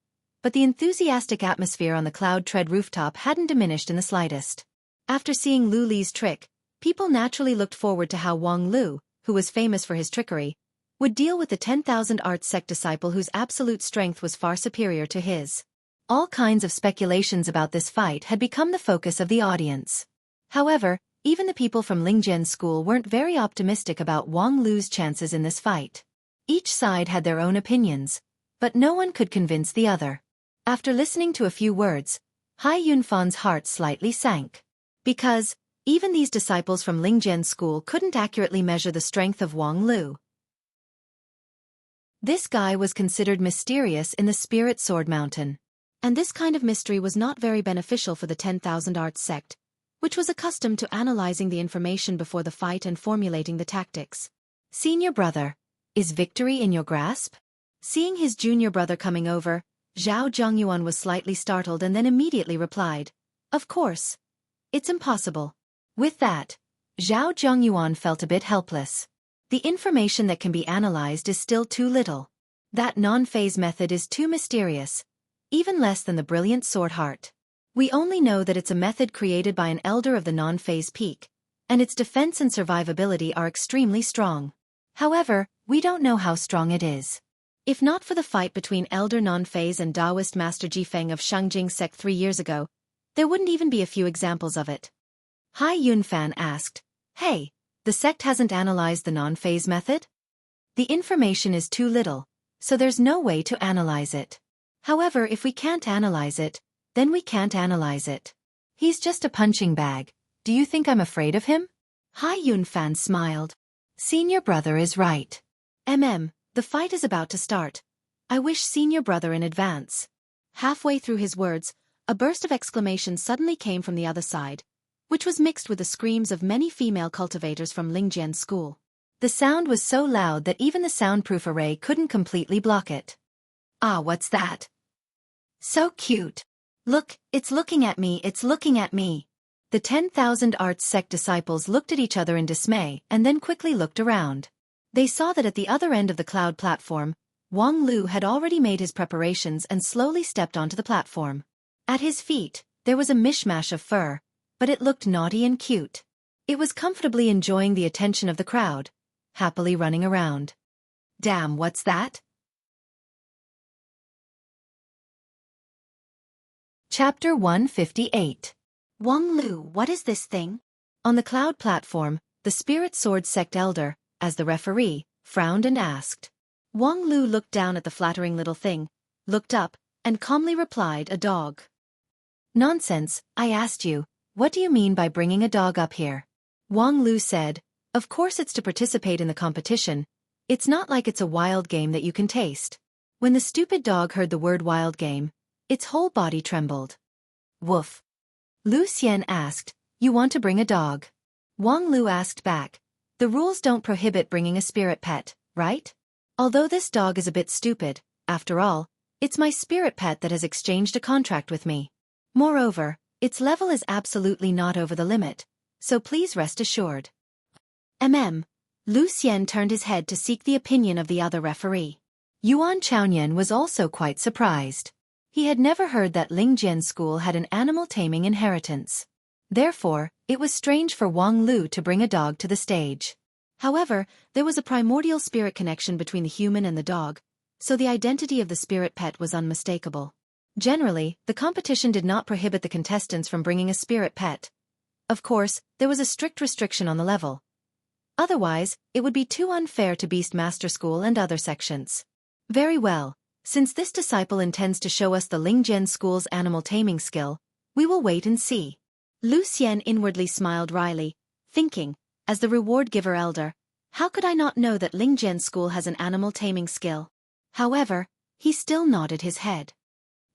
but the enthusiastic atmosphere on the Cloud Tread rooftop hadn't diminished in the slightest. After seeing Lu Li's trick, people naturally looked forward to how Wang Lu, who was famous for his trickery, would deal with the 10,000 Arts sect disciple whose absolute strength was far superior to his. All kinds of speculations about this fight had become the focus of the audience. However, even the people from Lingjian School weren't very optimistic about Wang Lu's chances in this fight. Each side had their own opinions, but no one could convince the other. After listening to a few words, Hai Yunfan's heart slightly sank. Because, even these disciples from Lingjian School couldn't accurately measure the strength of Wang Lu. This guy was considered mysterious in the Spirit Sword Mountain. And this kind of mystery was not very beneficial for the 10,000 Arts sect, which was accustomed to analyzing the information before the fight and formulating the tactics. "Senior brother, is victory in your grasp?" Seeing his junior brother coming over, Zhao Zhengyuan was slightly startled and then immediately replied, "Of course. It's impossible." With that, Zhao Zhengyuan felt a bit helpless. The information that can be analyzed is still too little. That non-phase method is too mysterious, even less than the brilliant sword heart. We only know that it's a method created by an elder of the non-phase peak, and its defense and survivability are extremely strong. However, we don't know how strong it is. If not for the fight between Elder Non-Phase and Taoist Master Jifeng of Shangjing Sect 3 years ago, there wouldn't even be a few examples of it. Hai Yunfan asked, "Hey, the sect hasn't analyzed the non-phase method?" "The information is too little, so there's no way to analyze it. However, if we can't analyze it, then we can't analyze it. He's just a punching bag. Do you think I'm afraid of him?" Hai Yunfan smiled. "Senior brother is right. The fight is about to start. I wish senior brother in advance." Halfway through his words, a burst of exclamation suddenly came from the other side, which was mixed with the screams of many female cultivators from Lingjian School. The sound was so loud that even the soundproof array couldn't completely block it. "Ah, what's that? So cute. Look, it's looking at me, it's looking at me. The 10,000 arts sect disciples looked at each other in dismay and then quickly looked around. They saw that at the other end of the cloud platform, Wang Lu had already made his preparations and slowly stepped onto the platform. At his feet, there was a mishmash of fur, but it looked naughty and cute. It was comfortably enjoying the attention of the crowd, happily running around. Damn, what's that? Chapter 158. Wang Lu, what is this thing? On the cloud platform, the Spirit Sword Sect Elder, as the referee, frowned and asked. Wang Lu looked down at the flattering little thing, looked up, and calmly replied, a dog. Nonsense, I asked you, what do you mean by bringing a dog up here? Wang Lu said, of course it's to participate in the competition. It's not like it's a wild game that you can taste. When the stupid dog heard the word wild game, its whole body trembled. Woof. Lu Xian asked, you want to bring a dog? Wang Lu asked back, the rules don't prohibit bringing a spirit pet, right? Although this dog is a bit stupid, after all, it's my spirit pet that has exchanged a contract with me. Moreover, its level is absolutely not over the limit, so please rest assured. Lu Xian turned his head to seek the opinion of the other referee. Yuan Chaoyan was also quite surprised. He had never heard that Lingjian School had an animal taming inheritance. Therefore, it was strange for Wang Lu to bring a dog to the stage. However, there was a primordial spirit connection between the human and the dog, so the identity of the spirit pet was unmistakable. Generally, the competition did not prohibit the contestants from bringing a spirit pet. Of course, there was a strict restriction on the level. Otherwise, it would be too unfair to Beastmaster School and other sections. Very well. Since this disciple intends to show us the Lingjian School's animal taming skill, we will wait and see. Lu Xian inwardly smiled wryly, thinking, as the reward-giver elder, how could I not know that Lingjian School has an animal taming skill? However, he still nodded his head.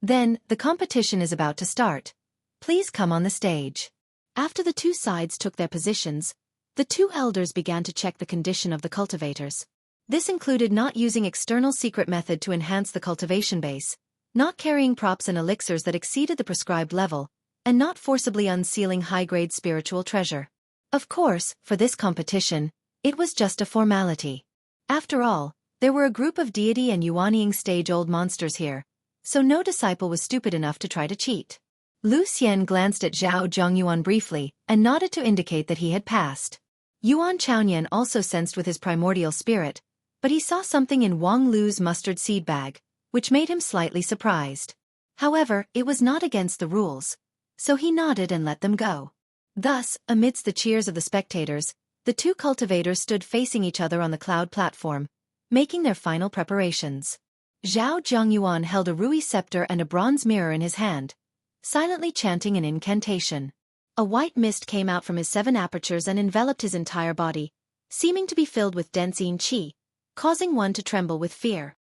Then, the competition is about to start. Please come on the stage. After the two sides took their positions, the two elders began to check the condition of the cultivators. This included not using external secret method to enhance the cultivation base, not carrying props and elixirs that exceeded the prescribed level, and not forcibly unsealing high-grade spiritual treasure. Of course, for this competition, it was just a formality. After all, there were a group of deity and yuanying stage-old monsters here, so no disciple was stupid enough to try to cheat. Lu Xian glanced at Zhao Zhongyuan briefly and nodded to indicate that he had passed. Yuan Chaoyan also sensed with his primordial spirit, but he saw something in Wang Lu's mustard seed bag, which made him slightly surprised. However, it was not against the rules, so he nodded and let them go. Thus, amidst the cheers of the spectators, the two cultivators stood facing each other on the cloud platform, making their final preparations. Zhao Zhongyuan held a ruby scepter and a bronze mirror in his hand, silently chanting an incantation. A white mist came out from his 7 apertures and enveloped his entire body, seeming to be filled with dense qi, causing one to tremble with fear.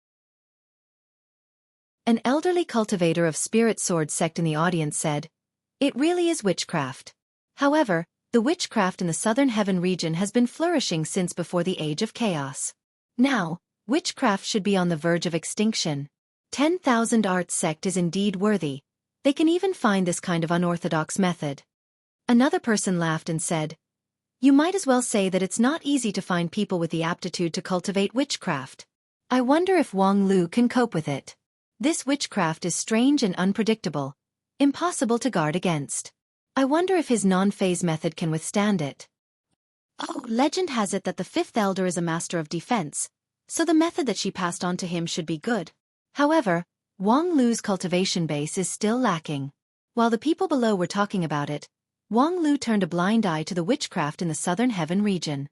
An elderly cultivator of Spirit Sword Sect in the audience said, it really is witchcraft. However, the witchcraft in the Southern Heaven region has been flourishing since before the Age of Chaos. Now, witchcraft should be on the verge of extinction. 10,000 Arts Sect is indeed worthy. They can even find this kind of unorthodox method. Another person laughed and said, you might as well say that it's not easy to find people with the aptitude to cultivate witchcraft. I wonder if Wang Lu can cope with it. This witchcraft is strange and unpredictable, impossible to guard against. I wonder if his non-phase method can withstand it. Oh, legend has it that the 5th elder is a master of defense, so the method that she passed on to him should be good. However, Wang Lu's cultivation base is still lacking. While the people below were talking about it, Wang Lu turned a blind eye to the witchcraft in the Southern Heaven region.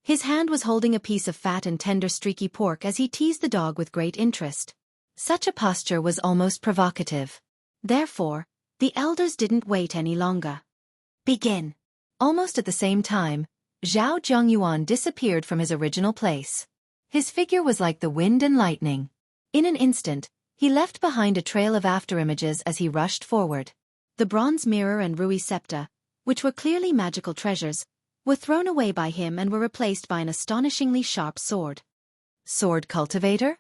His hand was holding a piece of fat and tender streaky pork as he teased the dog with great interest. Such a posture was almost provocative. Therefore, the elders didn't wait any longer. Begin. Almost at the same time, Zhao Zhongyuan disappeared from his original place. His figure was like the wind and lightning. In an instant, he left behind a trail of afterimages as he rushed forward. The bronze mirror and ruby scepter, which were clearly magical treasures, were thrown away by him and were replaced by an astonishingly sharp sword. Sword cultivator?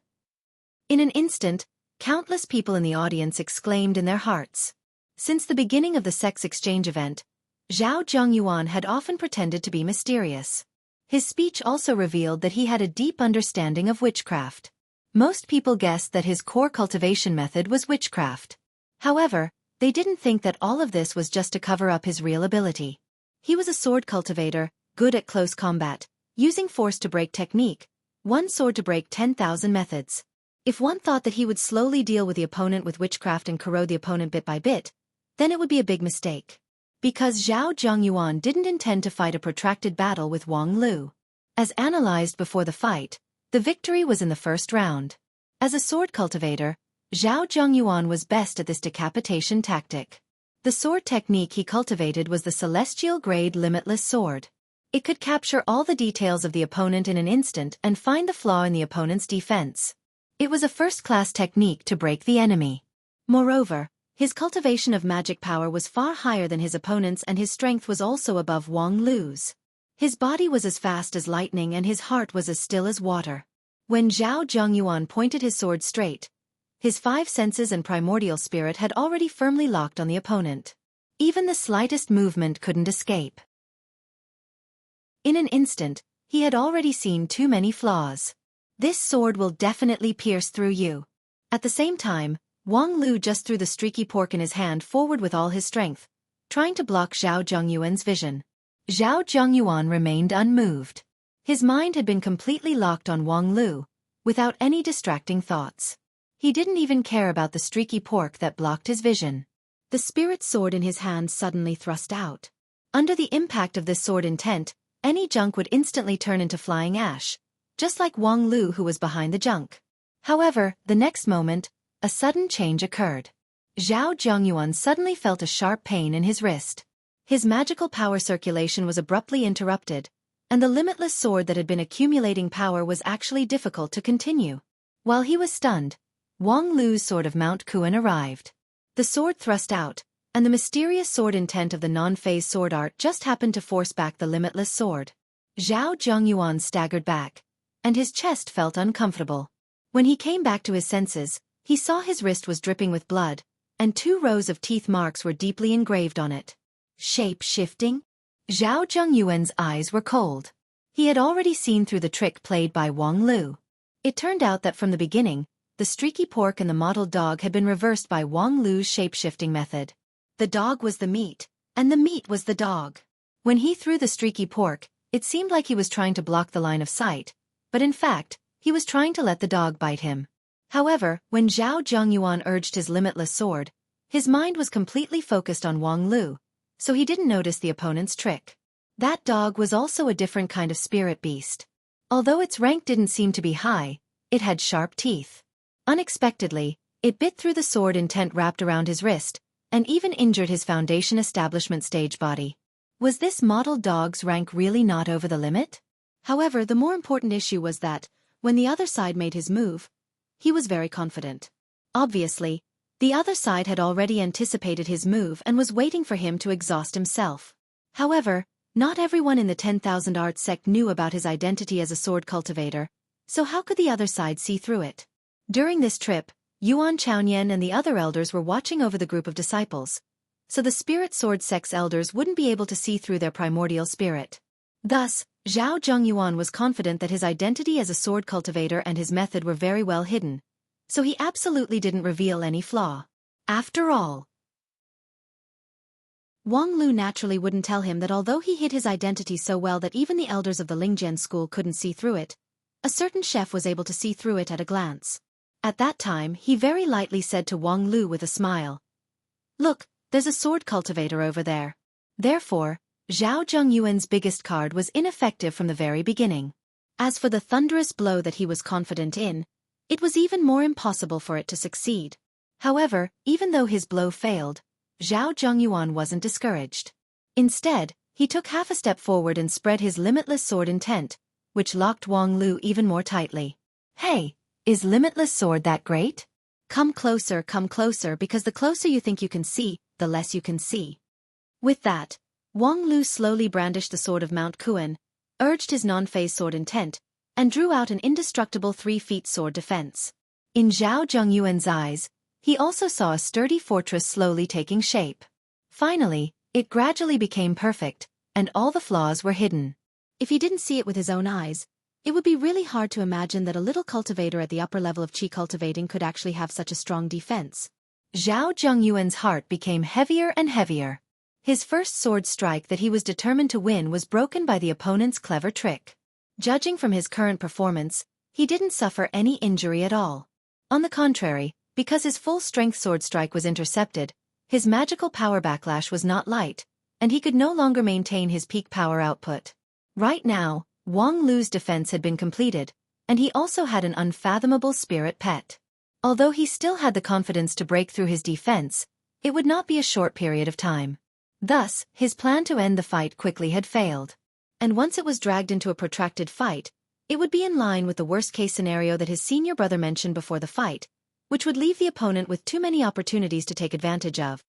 In an instant, Countless people in the audience exclaimed in their hearts. Since the beginning of the sex exchange event, Zhao Zhengyuan had often pretended to be mysterious. His speech also revealed that he had a deep understanding of witchcraft. Most people guessed that his core cultivation method was witchcraft. However, they didn't think that all of this was just to cover up his real ability. He was a sword cultivator, good at close combat, using force to break technique, one sword to break 10,000 methods. If one thought that he would slowly deal with the opponent with witchcraft and corrode the opponent bit by bit, then it would be a big mistake. Because Zhao Zhengyuan didn't intend to fight a protracted battle with Wang Lu. As analyzed before the fight, the victory was in the first round. As a sword cultivator, Zhao Zhengyuan was best at this decapitation tactic. The sword technique he cultivated was the celestial-grade limitless sword. It could capture all the details of the opponent in an instant and find the flaw in the opponent's defense. It was a first-class technique to break the enemy. Moreover, his cultivation of magic power was far higher than his opponent's, and his strength was also above Wang Lu's. His body was as fast as lightning and his heart was as still as water. When Zhao Zhengyuan pointed his sword straight, his 5 senses and primordial spirit had already firmly locked on the opponent. Even the slightest movement couldn't escape. In an instant, he had already seen too many flaws. This sword will definitely pierce through you. At the same time, Wang Lu just threw the streaky pork in his hand forward with all his strength, trying to block Zhao Zhengyuan's vision. Zhao Zhengyuan remained unmoved. His mind had been completely locked on Wang Lu, without any distracting thoughts. He didn't even care about the streaky pork that blocked his vision. The spirit sword in his hand suddenly thrust out. Under the impact of this sword intent, any junk would instantly turn into flying ash, just like Wang Lu who was behind the junk. However, the next moment, a sudden change occurred. Zhao Zhengyuan suddenly felt a sharp pain in his wrist. His magical power circulation was abruptly interrupted, and the limitless sword that had been accumulating power was actually difficult to continue. While he was stunned, Wang Lu's sword of Mount Kuan arrived. The sword thrust out, and the mysterious sword intent of the non-phase sword art just happened to force back the limitless sword. Zhao Zhengyuan staggered back, and his chest felt uncomfortable. When he came back to his senses, he saw his wrist was dripping with blood, and 2 rows of teeth marks were deeply engraved on it. Shape-shifting? Zhao Zhengyuan's eyes were cold. He had already seen through the trick played by Wang Lu. It turned out that from the beginning, the streaky pork and the mottled dog had been reversed by Wang Lu's shape-shifting method. The dog was the meat, and the meat was the dog. When he threw the streaky pork, it seemed like he was trying to block the line of sight, but in fact, he was trying to let the dog bite him. However, when Zhao Zhengyuan urged his limitless sword, his mind was completely focused on Wang Lu, so he didn't notice the opponent's trick. That dog was also a different kind of spirit beast. Although its rank didn't seem to be high, it had sharp teeth. Unexpectedly, it bit through the sword intent wrapped around his wrist, and even injured his Foundation Establishment stage body. Was this mottled dog's rank really not over the limit? However, the more important issue was that, when the other side made his move, he was very confident. Obviously, the other side had already anticipated his move and was waiting for him to exhaust himself. However, not everyone in the 10,000 Arts sect knew about his identity as a sword cultivator, so how could the other side see through it? During this trip, Yuan Chaoyan and the other elders were watching over the group of disciples, so the spirit sword sect's elders wouldn't be able to see through their primordial spirit. Thus, Zhao Zhengyuan was confident that his identity as a sword cultivator and his method were very well hidden, so he absolutely didn't reveal any flaw. After all, Wang Lu naturally wouldn't tell him that although he hid his identity so well that even the elders of the Lingjian school couldn't see through it, a certain chef was able to see through it at a glance. At that time, he very lightly said to Wang Lu with a smile, "Look, there's a sword cultivator over there." Therefore, Zhao Zhengyuan's biggest card was ineffective from the very beginning. As for the thunderous blow that he was confident in, it was even more impossible for it to succeed. However, even though his blow failed, Zhao Zhengyuan wasn't discouraged. Instead, he took half a step forward and spread his limitless sword intent, which locked Wang Lu even more tightly. "Hey, is limitless sword that great? Come closer, because the closer you think you can see, the less you can see." With that, Wang Lu slowly brandished the sword of Mount Kuan, urged his non-phase sword intent, and drew out an indestructible 3 feet sword defense. In Zhao Zhengyuan's eyes, he also saw a sturdy fortress slowly taking shape. Finally, it gradually became perfect, and all the flaws were hidden. If he didn't see it with his own eyes, it would be really hard to imagine that a little cultivator at the upper level of qi cultivating could actually have such a strong defense. Zhao Zhengyuan's heart became heavier and heavier. His first sword strike that he was determined to win was broken by the opponent's clever trick. Judging from his current performance, he didn't suffer any injury at all. On the contrary, because his full-strength sword strike was intercepted, his magical power backlash was not light, and he could no longer maintain his peak power output. Right now, Wang Lu's defense had been completed, and he also had an unfathomable spirit pet. Although he still had the confidence to break through his defense, it would not be a short period of time. Thus, his plan to end the fight quickly had failed. And once it was dragged into a protracted fight, it would be in line with the worst-case scenario that his senior brother mentioned before the fight, which would leave the opponent with too many opportunities to take advantage of.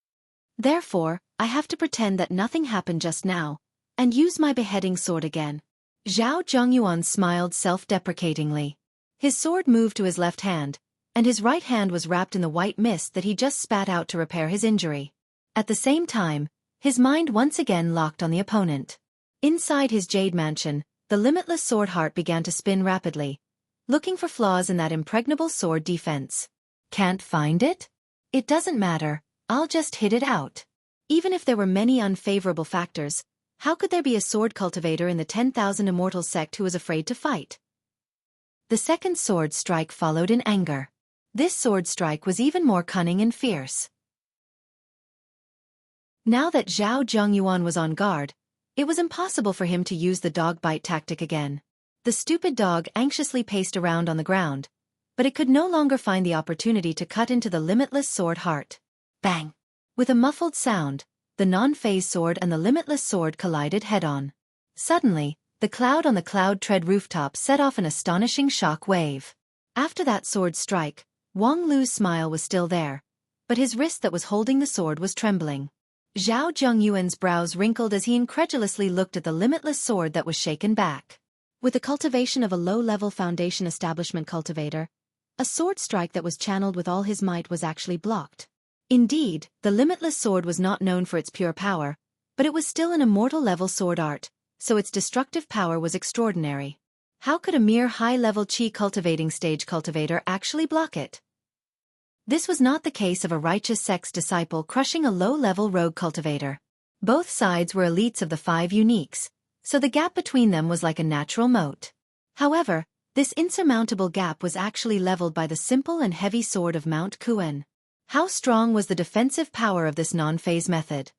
Therefore, I have to pretend that nothing happened just now, and use my beheading sword again. Zhao Zhengyuan smiled self-deprecatingly. His sword moved to his left hand, and his right hand was wrapped in the white mist that he just spat out to repair his injury. At the same time, his mind once again locked on the opponent. Inside his jade mansion, the limitless sword heart began to spin rapidly, looking for flaws in that impregnable sword defense. Can't find it? It doesn't matter, I'll just hit it out. Even if there were many unfavorable factors, how could there be a sword cultivator in the 10,000 immortal sect who was afraid to fight? The second sword strike followed in anger. This sword strike was even more cunning and fierce. Now that Zhao Zhengyuan was on guard, it was impossible for him to use the dog bite tactic again. The stupid dog anxiously paced around on the ground, but it could no longer find the opportunity to cut into the limitless sword heart. Bang! With a muffled sound, the non-phase sword and the limitless sword collided head-on. Suddenly, the cloud on the cloud tread rooftop set off an astonishing shock wave. After that sword strike, Wang Lu's smile was still there, but his wrist that was holding the sword was trembling. Zhao Zhengyuan's brows wrinkled as he incredulously looked at the limitless sword that was shaken back. With the cultivation of a low-level foundation establishment cultivator, a sword strike that was channeled with all his might was actually blocked. Indeed, the limitless sword was not known for its pure power, but it was still an immortal-level sword art, so its destructive power was extraordinary. How could a mere high-level qi cultivating stage cultivator actually block it? This was not the case of a righteous sect's disciple crushing a low-level rogue cultivator. Both sides were elites of the 5 uniques, so the gap between them was like a natural moat. However, this insurmountable gap was actually leveled by the simple and heavy sword of Mount Kuen. How strong was the defensive power of this non-phase method?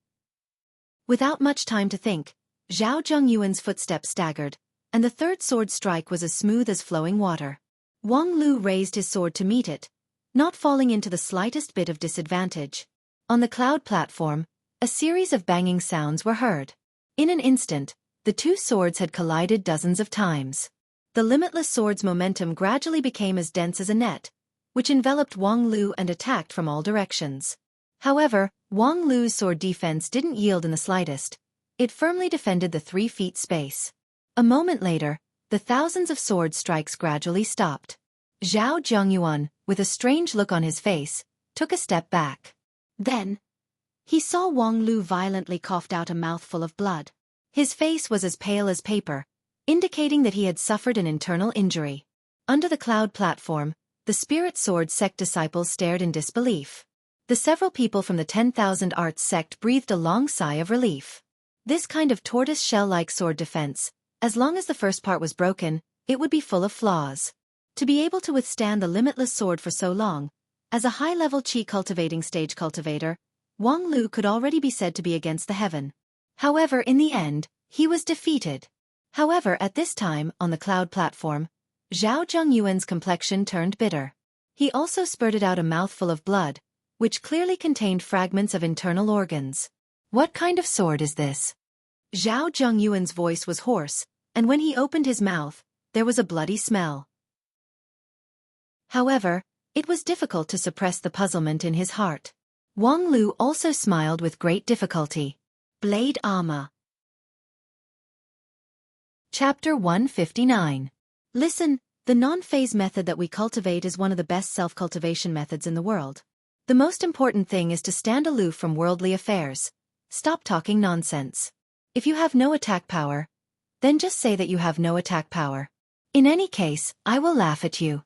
Without much time to think, Zhao Zhengyuan's footsteps staggered, and the third sword strike was as smooth as flowing water. Wang Lu raised his sword to meet it, not falling into the slightest bit of disadvantage. On the cloud platform, a series of banging sounds were heard. In an instant, the two swords had collided dozens of times. The limitless sword's momentum gradually became as dense as a net, which enveloped Wang Lu and attacked from all directions. However, Wang Lu's sword defense didn't yield in the slightest. It firmly defended the 3 feet space. A moment later, the thousands of sword strikes gradually stopped. Zhao Zhengyuan, with a strange look on his face, took a step back. Then, he saw Wang Lu violently coughed out a mouthful of blood. His face was as pale as paper, indicating that he had suffered an internal injury. Under the cloud platform, the spirit sword sect disciples stared in disbelief. The several people from the 10,000 Arts sect breathed a long sigh of relief. This kind of tortoise-shell-like sword defense, as long as the first part was broken, it would be full of flaws. To be able to withstand the limitless sword for so long, as a high-level qi cultivating stage cultivator, Wang Lu could already be said to be against the heaven. However, in the end, he was defeated. However, at this time, on the cloud platform, Zhao Zhengyuan's complexion turned bitter. He also spurted out a mouthful of blood, which clearly contained fragments of internal organs. What kind of sword is this? Zhao Zhengyuan's voice was hoarse, and when he opened his mouth, there was a bloody smell. However, it was difficult to suppress the puzzlement in his heart. Wang Lu also smiled with great difficulty. Blade Armor. Chapter 159. Listen, The non-phase method that we cultivate is one of the best self-cultivation methods in the world. The most important thing is to stand aloof from worldly affairs. Stop talking nonsense. If you have no attack power, then just say that you have no attack power. In any case, I will laugh at you.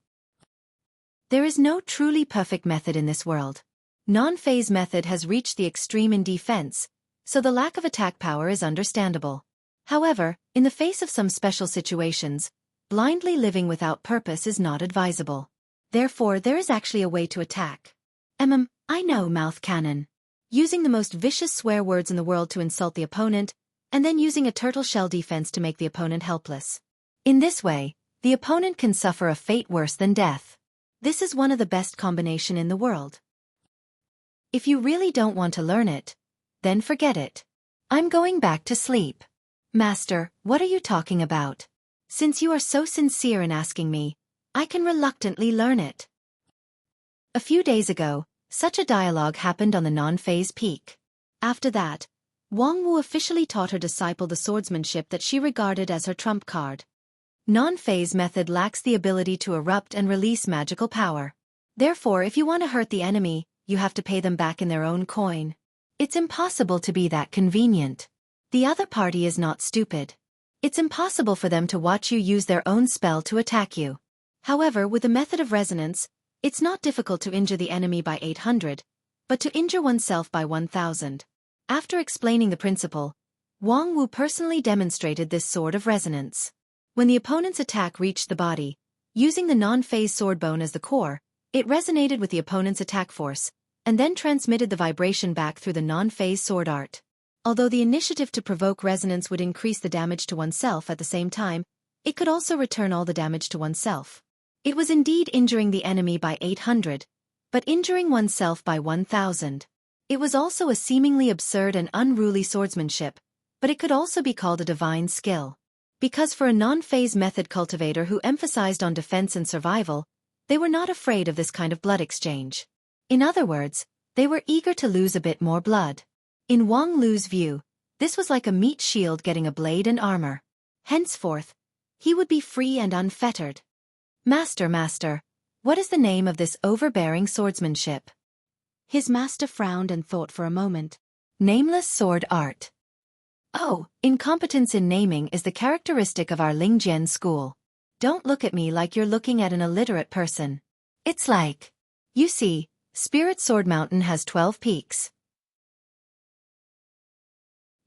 There is no truly perfect method in this world. Non-phase method has reached the extreme in defense, so the lack of attack power is understandable. However, in the face of some special situations, blindly living without purpose is not advisable. Therefore, there is actually a way to attack. I know, mouth cannon. Using the most vicious swear words in the world to insult the opponent, and then using a turtle shell defense to make the opponent helpless. In this way, the opponent can suffer a fate worse than death. This is one of the best combination in the world. If you really don't want to learn it, then forget it. I'm going back to sleep. Master, what are you talking about? Since you are so sincere in asking me, I can reluctantly learn it. A few days ago, such a dialogue happened on the non-phase peak. After that, Wang Wu officially taught her disciple the swordsmanship that she regarded as her trump card. Non-phase method lacks the ability to erupt and release magical power. Therefore, if you want to hurt the enemy, you have to pay them back in their own coin. It's impossible to be that convenient. The other party is not stupid. It's impossible for them to watch you use their own spell to attack you. However, with the method of resonance, it's not difficult to injure the enemy by 800, but to injure oneself by 1000. After explaining the principle, Wang Wu personally demonstrated this sword of resonance. When the opponent's attack reached the body, using the non-phase sword bone as the core, it resonated with the opponent's attack force, and then transmitted the vibration back through the non-phase sword art. Although the initiative to provoke resonance would increase the damage to oneself at the same time, it could also return all the damage to oneself. It was indeed injuring the enemy by 800, but injuring oneself by 1000. It was also a seemingly absurd and unruly swordsmanship, but it could also be called a divine skill. Because for a non-phase method cultivator who emphasized on defense and survival, they were not afraid of this kind of blood exchange. In other words, they were eager to lose a bit more blood. In Wang Lu's view, this was like a meat shield getting a blade and armor. Henceforth, he would be free and unfettered. Master, what is the name of this overbearing swordsmanship? His master frowned and thought for a moment. Nameless sword art. Oh, incompetence in naming is the characteristic of our Lingjian school. Don't look at me like you're looking at an illiterate person. It's like, you see, Spirit Sword Mountain has 12 peaks.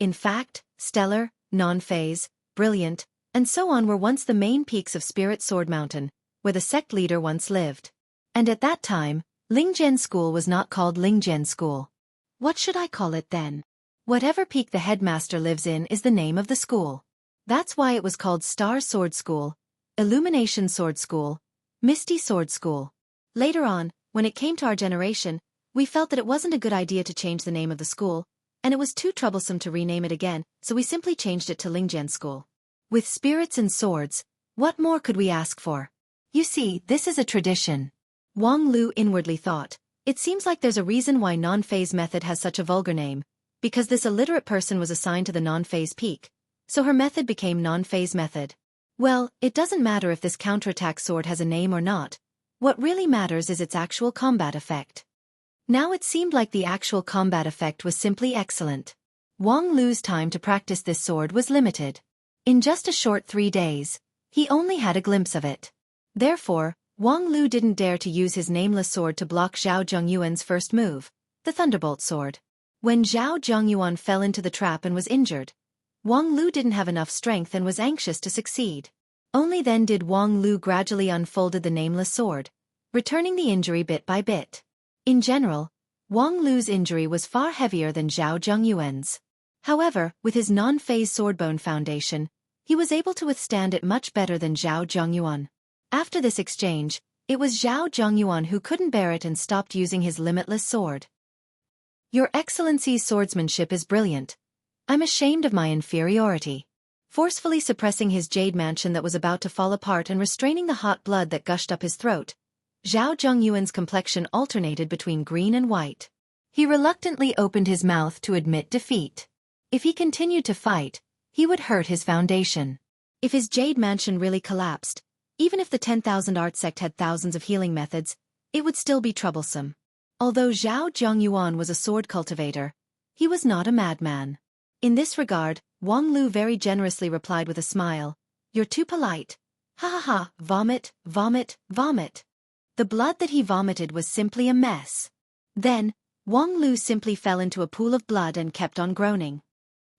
In fact, stellar, non-phase, brilliant, and so on were once the main peaks of Spirit Sword Mountain, where the sect leader once lived. And at that time, Lingjian School was not called Lingjian School. What should I call it then? Whatever peak the headmaster lives in is the name of the school. That's why it was called Star Sword School, Illumination Sword School, Misty Sword School. Later on, when it came to our generation, we felt that it wasn't a good idea to change the name of the school, and it was too troublesome to rename it again, so we simply changed it to Lingjian School. With spirits and swords, what more could we ask for? You see, this is a tradition. Wang Lu inwardly thought, it seems like there's a reason why non-phase method has such a vulgar name, because this illiterate person was assigned to the non-phase peak, so her method became non-phase method. Well, it doesn't matter if this counterattack sword has a name or not. What really matters is its actual combat effect. Now it seemed like the actual combat effect was simply excellent. Wang Lu's time to practice this sword was limited. In just a short 3 days, he only had a glimpse of it. Therefore, Wang Lu didn't dare to use his nameless sword to block Zhao Zhongyuan's first move, the Thunderbolt sword. When Zhao Zhongyuan fell into the trap and was injured, Wang Lu didn't have enough strength and was anxious to succeed. Only then did Wang Lu gradually unfolded the nameless sword, returning the injury bit by bit. In general, Wang Lu's injury was far heavier than Zhao Zhongyuan's. However, with his non-phase swordbone foundation, he was able to withstand it much better than Zhao Zhongyuan. After this exchange, it was Zhao Zhongyuan who couldn't bear it and stopped using his limitless sword. Your Excellency's swordsmanship is brilliant. I'm ashamed of my inferiority. Forcefully suppressing his jade mansion that was about to fall apart and restraining the hot blood that gushed up his throat, Zhao Zhongyuan's complexion alternated between green and white. He reluctantly opened his mouth to admit defeat. If he continued to fight, he would hurt his foundation. If his jade mansion really collapsed, Even if the 10,000 art sect had thousands of healing methods, it would still be troublesome. Although Zhao Zhongyuan was a sword cultivator, he was not a madman. In this regard, Wang Lu very generously replied with a smile, "You're too polite. Ha ha ha, vomit, vomit, vomit." The blood that he vomited was simply a mess. Then, Wang Lu simply fell into a pool of blood and kept on groaning.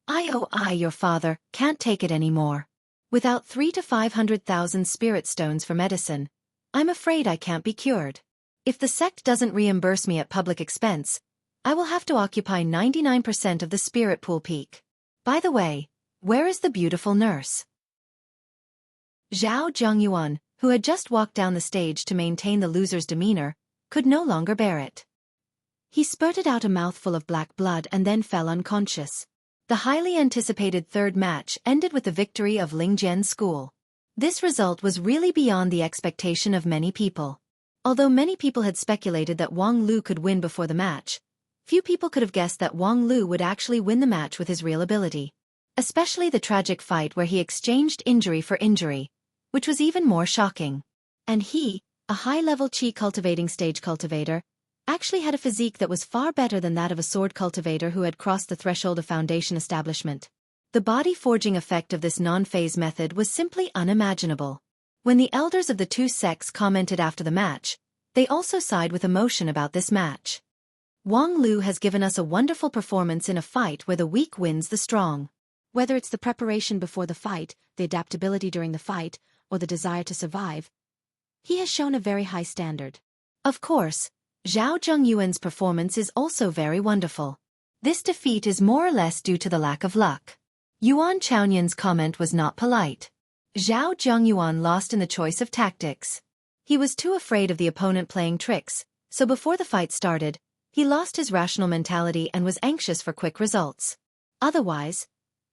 I, your father, can't take it anymore. Without 300,000 to 500,000 spirit stones for medicine, I'm afraid I can't be cured. If the sect doesn't reimburse me at public expense, I will have to occupy 99% of the spirit pool peak. By the way, where is the beautiful nurse? Zhao Zhongyuan, who had just walked down the stage to maintain the loser's demeanor, could no longer bear it. He spurted out a mouthful of black blood and then fell unconscious. The highly anticipated third match ended with the victory of Lingjian's school. This result was really beyond the expectation of many people. Although many people had speculated that Wang Lu could win before the match, few people could have guessed that Wang Lu would actually win the match with his real ability. Especially the tragic fight where he exchanged injury for injury, which was even more shocking. And he, a high-level qi cultivating stage cultivator, actually had a physique that was far better than that of a sword cultivator who had crossed the threshold of foundation establishment. The body-forging effect of this non-phase method was simply unimaginable. When the elders of the two sects commented after the match, they also sighed with emotion about this match. Wang Lu has given us a wonderful performance in a fight where the weak wins the strong. Whether it's the preparation before the fight, the adaptability during the fight, or the desire to survive, he has shown a very high standard. Of course, Zhao Zhongyuan's performance is also very wonderful. This defeat is more or less due to the lack of luck. Yuan Chaonian's comment was not polite. Zhao Zhongyuan lost in the choice of tactics. He was too afraid of the opponent playing tricks, so before the fight started, he lost his rational mentality and was anxious for quick results. Otherwise,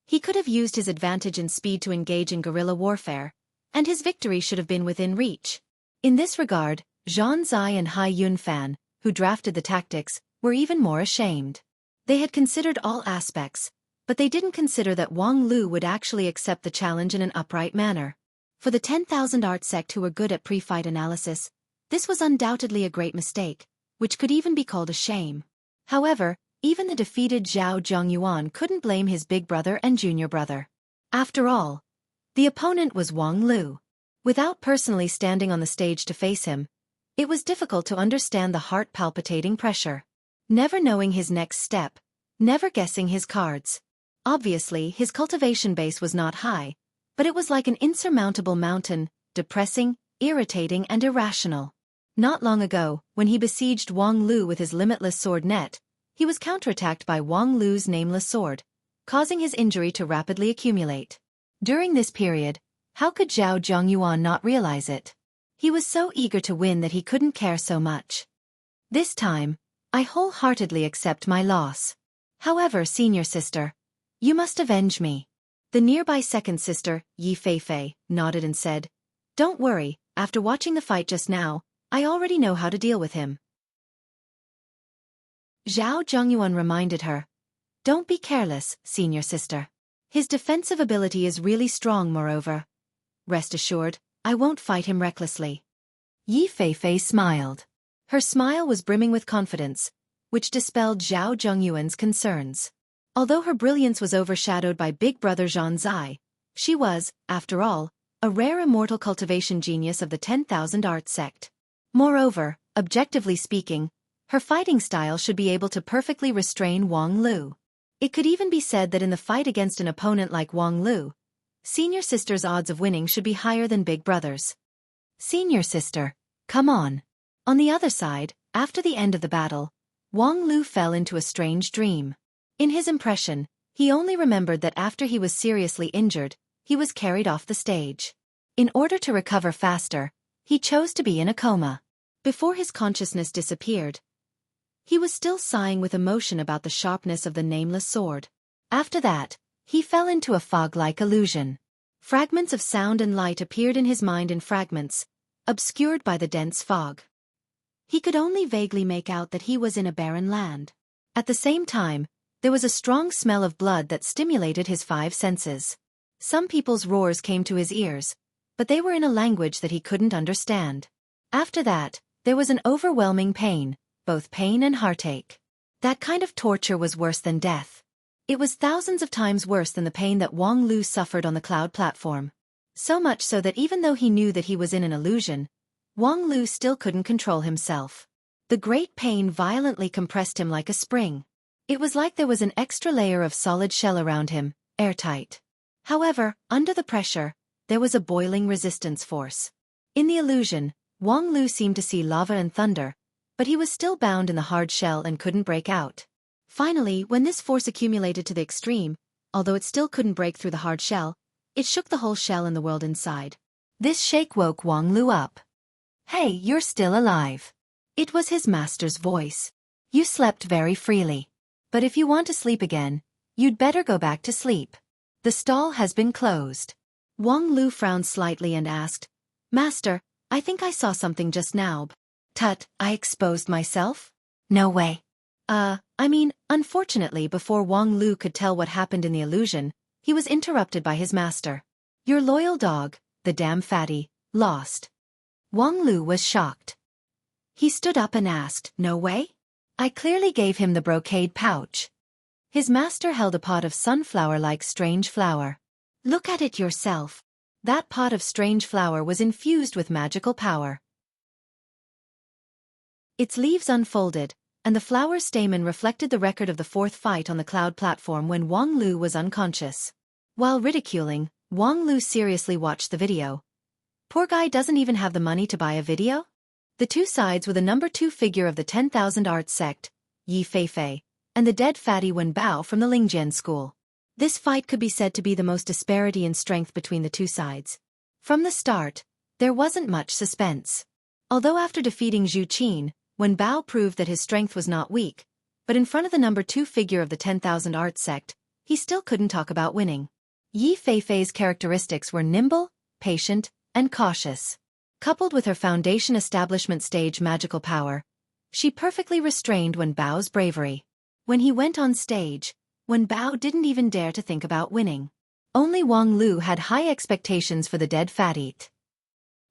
he could have used his advantage in speed to engage in guerrilla warfare, and his victory should have been within reach. In this regard, Zhan Zai and Hai Yunfan, who drafted the tactics, were even more ashamed. They had considered all aspects, but they didn't consider that Wang Lu would actually accept the challenge in an upright manner. For the 10,000 art sect who were good at pre-fight analysis, this was undoubtedly a great mistake, which could even be called a shame. However, even the defeated Zhao Zhongyuan couldn't blame his big brother and junior brother. After all, the opponent was Wang Lu. Without personally standing on the stage to face him, it was difficult to understand the heart-palpitating pressure. Never knowing his next step, never guessing his cards. Obviously, his cultivation base was not high, but it was like an insurmountable mountain, depressing, irritating and irrational. Not long ago, when he besieged Wang Lu with his limitless sword net, he was counterattacked by Wang Lu's nameless sword, causing his injury to rapidly accumulate. During this period, how could Zhao Zhongyuan not realize it? He was so eager to win that he couldn't care so much. This time, I wholeheartedly accept my loss. However, senior sister, you must avenge me. The nearby second sister, Yi Feifei, nodded and said, "Don't worry, after watching the fight just now, I already know how to deal with him." Zhao Zhongyuan reminded her, "Don't be careless, senior sister. His defensive ability is really strong moreover. Rest assured, I won't fight him recklessly." Yi Feifei smiled. Her smile was brimming with confidence, which dispelled Zhao Zhongyuan's concerns. Although her brilliance was overshadowed by big brother Zhan Zai, she was, after all, a rare immortal cultivation genius of the 10,000 art sect. Moreover, objectively speaking, her fighting style should be able to perfectly restrain Wang Lu. It could even be said that in the fight against an opponent like Wang Lu, senior sister's odds of winning should be higher than big brother's. Senior sister, come on. On the other side, after the end of the battle, Wang Lu fell into a strange dream. In his impression, he only remembered that after he was seriously injured, he was carried off the stage. In order to recover faster, he chose to be in a coma. Before his consciousness disappeared, he was still sighing with emotion about the sharpness of the nameless sword. After that, he fell into a fog-like illusion. Fragments of sound and light appeared in his mind in fragments, obscured by the dense fog. He could only vaguely make out that he was in a barren land. At the same time, there was a strong smell of blood that stimulated his five senses. Some people's roars came to his ears, but they were in a language that he couldn't understand. After that, there was an overwhelming pain, both pain and heartache. That kind of torture was worse than death. It was thousands of times worse than the pain that Wang Lu suffered on the cloud platform. So much so that even though he knew that he was in an illusion, Wang Lu still couldn't control himself. The great pain violently compressed him like a spring. It was like there was an extra layer of solid shell around him, airtight. However, under the pressure, there was a boiling resistance force. In the illusion, Wang Lu seemed to see lava and thunder, but he was still bound in the hard shell and couldn't break out. Finally, when this force accumulated to the extreme, although it still couldn't break through the hard shell, it shook the whole shell in the world inside. This shake woke Wang Lu up. "Hey, you're still alive." It was his master's voice. "You slept very freely. But if you want to sleep again, you'd better go back to sleep. The stall has been closed." Wang Lu frowned slightly and asked, "Master, I think I saw something just now." "Tut, I exposed myself?" "No way." Unfortunately before Wang Lu could tell what happened in the illusion, he was interrupted by his master. "Your loyal dog, the damn fatty, lost." Wang Lu was shocked. He stood up and asked, "No way? I clearly gave him the brocade pouch." His master held a pot of sunflower-like strange flower. "Look at it yourself." That pot of strange flower was infused with magical power. Its leaves unfolded, and the flower's stamen reflected the record of the fourth fight on the cloud platform when Wang Lu was unconscious. While ridiculing, Wang Lu seriously watched the video. Poor guy doesn't even have the money to buy a video? The two sides were the number 2 figure of the 10,000 Arts sect, Yi Feifei, and the dead fatty Wen Bao from the Lingjian school. This fight could be said to be the most disparity in strength between the two sides. From the start, there wasn't much suspense. Although after defeating Xueqi, Wen Bao proved that his strength was not weak, but in front of the number 2 figure of the 10,000 Arts sect, he still couldn't talk about winning. Yi Feifei's characteristics were nimble, patient, and cautious. Coupled with her foundation establishment stage magical power, she perfectly restrained Wen Bao's bravery. When he went on stage, Wen Bao didn't even dare to think about winning. Only Wang Lu had high expectations for the dead fatty.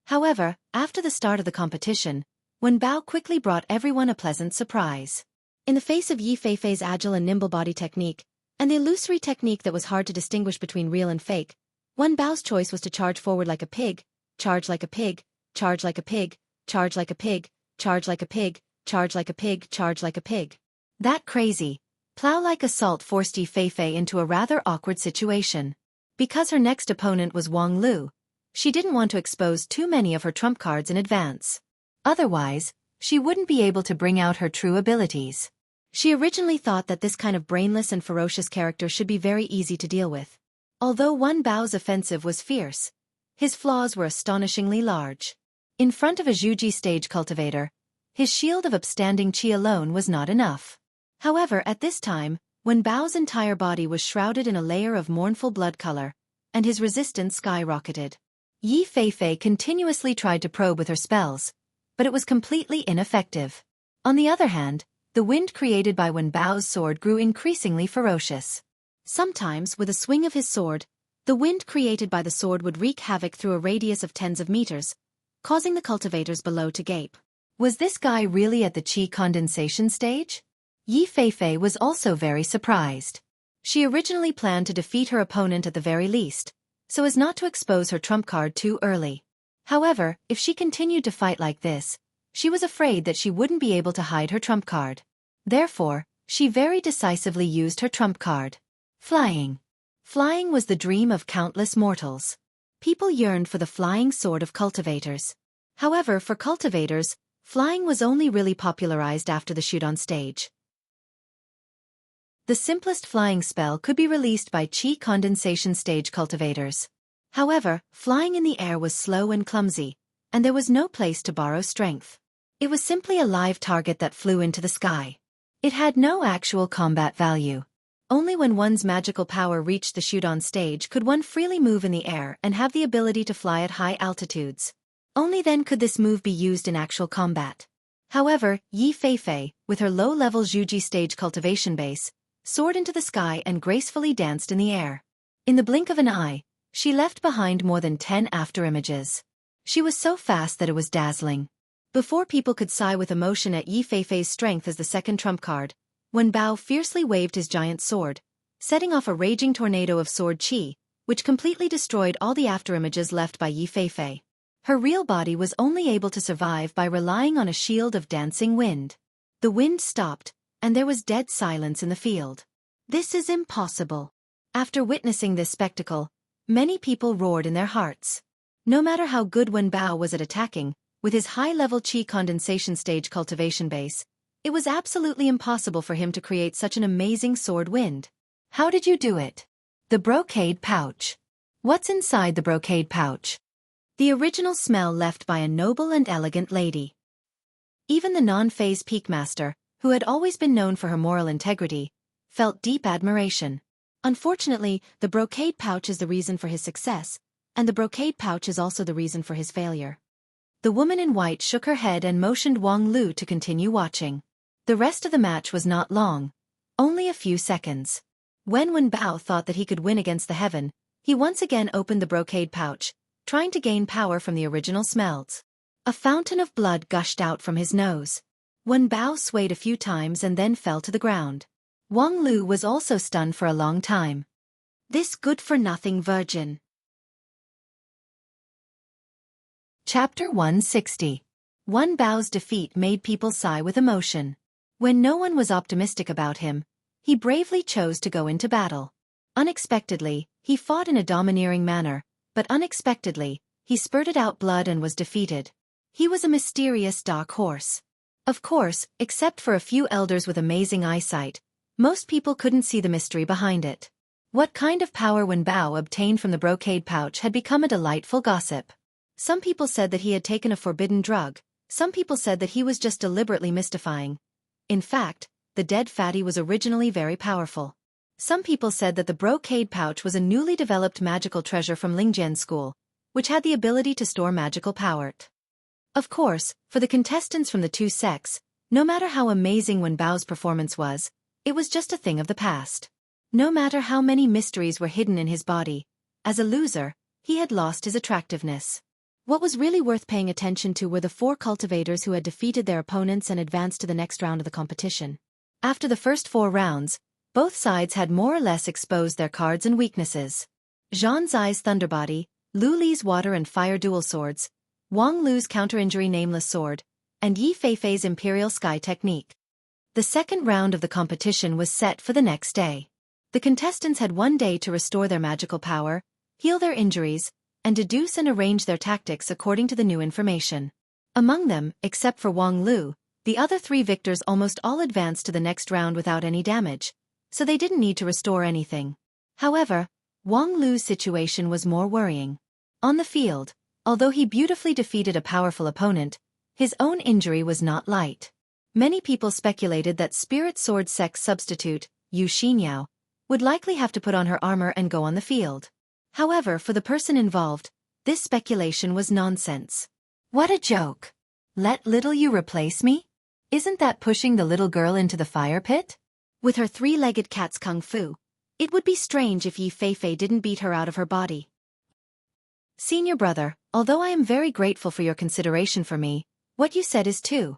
However, after the start of the competition, Wen Bao quickly brought everyone a pleasant surprise. In the face of Yi Feifei's agile and nimble body technique, and the illusory technique that was hard to distinguish between real and fake, Wen Bao's choice was to charge forward like a pig, charge like a pig, charge like a pig, charge like a pig, charge like a pig, charge like a pig, charge like a pig. That crazy, plow-like assault forced Yi Feifei into a rather awkward situation. Because her next opponent was Wang Lu, she didn't want to expose too many of her trump cards in advance. Otherwise, she wouldn't be able to bring out her true abilities. She originally thought that this kind of brainless and ferocious character should be very easy to deal with. Although Wen Bao's offensive was fierce, his flaws were astonishingly large. In front of a Xueqi stage cultivator, his shield of upstanding qi alone was not enough. However, at this time, Wen Bao's entire body was shrouded in a layer of mournful blood color, and his resistance skyrocketed. Yi Feifei continuously tried to probe with her spells, but it was completely ineffective. On the other hand, the wind created by Wen Bao's sword grew increasingly ferocious. Sometimes, with a swing of his sword, the wind created by the sword would wreak havoc through a radius of tens of meters, causing the cultivators below to gape. Was this guy really at the qi condensation stage? Yi Feifei was also very surprised. She originally planned to defeat her opponent at the very least, so as not to expose her trump card too early. However, if she continued to fight like this, she was afraid that she wouldn't be able to hide her trump card. Therefore, she very decisively used her trump card. Flying. Flying was the dream of countless mortals. People yearned for the flying sword of cultivators. However, for cultivators, flying was only really popularized after the shoot on stage. The simplest flying spell could be released by qi condensation stage cultivators. However, flying in the air was slow and clumsy, and there was no place to borrow strength. It was simply a live target that flew into the sky. It had no actual combat value. Only when one's magical power reached the shoot on stage could one freely move in the air and have the ability to fly at high altitudes. Only then could this move be used in actual combat. However, Yi Feifei, with her low-level Xueqi stage cultivation base, soared into the sky and gracefully danced in the air. In the blink of an eye, She left behind more than 10 afterimages. She was so fast that it was dazzling. Before people could sigh with emotion at Yi Feifei's strength as the second trump card, Wen Bao fiercely waved his giant sword, setting off a raging tornado of sword qi, which completely destroyed all the afterimages left by Yi Feifei. Her real body was only able to survive by relying on a shield of dancing wind. The wind stopped, and there was dead silence in the field. This is impossible. After witnessing this spectacle, many people roared in their hearts. No matter how good Wen Bao was at attacking, with his high-level qi condensation stage cultivation base, it was absolutely impossible for him to create such an amazing sword wind. How did you do it? The brocade pouch. What's inside the brocade pouch? The original smell left by a noble and elegant lady. Even the non-phase peak master, who had always been known for her moral integrity, felt deep admiration. Unfortunately, the brocade pouch is the reason for his success, and the brocade pouch is also the reason for his failure. The woman in white shook her head and motioned Wang Lu to continue watching. The rest of the match was not long, only a few seconds. When Wen Bao thought that he could win against the heaven, he once again opened the brocade pouch, trying to gain power from the original smells. A fountain of blood gushed out from his nose. Wen Bao swayed a few times and then fell to the ground. Wang Lu was also stunned for a long time. This good-for-nothing virgin. Chapter 160. Wen Bao's defeat made people sigh with emotion. When no one was optimistic about him, he bravely chose to go into battle. Unexpectedly, he fought in a domineering manner, but unexpectedly, he spurted out blood and was defeated. He was a mysterious dark horse. Of course, except for a few elders with amazing eyesight, most people couldn't see the mystery behind it. What kind of power Wen Bao obtained from the brocade pouch had become a delightful gossip. Some people said that he had taken a forbidden drug, some people said that he was just deliberately mystifying. In fact, the dead fatty was originally very powerful. Some people said that the brocade pouch was a newly developed magical treasure from Lingjian school, which had the ability to store magical power. Of course, for the contestants from the two sects, no matter how amazing Wen Bao's performance was, it was just a thing of the past. No matter how many mysteries were hidden in his body, as a loser, he had lost his attractiveness. What was really worth paying attention to were the 4 cultivators who had defeated their opponents and advanced to the next round of the competition. After the first 4 rounds, both sides had more or less exposed their cards and weaknesses. Zhang Zai's Thunderbody, Lu Li's Water and Fire dual swords, Wang Lu's counter-injury Nameless sword, and Yi Feifei's Imperial Sky technique. The second round of the competition was set for the next day. The contestants had 1 day to restore their magical power, heal their injuries, and deduce and arrange their tactics according to the new information. Among them, except for Wang Lu, the other 3 victors almost all advanced to the next round without any damage, so they didn't need to restore anything. However, Wang Lu's situation was more worrying. On the field, although he beautifully defeated a powerful opponent, his own injury was not light. Many people speculated that Spirit Sword Sect's substitute, Yu Xinyao, would likely have to put on her armor and go on the field. However, for the person involved, this speculation was nonsense. What a joke! Let little you replace me? Isn't that pushing the little girl into the fire pit? With her 3-legged cat's kung fu, it would be strange if Yi Feifei didn't beat her out of her body. Senior brother, although I am very grateful for your consideration for me, what you said is too.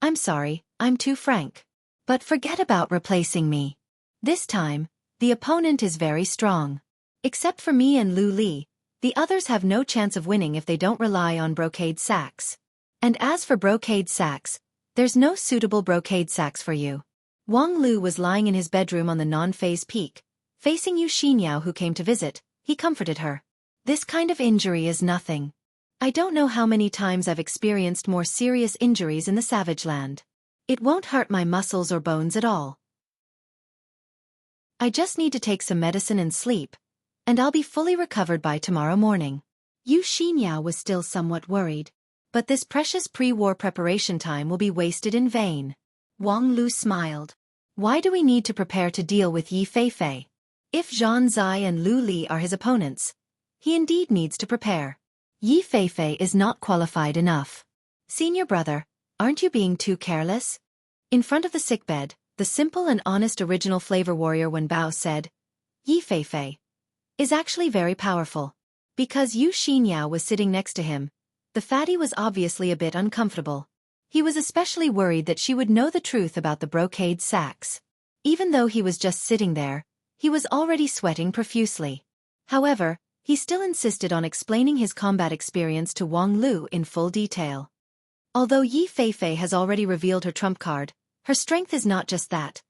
I'm sorry, I'm too frank. But forget about replacing me. This time, the opponent is very strong. Except for me and Lu Li, the others have no chance of winning if they don't rely on brocade sacks. And as for brocade sacks, there's no suitable brocade sacks for you. Wang Lu was lying in his bedroom on the non-phase peak, facing Yu Xinyao who came to visit. He comforted her. This kind of injury is nothing. I don't know how many times I've experienced more serious injuries in the Savage Land. It won't hurt my muscles or bones at all. I just need to take some medicine and sleep, and I'll be fully recovered by tomorrow morning. Yu Xinyao was still somewhat worried, but this precious pre-war preparation time will be wasted in vain. Wang Lu smiled. Why do we need to prepare to deal with Yi Feifei? If Zhang Zai and Lu Li are his opponents, he indeed needs to prepare. Yi Feifei is not qualified enough. Senior brother, aren't you being too careless? In front of the sickbed, the simple and honest original flavor warrior Wen Bao said, Yi Feifei, is actually very powerful. Because Yu Xinyao was sitting next to him, the fatty was obviously a bit uncomfortable. He was especially worried that she would know the truth about the brocade sacks. Even though he was just sitting there, he was already sweating profusely. However, he still insisted on explaining his combat experience to Wang Lu in full detail. Although Yi Feifei has already revealed her trump card, her strength is not just that.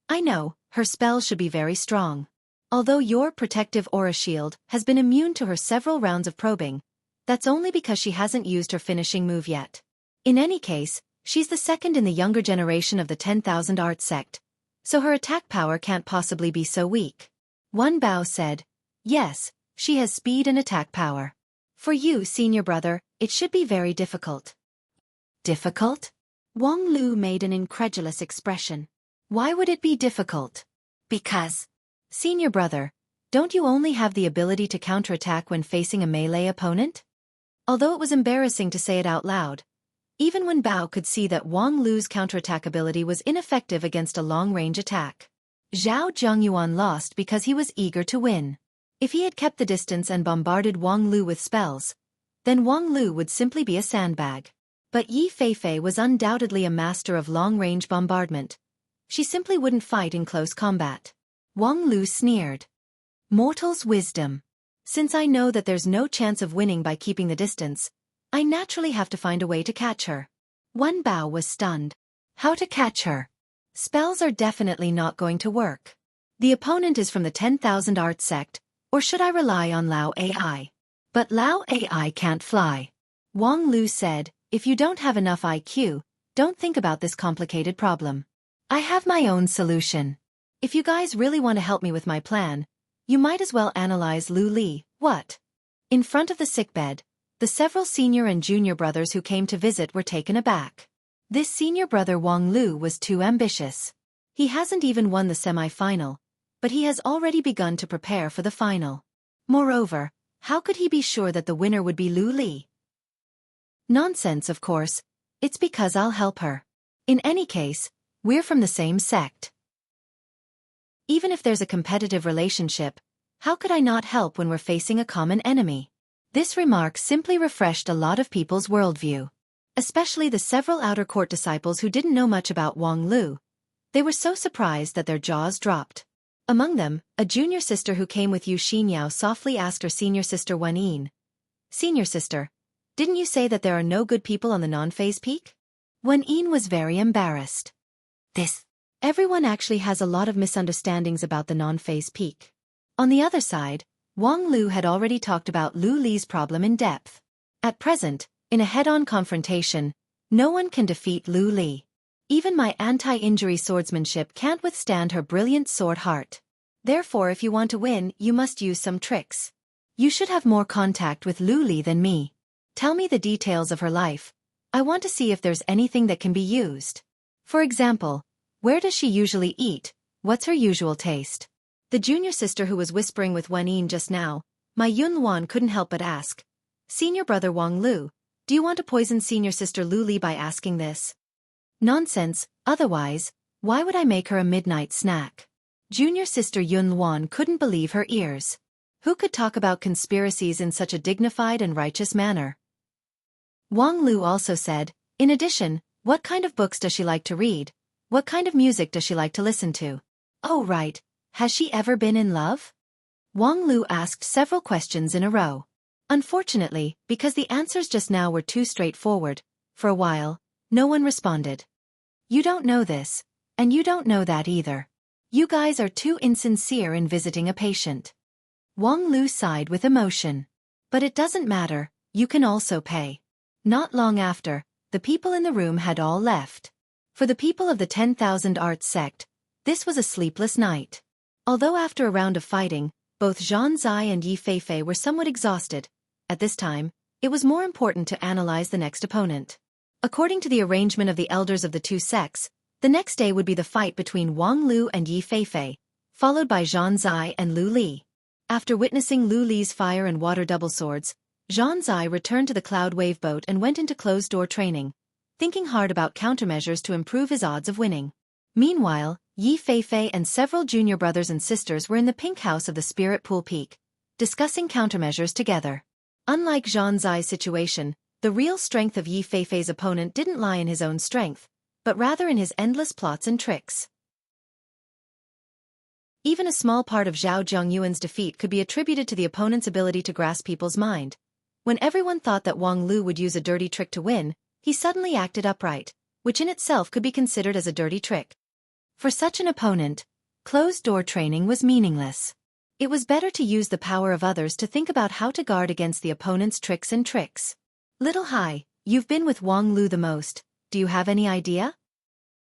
I know, her spell should be very strong. Although your protective aura shield has been immune to her several rounds of probing, that's only because she hasn't used her finishing move yet. In any case, she's the second in the younger generation of the 10,000 art sect, so her attack power can't possibly be so weak. Wan Bao said, yes, she has speed and attack power. For you, senior brother, it should be very difficult. Difficult? Wang Lu made an incredulous expression. Why would it be difficult? Because, senior brother, don't you only have the ability to counterattack when facing a melee opponent? Although it was embarrassing to say it out loud, even Wan Bao could see that Wang Lu's counterattack ability was ineffective against a long-range attack. Zhao Zhengyuan lost because he was eager to win. If he had kept the distance and bombarded Wang Lu with spells, then Wang Lu would simply be a sandbag. But Yi Feifei was undoubtedly a master of long-range bombardment. She simply wouldn't fight in close combat. Wang Lu sneered. Mortal's wisdom. Since I know that there's no chance of winning by keeping the distance, I naturally have to find a way to catch her. Wan Bao was stunned. How to catch her? Spells are definitely not going to work. The opponent is from the 10,000 art sect, or should I rely on Lao AI? But Lao AI can't fly. Wang Lu said, if you don't have enough IQ, don't think about this complicated problem. I have my own solution. If you guys really want to help me with my plan, you might as well analyze Lu Li, what? In front of the sickbed, the several senior and junior brothers who came to visit were taken aback. This senior brother Wang Lu was too ambitious. He hasn't even won the semi-final, but he has already begun to prepare for the final. Moreover, how could he be sure that the winner would be Lu Li? Nonsense, of course. It's because I'll help her. In any case, we're from the same sect. Even if there's a competitive relationship, how could I not help when we're facing a common enemy? This remark simply refreshed a lot of people's worldview. Especially the several outer court disciples who didn't know much about Wang Lu. They were so surprised that their jaws dropped. Among them, a junior sister who came with Yu Xinyao softly asked her senior sister Wan Yin. Senior sister, didn't you say that there are no good people on the non-phase peak? Wan Yin was very embarrassed. Everyone actually has a lot of misunderstandings about the non-phase peak. On the other side, Wang Lu had already talked about Lu Li's problem in depth. At present, in a head-on confrontation, no one can defeat Lu Li. Even my anti-injury swordsmanship can't withstand her brilliant sword heart. Therefore, if you want to win, you must use some tricks. You should have more contact with Lu Li than me. Tell me the details of her life. I want to see if there's anything that can be used. For example, where does she usually eat? What's her usual taste? The junior sister who was whispering with Wan Yin just now, my Yun Luan couldn't help but ask. Senior brother Wang Lu, do you want to poison senior sister Lu Li by asking this? Nonsense, otherwise, why would I make her a midnight snack? Junior sister Yun Luan couldn't believe her ears. Who could talk about conspiracies in such a dignified and righteous manner? Wang Lu also said, in addition, what kind of books does she like to read? What kind of music does she like to listen to? Oh right. Has she ever been in love? Wang Lu asked several questions in a row. Unfortunately, because the answers just now were too straightforward, for a while, no one responded. You don't know this, and you don't know that either. You guys are too insincere in visiting a patient. Wang Lu sighed with emotion. But it doesn't matter, you can also pay. Not long after, the people in the room had all left. For the people of the 10,000 Arts sect, this was a sleepless night. Although after a round of fighting, both Zhan Zai and Yi Feifei were somewhat exhausted, at this time, it was more important to analyze the next opponent. According to the arrangement of the elders of the two sects, the next day would be the fight between Wang Lu and Yi Feifei, followed by Zhan Zai and Lu Li. After witnessing Lu Li's fire and water double swords, Zhan Zai returned to the cloud wave boat and went into closed-door training, thinking hard about countermeasures to improve his odds of winning. Meanwhile, Yi Feifei and several junior brothers and sisters were in the pink house of the Spirit Pool Peak, discussing countermeasures together. Unlike Zhang Zai's situation, the real strength of Yi Feifei's opponent didn't lie in his own strength, but rather in his endless plots and tricks. Even a small part of Zhao Zhongyuan's defeat could be attributed to the opponent's ability to grasp people's mind. When everyone thought that Wang Lu would use a dirty trick to win, he suddenly acted upright, which in itself could be considered as a dirty trick. For such an opponent, closed-door training was meaningless. It was better to use the power of others to think about how to guard against the opponent's tricks and tricks. Little Hai, you've been with Wang Lu the most, do you have any idea?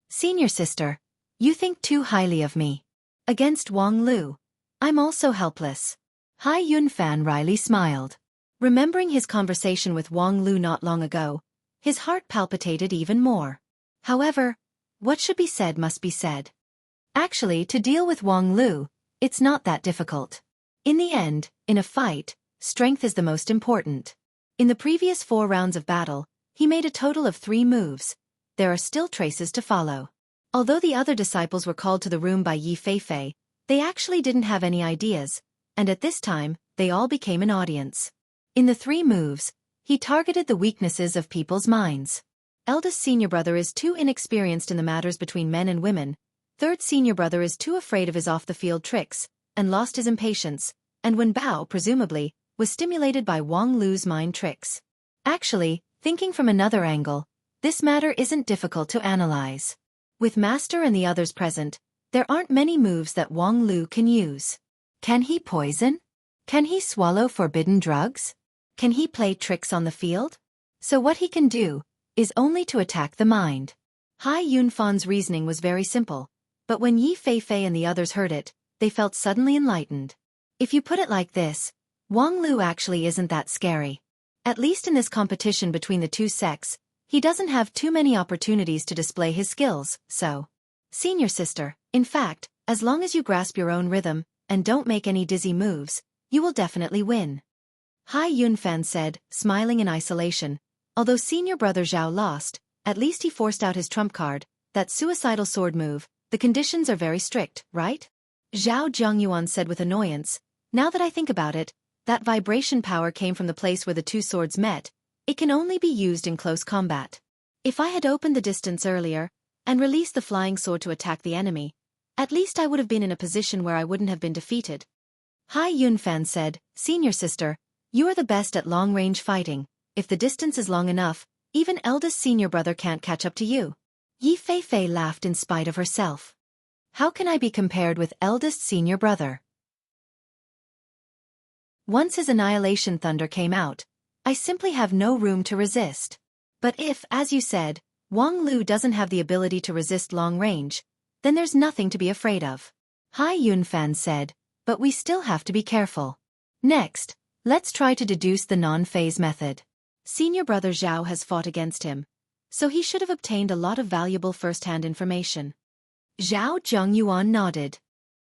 Senior sister, you think too highly of me. Against Wang Lu, I'm also helpless. Hai Yunfan wryly smiled. Remembering his conversation with Wang Lu not long ago, his heart palpitated even more. However, what should be said must be said. Actually, to deal with Wang Lu, it's not that difficult. In the end, in a fight, strength is the most important. In the previous 4 rounds of battle, he made a total of 3 moves. There are still traces to follow. Although the other disciples were called to the room by Yi Feifei, they actually didn't have any ideas, and at this time, they all became an audience. In the 3 moves, he targeted the weaknesses of people's minds. Eldest senior brother is too inexperienced in the matters between men and women. Third senior brother is too afraid of his off-the-field tricks, and lost his impatience, and when Bao, presumably, was stimulated by Wang Lu's mind tricks. Actually, thinking from another angle, this matter isn't difficult to analyze. With Master and the others present, there aren't many moves that Wang Lu can use. Can he poison? Can he swallow forbidden drugs? Can he play tricks on the field? So what he can do is only to attack the mind. Hai Yunfan's reasoning was very simple, but when Yi Feifei and the others heard it, they felt suddenly enlightened. If you put it like this, Wang Lu actually isn't that scary. At least in this competition between the 2 sects, he doesn't have too many opportunities to display his skills, so. Senior sister, in fact, as long as you grasp your own rhythm, and don't make any dizzy moves, you will definitely win. Hai Yunfan said, smiling in isolation. Although senior brother Zhao lost, at least he forced out his trump card, that suicidal sword move. The conditions are very strict, right? Zhao Zhongyuan said with annoyance. Now that I think about it, that vibration power came from the place where the 2 swords met. It can only be used in close combat. If I had opened the distance earlier, and released the flying sword to attack the enemy, at least I would have been in a position where I wouldn't have been defeated. Hai Yunfan said, Senior sister, you are the best at long-range fighting. If the distance is long enough, even eldest senior brother can't catch up to you. Yi Feifei laughed in spite of herself. How can I be compared with eldest senior brother? Once his annihilation thunder came out, I simply have no room to resist. But if, as you said, Wang Lu doesn't have the ability to resist long range, then there's nothing to be afraid of. Hai Yunfan said, but we still have to be careful. Next, let's try to deduce the non-phase method. Senior brother Zhao has fought against him, so he should have obtained a lot of valuable first-hand information. Zhao Zhongyuan nodded.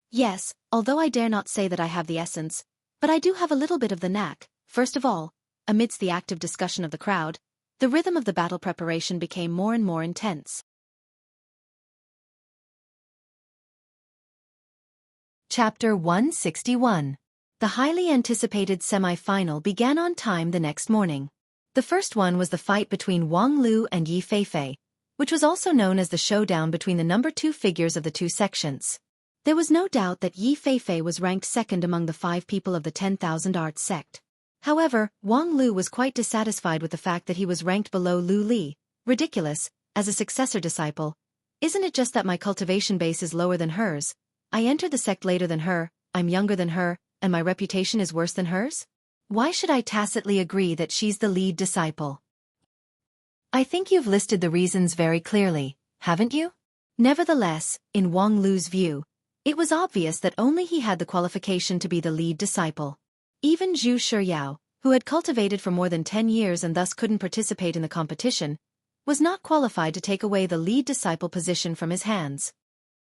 Yes, although I dare not say that I have the essence, but I do have a little bit of the knack. First of all, amidst the active discussion of the crowd, the rhythm of the battle preparation became more and more intense. Chapter 161. The highly anticipated semi-final began on time the next morning. The first one was the fight between Wang Lu and Yi Feifei, which was also known as the showdown between the number 2 figures of the 2 sections. There was no doubt that Yi Feifei was ranked second among the 5 people of the 10,000 Arts sect. However, Wang Lu was quite dissatisfied with the fact that he was ranked below Lu Li. Ridiculous, as a successor disciple. Isn't it just that my cultivation base is lower than hers? I entered the sect later than her, I'm younger than her, and my reputation is worse than hers? Why should I tacitly agree that she's the lead disciple? I think you've listed the reasons very clearly, haven't you? Nevertheless, in Wang Lu's view, it was obvious that only he had the qualification to be the lead disciple. Even Zhu Shiyao, who had cultivated for more than 10 years and thus couldn't participate in the competition, was not qualified to take away the lead disciple position from his hands.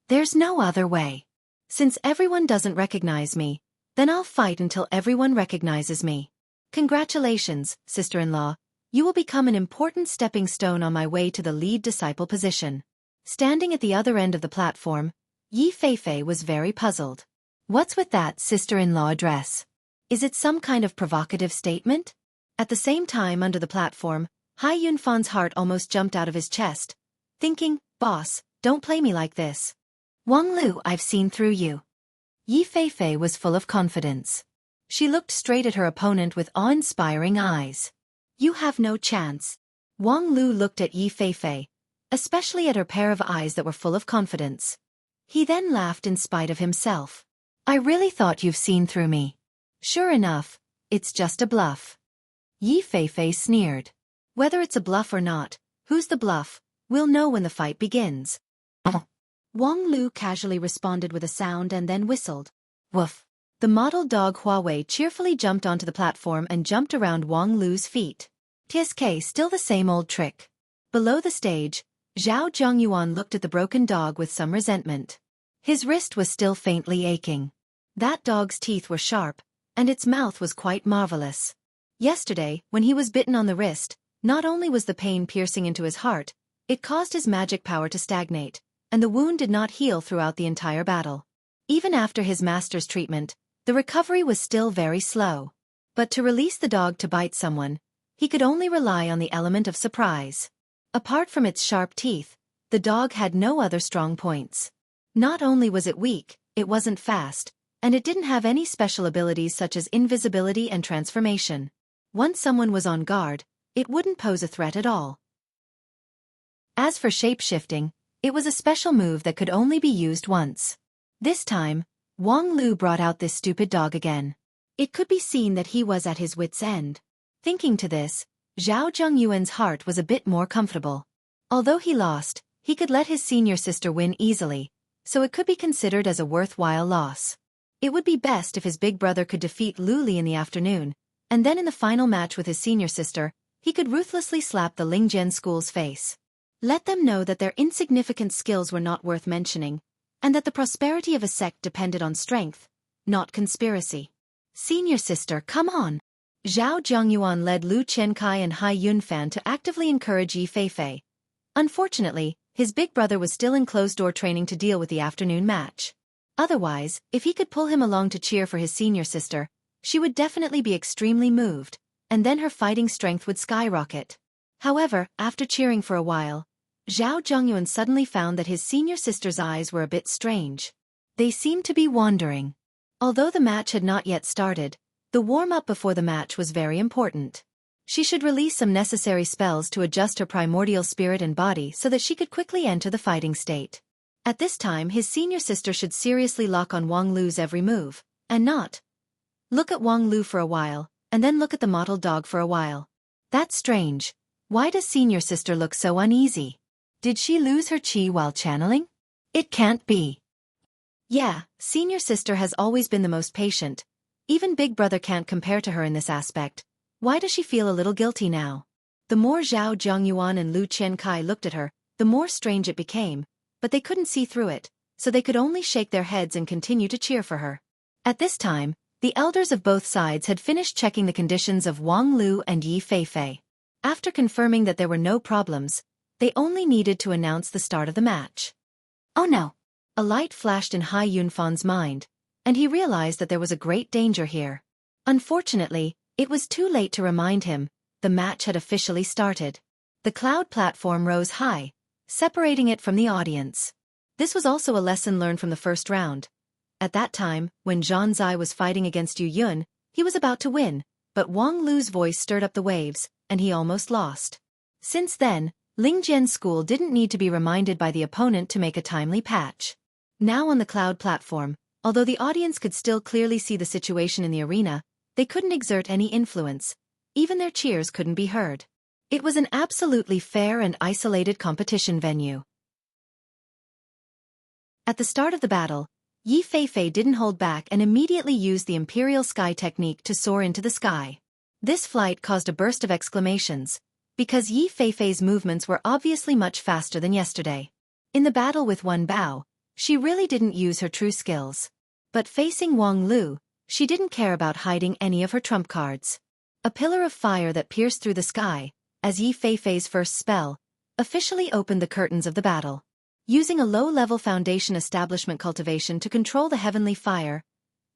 There's no other way. Since everyone doesn't recognize me, then I'll fight until everyone recognizes me. Congratulations, sister-in-law, you will become an important stepping stone on my way to the lead disciple position. Standing at the other end of the platform, Yi Feifei was very puzzled. What's with that sister-in-law address? Is it some kind of provocative statement? At the same time under the platform, Hai Yunfan's heart almost jumped out of his chest, thinking, "Boss, don't play me like this. Wang Lu, I've seen through you." Yi Feifei was full of confidence. She looked straight at her opponent with awe-inspiring eyes. "You have no chance." Wang Lu looked at Yi Feifei, especially at her pair of eyes that were full of confidence. He then laughed in spite of himself. "I really thought you've seen through me. Sure enough, it's just a bluff." Yi Feifei sneered. "Whether it's a bluff or not, who's the bluff? We'll know when the fight begins." Wang Lu casually responded with a sound and then whistled. Woof. The model dog Huawei cheerfully jumped onto the platform and jumped around Wang Lu's feet. TSK, still the same old trick. Below the stage, Zhao Zhongyuan looked at the broken dog with some resentment. His wrist was still faintly aching. That dog's teeth were sharp, and its mouth was quite marvelous. Yesterday, when he was bitten on the wrist, not only was the pain piercing into his heart, it caused his magic power to stagnate, and the wound did not heal throughout the entire battle. Even after his master's treatment, the recovery was still very slow. But to release the dog to bite someone, he could only rely on the element of surprise. Apart from its sharp teeth, the dog had no other strong points. Not only was it weak, it wasn't fast, and it didn't have any special abilities such as invisibility and transformation. Once someone was on guard, it wouldn't pose a threat at all. As for shape-shifting, it was a special move that could only be used once. This time, Wang Lu brought out this stupid dog again. It could be seen that he was at his wit's end. Thinking to this, Zhao Zhongyuan's heart was a bit more comfortable. Although he lost, he could let his senior sister win easily, so it could be considered as a worthwhile loss. It would be best if his big brother could defeat Lu Li in the afternoon, and then in the final match with his senior sister, he could ruthlessly slap the Lingjian school's face. Let them know that their insignificant skills were not worth mentioning, and that the prosperity of a sect depended on strength, not conspiracy. "Senior sister, come on!" Zhao Zhongyuan led Lu Qiankai and Hai Yunfan to actively encourage Yi Feifei. Unfortunately, his big brother was still in closed-door training to deal with the afternoon match. Otherwise, if he could pull him along to cheer for his senior sister, she would definitely be extremely moved, and then her fighting strength would skyrocket. However, after cheering for a while, Zhao Zhongyuan suddenly found that his senior sister's eyes were a bit strange. They seemed to be wandering. Although the match had not yet started, the warm-up before the match was very important. She should release some necessary spells to adjust her primordial spirit and body so that she could quickly enter the fighting state. At this time his senior sister should seriously lock on Wang Lu's every move, and not look at Wang Lu for a while, and then look at the model dog for a while. That's strange. Why does senior sister look so uneasy? Did she lose her chi while channeling? It can't be. Yeah, senior sister has always been the most patient. Even big brother can't compare to her in this aspect. Why does she feel a little guilty now? The more Zhao Zhongyuan and Lu Qiankai looked at her, the more strange it became, but they couldn't see through it, so they could only shake their heads and continue to cheer for her. At this time, the elders of both sides had finished checking the conditions of Wang Lu and Yi Feifei. After confirming that there were no problems, they only needed to announce the start of the match. Oh no! A light flashed in Hai Yunfan's mind, and he realized that there was a great danger here. Unfortunately, it was too late to remind him. The match had officially started. The cloud platform rose high, separating it from the audience. This was also a lesson learned from the first round. At that time, when Zhan Zai was fighting against Yu Yun, he was about to win, but Wang Lu's voice stirred up the waves, and he almost lost. Since then, Lingjian School didn't need to be reminded by the opponent to make a timely patch. Now on the cloud platform, although the audience could still clearly see the situation in the arena, they couldn't exert any influence. Even their cheers couldn't be heard. It was an absolutely fair and isolated competition venue. At the start of the battle, Yi Feifei didn't hold back and immediately used the Imperial Sky technique to soar into the sky. This flight caused a burst of exclamations, because Yi Feifei's movements were obviously much faster than yesterday. In the battle with Wen Bao, she really didn't use her true skills. But facing Wang Lu, she didn't care about hiding any of her trump cards. A pillar of fire that pierced through the sky, as Yi Feifei's first spell, officially opened the curtains of the battle. Using a low-level foundation establishment cultivation to control the heavenly fire,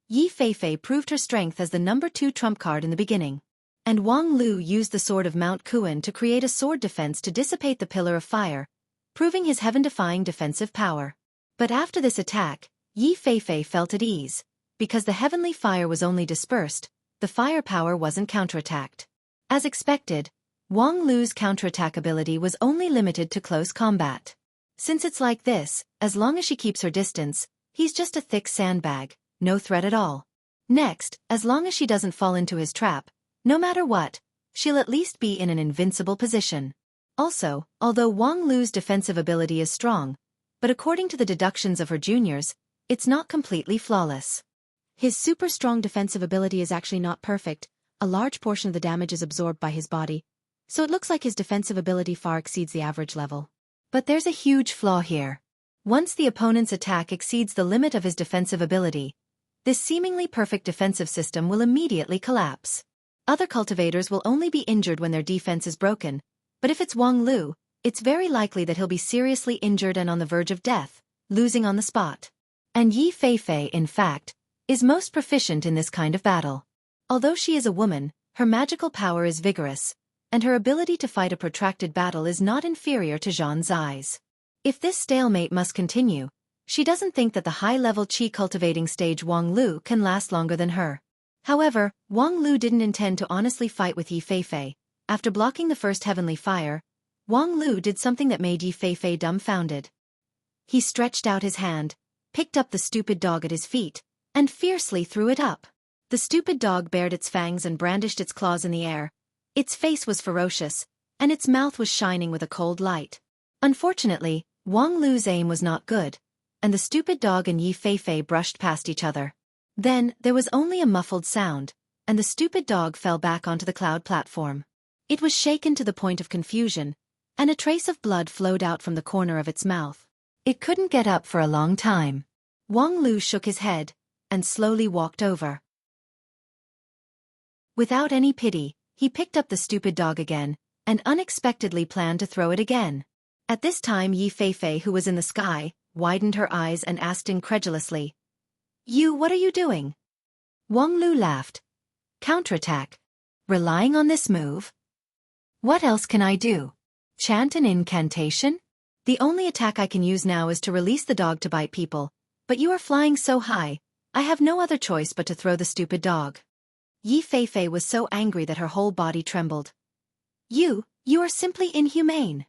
Yi Feifei proved her strength as the number 2 trump card in the beginning. And Wang Lu used the sword of Mount Kuan to create a sword defense to dissipate the pillar of fire, proving his heaven-defying defensive power. But after this attack, Yi Feifei felt at ease. Because the heavenly fire was only dispersed, the fire power wasn't counterattacked. As expected, Wang Lu's counterattack ability was only limited to close combat. Since it's like this, as long as she keeps her distance, he's just a thick sandbag, no threat at all. Next, as long as she doesn't fall into his trap, no matter what, she'll at least be in an invincible position. Also, although Wang Lu's defensive ability is strong, but according to the deductions of her juniors, it's not completely flawless. His super strong defensive ability is actually not perfect, a large portion of the damage is absorbed by his body, so it looks like his defensive ability far exceeds the average level. But there's a huge flaw here. Once the opponent's attack exceeds the limit of his defensive ability, this seemingly perfect defensive system will immediately collapse. Other cultivators will only be injured when their defense is broken, but if it's Wang Lu, it's very likely that he'll be seriously injured and on the verge of death, losing on the spot. And Yi Feifei, in fact, is most proficient in this kind of battle. Although she is a woman, her magical power is vigorous, and her ability to fight a protracted battle is not inferior to Zhang Zai's. If this stalemate must continue, she doesn't think that the high-level qi cultivating stage Wang Lu can last longer than her. However, Wang Lu didn't intend to honestly fight with Yi Feifei. After blocking the first heavenly fire, Wang Lu did something that made Yi Feifei dumbfounded. He stretched out his hand, picked up the stupid dog at his feet, and fiercely threw it up. The stupid dog bared its fangs and brandished its claws in the air. Its face was ferocious, and its mouth was shining with a cold light. Unfortunately, Wang Lu's aim was not good, and the stupid dog and Yi Feifei brushed past each other. Then, there was only a muffled sound, and the stupid dog fell back onto the cloud platform. It was shaken to the point of confusion, and a trace of blood flowed out from the corner of its mouth. It couldn't get up for a long time. Wang Lu shook his head, and slowly walked over. Without any pity, he picked up the stupid dog again, and unexpectedly planned to throw it again. At this time Yi Feifei, who was in the sky, widened her eyes and asked incredulously, What are you doing?" Wang Lu laughed. "Counterattack. Relying on this move? What else can I do? Chant an incantation? The only attack I can use now is to release the dog to bite people, but you are flying so high, I have no other choice but to throw the stupid dog." Yi Feifei was so angry that her whole body trembled. You are simply inhumane."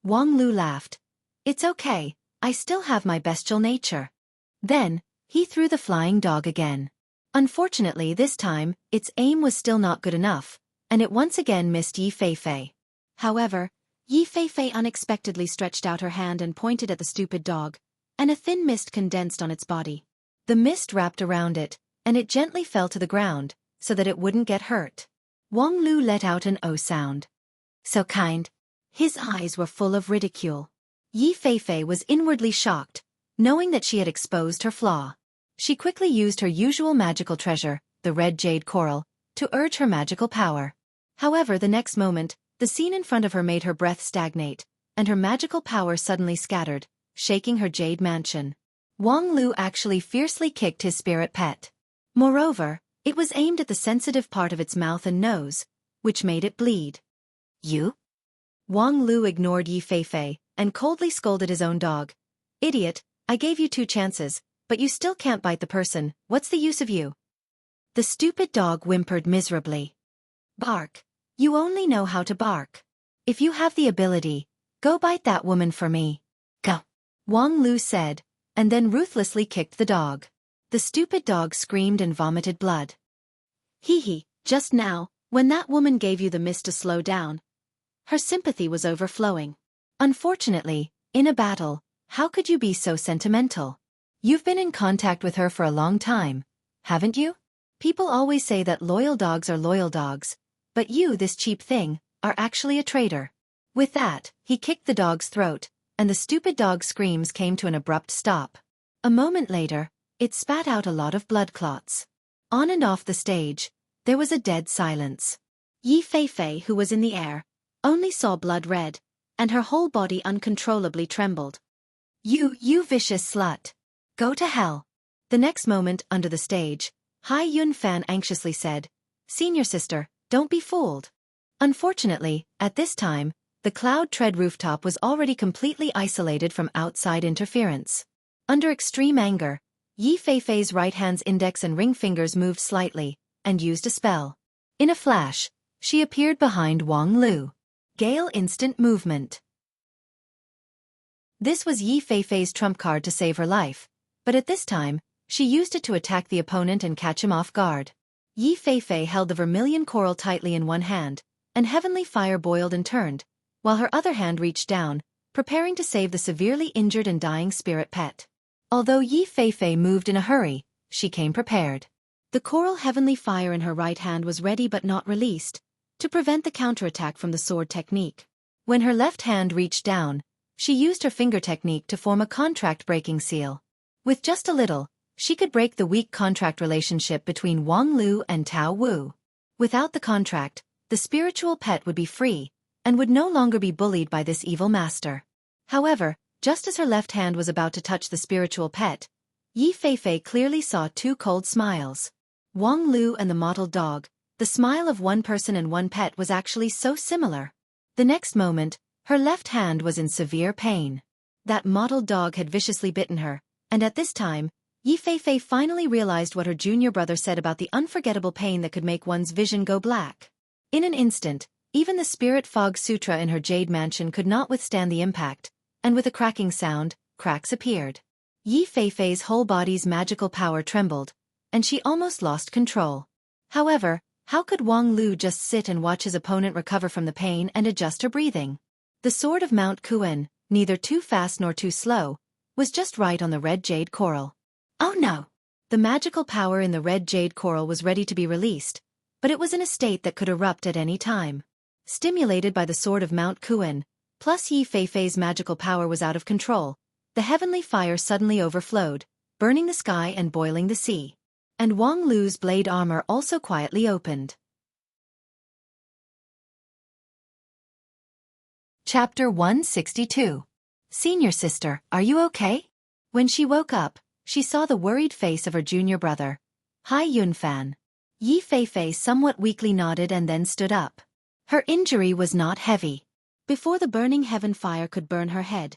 Wang Lu laughed. "It's okay, I still have my bestial nature." Then, he threw the flying dog again. Unfortunately this time, its aim was still not good enough, and it once again missed Yi Feifei. However, Yi Feifei unexpectedly stretched out her hand and pointed at the stupid dog, and a thin mist condensed on its body. The mist wrapped around it, and it gently fell to the ground, so that it wouldn't get hurt. Wang Lu let out an "oh" sound. "So kind." His eyes were full of ridicule. Yi Feifei was inwardly shocked, knowing that she had exposed her flaw. She quickly used her usual magical treasure, the red jade coral, to urge her magical power. However, the next moment, the scene in front of her made her breath stagnate, and her magical power suddenly scattered, shaking her jade mansion. Wang Lu actually fiercely kicked his spirit pet. Moreover, it was aimed at the sensitive part of its mouth and nose, which made it bleed. "You?" Wang Lu ignored Yi Feifei, and coldly scolded his own dog. "Idiot, I gave you 2 chances, but you still can't bite the person, what's the use of you?" The stupid dog whimpered miserably. "Bark. You only know how to bark. If you have the ability, go bite that woman for me. Go," Wang Lu said, and then ruthlessly kicked the dog. The stupid dog screamed and vomited blood. "Hee, just now, when that woman gave you the mist to slow down, her sympathy was overflowing. Unfortunately, in a battle, how could you be so sentimental? You've been in contact with her for a long time, haven't you? People always say that loyal dogs are loyal dogs, but you, this cheap thing, are actually a traitor." With that, he kicked the dog's throat, and the stupid dog's screams came to an abrupt stop. A moment later, it spat out a lot of blood clots. On and off the stage, there was a dead silence. Yi Feifei, who was in the air, only saw blood red, and her whole body uncontrollably trembled. You vicious slut. Go to hell." The next moment, under the stage, Hai Yunfan anxiously said. Senior sister, don't be fooled. Unfortunately, at this time, the Cloud Tread rooftop was already completely isolated from outside interference. Under extreme anger, Yi Feifei's right hand's index and ring fingers moved slightly, and used a spell. In a flash, she appeared behind Wang Lu. Gale instant movement. This was Yi Feifei's trump card to save her life, but at this time, she used it to attack the opponent and catch him off guard. Yi Feifei held the vermilion coral tightly in one hand, and heavenly fire boiled and turned, while her other hand reached down, preparing to save the severely injured and dying spirit pet. Although Yi Feifei moved in a hurry, she came prepared. The coral heavenly fire in her right hand was ready but not released, to prevent the counterattack from the sword technique. When her left hand reached down, she used her finger technique to form a contract-breaking seal. With just a little, she could break the weak contract relationship between Wang Lu and Tao Wu. Without the contract, the spiritual pet would be free, and would no longer be bullied by this evil master. However, just as her left hand was about to touch the spiritual pet, Yi Feifei clearly saw two cold smiles. Wang Lu and the mottled dog, the smile of one person and one pet was actually so similar. The next moment, her left hand was in severe pain. That mottled dog had viciously bitten her, and at this time, Yi Feifei finally realized what her junior brother said about the unforgettable pain that could make one's vision go black. In an instant, even the Spirit Fog Sutra in her jade mansion could not withstand the impact, and with a cracking sound, cracks appeared. Yi Feifei's whole body's magical power trembled, and she almost lost control. However, how could Wang Lu just sit and watch his opponent recover from the pain and adjust her breathing? The sword of Mount Kuen, neither too fast nor too slow, was just right on the red jade coral. Oh no! The magical power in the red jade coral was ready to be released, but it was in a state that could erupt at any time. Stimulated by the sword of Mount Kuen, plus Yi Feifei's magical power was out of control, the heavenly fire suddenly overflowed, burning the sky and boiling the sea. And Wang Lu's blade armor also quietly opened. Chapter 162. Senior sister, are you okay? When she woke up, she saw the worried face of her junior brother, Hai Yunfan. Yi Feifei somewhat weakly nodded and then stood up. Her injury was not heavy. Before the burning heaven fire could burn her head,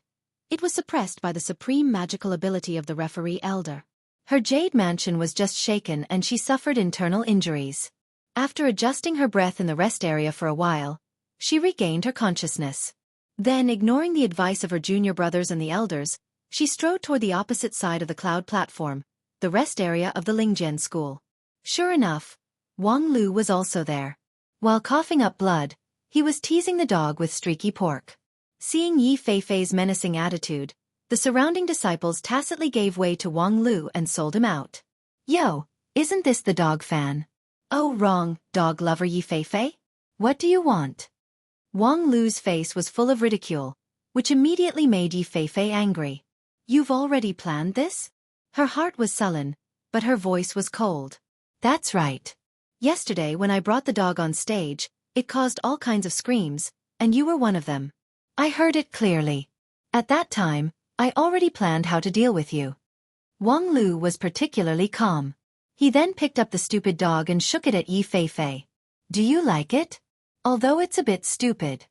it was suppressed by the supreme magical ability of the referee elder. Her jade mansion was just shaken and she suffered internal injuries. After adjusting her breath in the rest area for a while, she regained her consciousness. Then, ignoring the advice of her junior brothers and the elders, she strode toward the opposite side of the cloud platform, the rest area of the Lingjian school. Sure enough, Wang Lu was also there. While coughing up blood, he was teasing the dog with streaky pork. Seeing Yi Feifei's menacing attitude, the surrounding disciples tacitly gave way to Wang Lu and sold him out. Yo, isn't this the dog fan? Oh wrong, dog lover Yi Feifei? What do you want? Wang Lu's face was full of ridicule, which immediately made Yi Feifei angry. You've already planned this? Her heart was sullen, but her voice was cold. That's right. Yesterday when I brought the dog on stage, it caused all kinds of screams, and you were one of them. I heard it clearly. At that time, I already planned how to deal with you. Wang Lu was particularly calm. He then picked up the stupid dog and shook it at Yi Feifei. Do you like it? Although it's a bit stupid.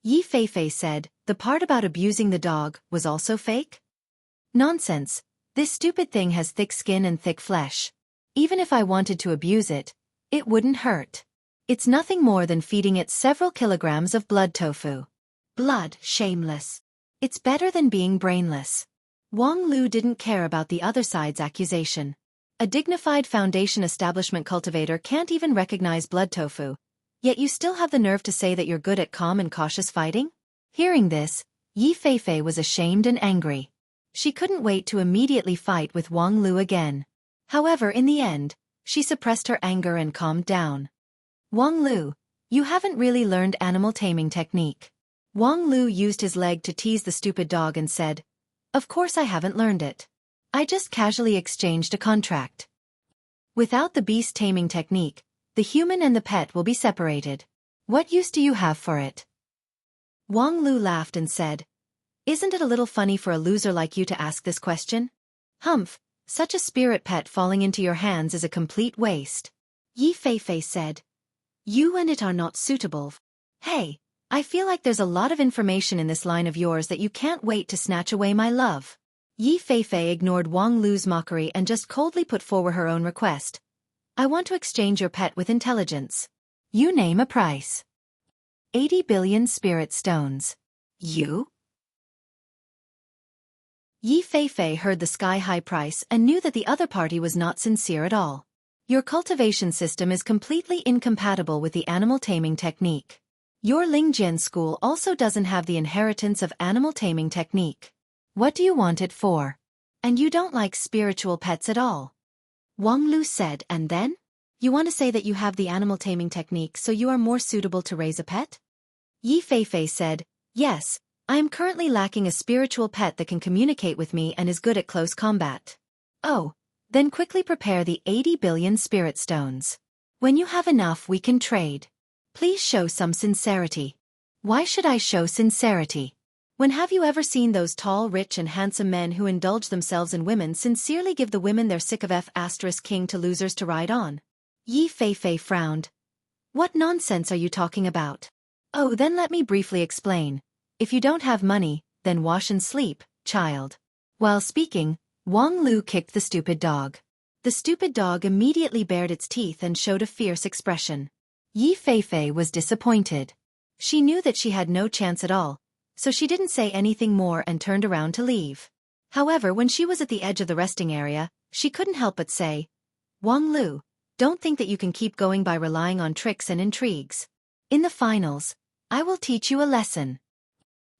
Yi Feifei said, the part about abusing the dog was also fake? Nonsense. This stupid thing has thick skin and thick flesh. Even if I wanted to abuse it, it wouldn't hurt. It's nothing more than feeding it several kilograms of blood tofu. Blood, shameless. It's better than being brainless. Wang Lu didn't care about the other side's accusation. A dignified foundation establishment cultivator can't even recognize blood tofu, yet you still have the nerve to say that you're good at calm and cautious fighting? Hearing this, Yi Feifei was ashamed and angry. She couldn't wait to immediately fight with Wang Lu again. However, in the end, she suppressed her anger and calmed down. Wang Lu, you haven't really learned animal taming technique. Wang Lu used his leg to tease the stupid dog and said, Of course I haven't learned it. I just casually exchanged a contract. Without the beast taming technique, the human and the pet will be separated. What use do you have for it? Wang Lu laughed and said, Isn't it a little funny for a loser like you to ask this question? Humph, Such a spirit pet falling into your hands is a complete waste. Yi Feifei said. You and it are not suitable. Hey, I feel like there's a lot of information in this line of yours that you can't wait to snatch away my love. Yi Feifei ignored Wang Lu's mockery and just coldly put forward her own request. I want to exchange your pet with intelligence. You name a price. 80 billion spirit stones. You? Yi Feifei heard the sky-high price and knew that the other party was not sincere at all. Your cultivation system is completely incompatible with the animal taming technique. Your Lingjian school also doesn't have the inheritance of animal taming technique. What do you want it for? And you don't like spiritual pets at all. Wang Lu said, and then? You want to say that you have the animal taming technique so you are more suitable to raise a pet? Yi Feifei said, yes, I am currently lacking a spiritual pet that can communicate with me and is good at close combat. Oh, then quickly prepare the 80 billion spirit stones. When you have enough we can trade. Please show some sincerity. Why should I show sincerity? When have you ever seen those tall, rich and handsome men who indulge themselves in women sincerely give the women their sick of F***king to losers to ride on? Yi Feifei frowned. What nonsense are you talking about? Oh, then let me briefly explain. If you don't have money, then wash and sleep, child. While speaking, Wang Lu kicked the stupid dog. The stupid dog immediately bared its teeth and showed a fierce expression. Yi Feifei was disappointed. She knew that she had no chance at all, so she didn't say anything more and turned around to leave. However, when she was at the edge of the resting area, she couldn't help but say, Wang Lu, don't think that you can keep going by relying on tricks and intrigues. In the finals, I will teach you a lesson.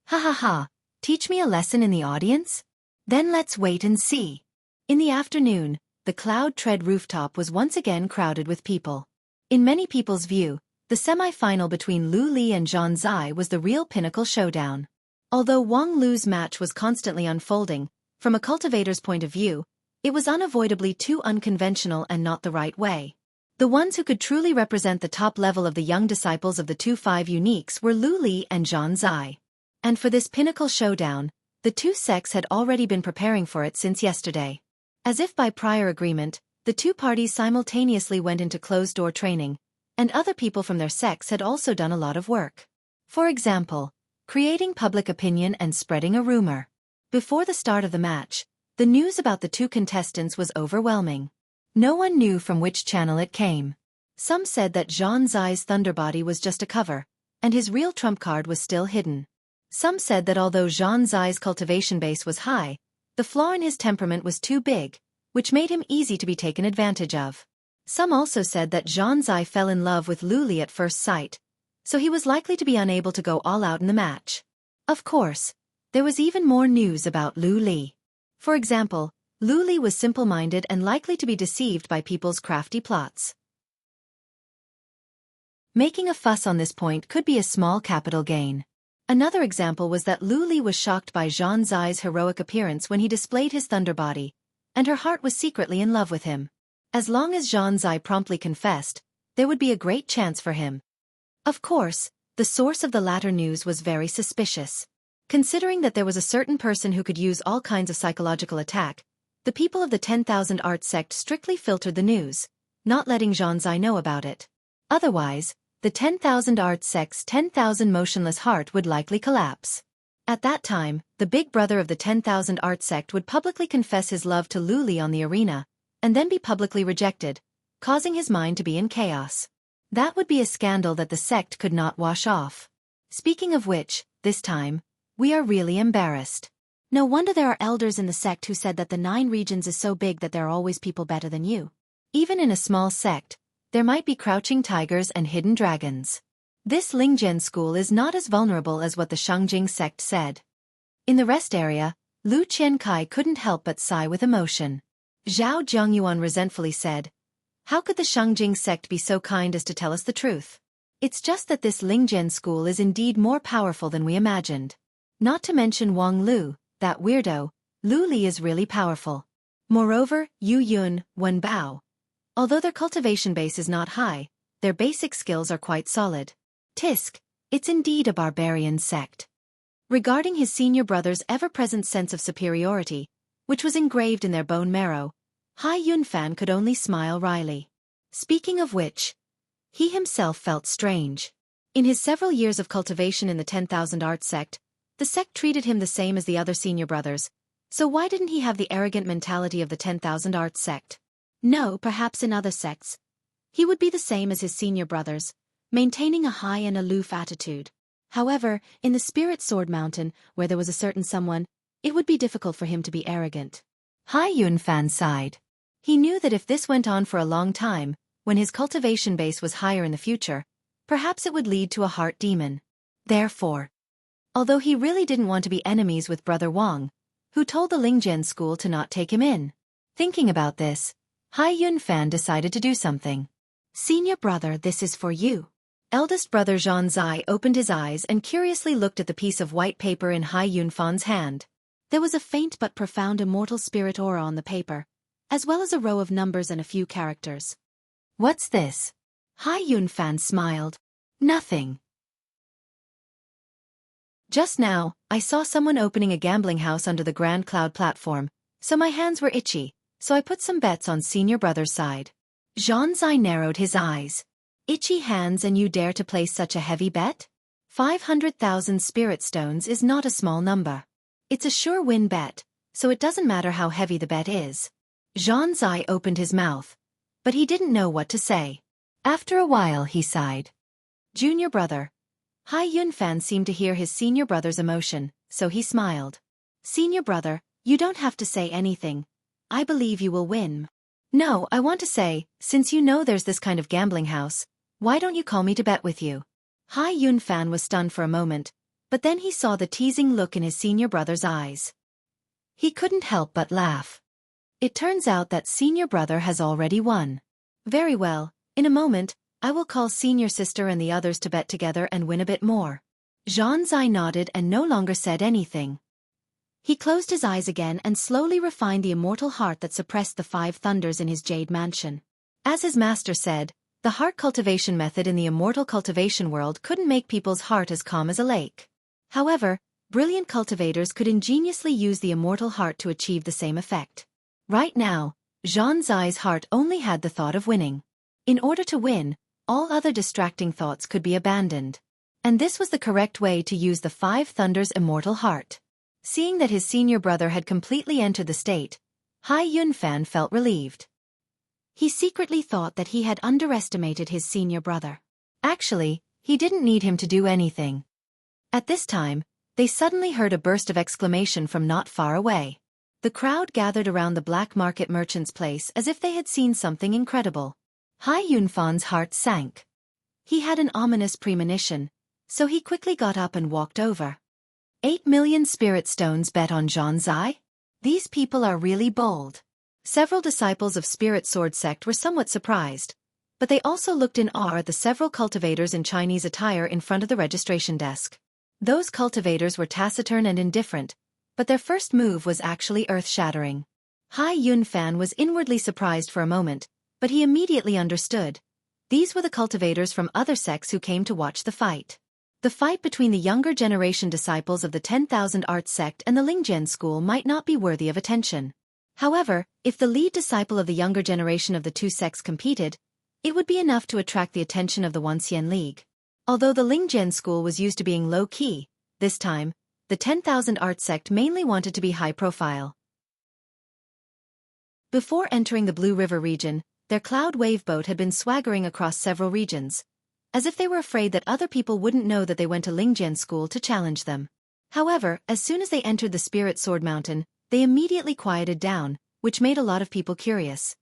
Ha ha ha, teach me a lesson in the audience? Then let's wait and see. In the afternoon, the Cloud Tread rooftop was once again crowded with people. In many people's view, the semi-final between Lu Li and Zhang Zai was the real pinnacle showdown. Although Wang Lu's match was constantly unfolding, from a cultivator's point of view, it was unavoidably too unconventional and not the right way. The ones who could truly represent the top level of the young disciples of the 2-5 uniques were Lu Li and Zhang Zai. And for this pinnacle showdown, the two sects had already been preparing for it since yesterday. As if by prior agreement, the two parties simultaneously went into closed-door training, and other people from their sects had also done a lot of work. For example, creating public opinion and spreading a rumor. Before the start of the match, the news about the two contestants was overwhelming. No one knew from which channel it came. Some said that Zhang Zai's Thunderbody was just a cover, and his real trump card was still hidden. Some said that although Zhang Zai's cultivation base was high, the flaw in his temperament was too big, which made him easy to be taken advantage of. Some also said that Zhang Zai fell in love with Lu Li at first sight, so he was likely to be unable to go all out in the match. Of course, there was even more news about Lu Li. For example, Lu Li was simple-minded and likely to be deceived by people's crafty plots. Making a fuss on this point could be a small capital gain. Another example was that Lu Li was shocked by Zhang Zai's heroic appearance when he displayed his Thunderbody, and her heart was secretly in love with him. As long as Zhang Zai promptly confessed, there would be a great chance for him. Of course, the source of the latter news was very suspicious. Considering that there was a certain person who could use all kinds of psychological attack, the people of the 10,000 Art sect strictly filtered the news, not letting Zhang Zai know about it. Otherwise, the 10,000 Art sect's 10,000 motionless heart would likely collapse. At that time, the big brother of the 10,000 Art sect would publicly confess his love to Lu Li on the arena, and then be publicly rejected, causing his mind to be in chaos. That would be a scandal that the sect could not wash off. Speaking of which, this time, we are really embarrassed. No wonder there are elders in the sect who said that the 9 regions is so big that there are always people better than you. Even in a small sect, there might be crouching tigers and hidden dragons. This Lingjian school is not as vulnerable as what the Shangjing sect said. In the rest area, Lu Qiankai couldn't help but sigh with emotion. Zhao Zhongyuan resentfully said, "How could the Shangjing sect be so kind as to tell us the truth? It's just that this Lingjian school is indeed more powerful than we imagined. Not to mention Wang Lu, that weirdo, Lu Li is really powerful. Moreover, Yu Yun, Wen Bao. Although their cultivation base is not high, their basic skills are quite solid. Tisk, it's indeed a barbarian sect." Regarding his senior brother's ever-present sense of superiority, which was engraved in their bone marrow, Hai Yunfan could only smile wryly. Speaking of which, he himself felt strange. In his several years of cultivation in the 10,000 Arts sect, the sect treated him the same as the other senior brothers, so why didn't he have the arrogant mentality of the 10,000 Arts sect? No, perhaps in other sects, he would be the same as his senior brothers, maintaining a high and aloof attitude. However, in the Spirit Sword Mountain, where there was a certain someone, it would be difficult for him to be arrogant. Hai Yunfan sighed. He knew that if this went on for a long time, when his cultivation base was higher in the future, perhaps it would lead to a heart demon. Therefore, although he really didn't want to be enemies with Brother Wang, who told the Lingjian school to not take him in. Thinking about this, Hai Yunfan decided to do something. Senior brother, this is for you. Eldest brother Zhan Zai opened his eyes and curiously looked at the piece of white paper in Hai Yunfan's hand. There was a faint but profound immortal spirit aura on the paper, as well as a row of numbers and a few characters. What's this? Hai Yunfan smiled. Nothing. Just now, I saw someone opening a gambling house under the Grand Cloud platform, so my hands were itchy, so I put some bets on senior brother's side. Zhan Zai narrowed his eyes. Itchy hands and you dare to place such a heavy bet? 500,000 spirit stones is not a small number. It's a sure win bet, so it doesn't matter how heavy the bet is. Zhan Zai opened his mouth, but he didn't know what to say. After a while he sighed. Junior brother. Hai Yunfan seemed to hear his senior brother's emotion, so he smiled. Senior brother, you don't have to say anything. I believe you will win. No, I want to say, since you know there's this kind of gambling house, why don't you call me to bet with you? Hai Yunfan was stunned for a moment, but then he saw the teasing look in his senior brother's eyes. He couldn't help but laugh. It turns out that senior brother has already won. Very well, in a moment, I will call senior sister and the others to bet together and win a bit more. Zhan Zai nodded and no longer said anything. He closed his eyes again and slowly refined the immortal heart that suppressed the 5 thunders in his jade mansion. As his master said, the heart cultivation method in the immortal cultivation world couldn't make people's heart as calm as a lake. However, brilliant cultivators could ingeniously use the immortal heart to achieve the same effect. Right now, Zhan Zai's heart only had the thought of winning. In order to win, all other distracting thoughts could be abandoned. And this was the correct way to use the 5 thunders immortal heart. Seeing that his senior brother had completely entered the state, Hai Yunfan felt relieved. He secretly thought that he had underestimated his senior brother. Actually, he didn't need him to do anything. At this time, they suddenly heard a burst of exclamation from not far away. The crowd gathered around the black market merchant's place as if they had seen something incredible. Hai Yunfan's heart sank. He had an ominous premonition, so he quickly got up and walked over. 8 million spirit stones bet on Zhan Zai? These people are really bold. Several disciples of Spirit Sword sect were somewhat surprised, but they also looked in awe at the several cultivators in Chinese attire in front of the registration desk. Those cultivators were taciturn and indifferent, but their first move was actually earth-shattering. Hai Yunfan was inwardly surprised for a moment, but he immediately understood. These were the cultivators from other sects who came to watch the fight. The fight between the younger generation disciples of the 10,000 Arts sect and the Lingjian school might not be worthy of attention. However, if the lead disciple of the younger generation of the 2 sects competed, it would be enough to attract the attention of the Wanxian League. Although the Lingjian school was used to being low-key, this time, the 10,000 Arts sect mainly wanted to be high-profile. Before entering the Blue River region, their cloud wave boat had been swaggering across several regions, as if they were afraid that other people wouldn't know that they went to Lingjian school to challenge them. However, as soon as they entered the Spirit Sword Mountain, they immediately quieted down, which made a lot of people curious.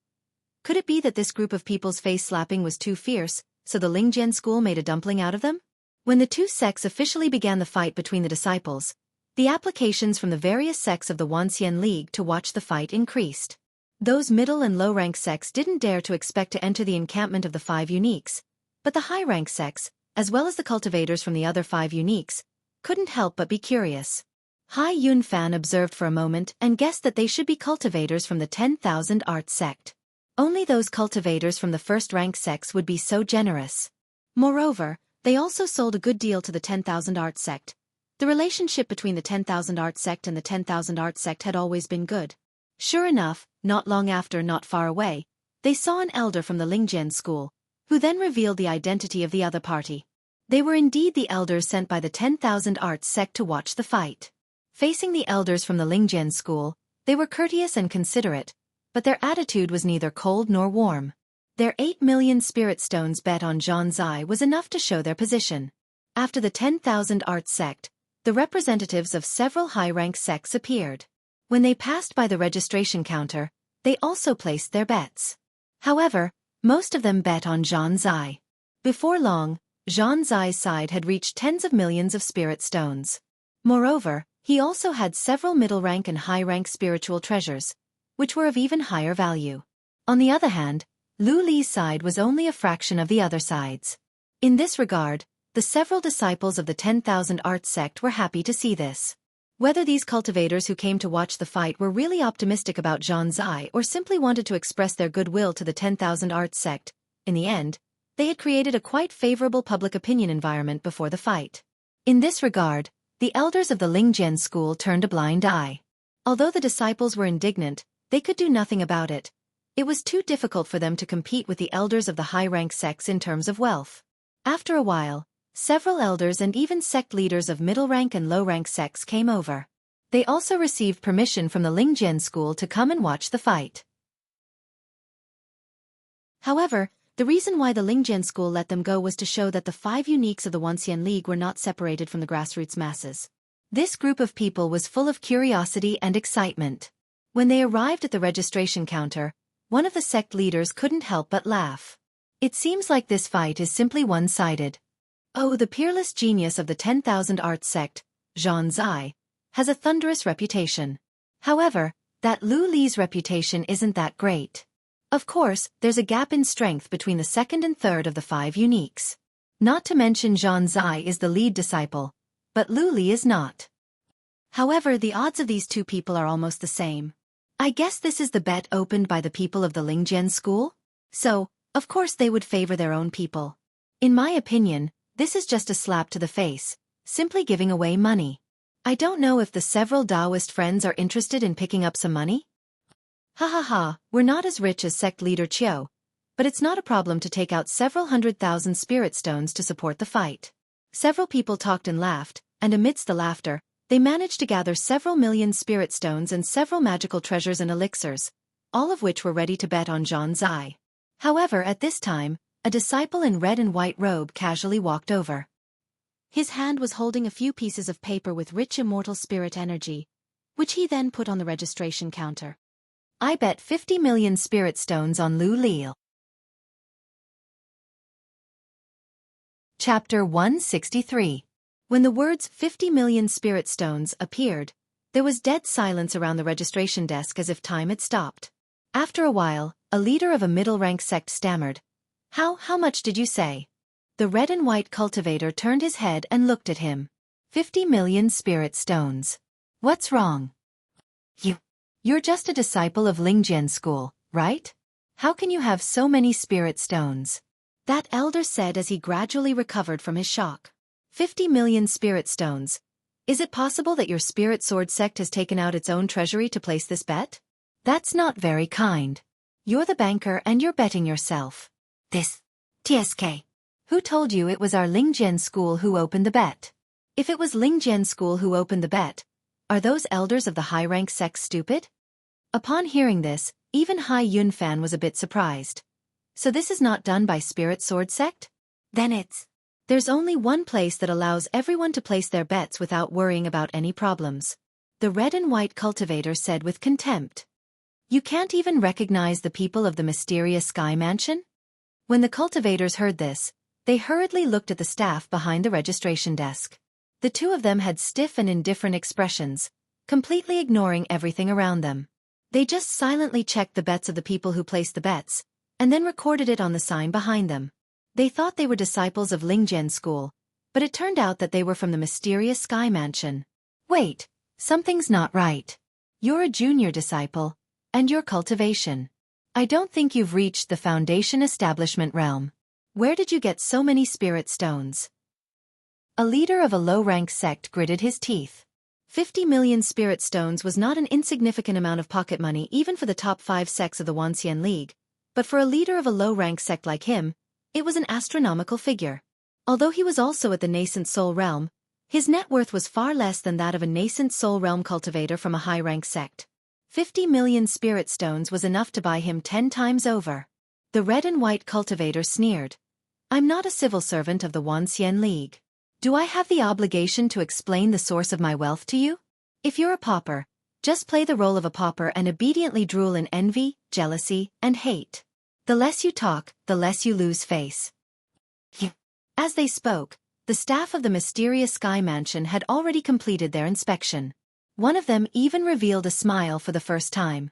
Could it be that this group of people's face-slapping was too fierce, so the Lingjian school made a dumpling out of them? When the 2 sects officially began the fight between the disciples, the applications from the various sects of the Wanxian League to watch the fight increased. Those middle and low-rank sects didn't dare to expect to enter the encampment of the 5 uniques, but the high-rank sects, as well as the cultivators from the other 5 uniques, couldn't help but be curious. Hai Yunfan observed for a moment and guessed that they should be cultivators from the 10,000 Arts sect. Only those cultivators from the first-rank sects would be so generous. Moreover, they also sold a good deal to the 10,000 Arts sect. The relationship between the 10,000 Arts sect and the 10,000 Arts sect had always been good. Sure enough, not long after, not far away, they saw an elder from the Lingjian school, who then revealed the identity of the other party. They were indeed the elders sent by the 10,000 Arts sect to watch the fight. Facing the elders from the Lingjian school, they were courteous and considerate, but their attitude was neither cold nor warm. Their 8 million spirit stones bet on Zhan's eye was enough to show their position. After the 10,000 Arts sect, the representatives of several high-rank sects appeared. When they passed by the registration counter, they also placed their bets. However, most of them bet on Zhan's eye. Before long, Zhan's eye's side had reached tens of millions of spirit stones. Moreover, he also had several middle-rank and high-rank spiritual treasures, which were of even higher value. On the other hand, Lu Li's side was only a fraction of the other sides. In this regard, the several disciples of the 10,000 Arts sect were happy to see this. Whether these cultivators who came to watch the fight were really optimistic about Zhan's eye or simply wanted to express their goodwill to the 10,000 Arts sect, in the end, they had created a quite favorable public opinion environment before the fight. In this regard, the elders of the Lingjian school turned a blind eye. Although the disciples were indignant, they could do nothing about it. It was too difficult for them to compete with the elders of the high-rank sects in terms of wealth. After a while, several elders and even sect leaders of middle-rank and low-rank sects came over. They also received permission from the Lingjian school to come and watch the fight. However, the reason why the Lingjian school let them go was to show that the 5 uniques of the Wanxian League were not separated from the grassroots masses. This group of people was full of curiosity and excitement. When they arrived at the registration counter, one of the sect leaders couldn't help but laugh. It seems like this fight is simply one-sided. Oh, the peerless genius of the 10,000 Arts sect, Zhan's eye, has a thunderous reputation. However, that Lu Li's reputation isn't that great. Of course, there's a gap in strength between the second and third of the 5 uniques. Not to mention Zhan's eye is the lead disciple, but Lu Li is not. However, the odds of these two people are almost the same. I guess this is the bet opened by the people of the Lingjian school? So, of course they would favor their own people. In my opinion, this is just a slap to the face, simply giving away money. I don't know if the several Taoist friends are interested in picking up some money? Ha ha ha, we're not as rich as sect leader Qiu, but it's not a problem to take out several 100,000 spirit stones to support the fight. Several people talked and laughed, and amidst the laughter, they managed to gather several million spirit stones and several magical treasures and elixirs, all of which were ready to bet on Zhan's eye. However, at this time, a disciple in red and white robe casually walked over. His hand was holding a few pieces of paper with rich immortal spirit energy, which he then put on the registration counter. I bet 50 million spirit stones on Lu Li. Chapter 163. When the words 50 million spirit stones appeared, there was dead silence around the registration desk as if time had stopped. After a while, a leader of a middle-rank sect stammered, How much did you say? The red and white cultivator turned his head and looked at him. 50 million spirit stones. What's wrong? You're just a disciple of Lingjian school, right? How can you have so many spirit stones? That elder said as he gradually recovered from his shock. 50 million spirit stones. Is it possible that your spirit sword sect has taken out its own treasury to place this bet? That's not very kind. You're the banker and you're betting yourself. This. TSK. Who told you it was our Lingjian school who opened the bet? If it was Lingjian school who opened the bet, are those elders of the high-rank sect stupid? Upon hearing this, even Hai Yunfan was a bit surprised. So this is not done by Spirit Sword Sect? Then there's only one place that allows everyone to place their bets without worrying about any problems. The red and white cultivator said with contempt. You can't even recognize the people of the mysterious Sky Mansion? When the cultivators heard this, they hurriedly looked at the staff behind the registration desk. The two of them had stiff and indifferent expressions, completely ignoring everything around them. They just silently checked the bets of the people who placed the bets, and then recorded it on the sign behind them. They thought they were disciples of Lingjian school, but it turned out that they were from the mysterious Sky Mansion. Wait, something's not right. You're a junior disciple, and your cultivation. I don't think you've reached the foundation establishment realm. Where did you get so many spirit stones? A leader of a low-rank sect gritted his teeth. 50 million spirit stones was not an insignificant amount of pocket money even for the top 5 sects of the Wanxian League, but for a leader of a low-rank sect like him, it was an astronomical figure. Although he was also at the nascent soul realm, his net worth was far less than that of a nascent soul realm cultivator from a high-rank sect. 50 million spirit stones was enough to buy him 10 times over. The red and white cultivator sneered. I'm not a civil servant of the Wanxian League. Do I have the obligation to explain the source of my wealth to you? If you're a pauper, just play the role of a pauper and obediently drool in envy, jealousy, and hate. The less you talk, the less you lose face. As they spoke, the staff of the mysterious Sky Mansion had already completed their inspection. One of them even revealed a smile for the first time.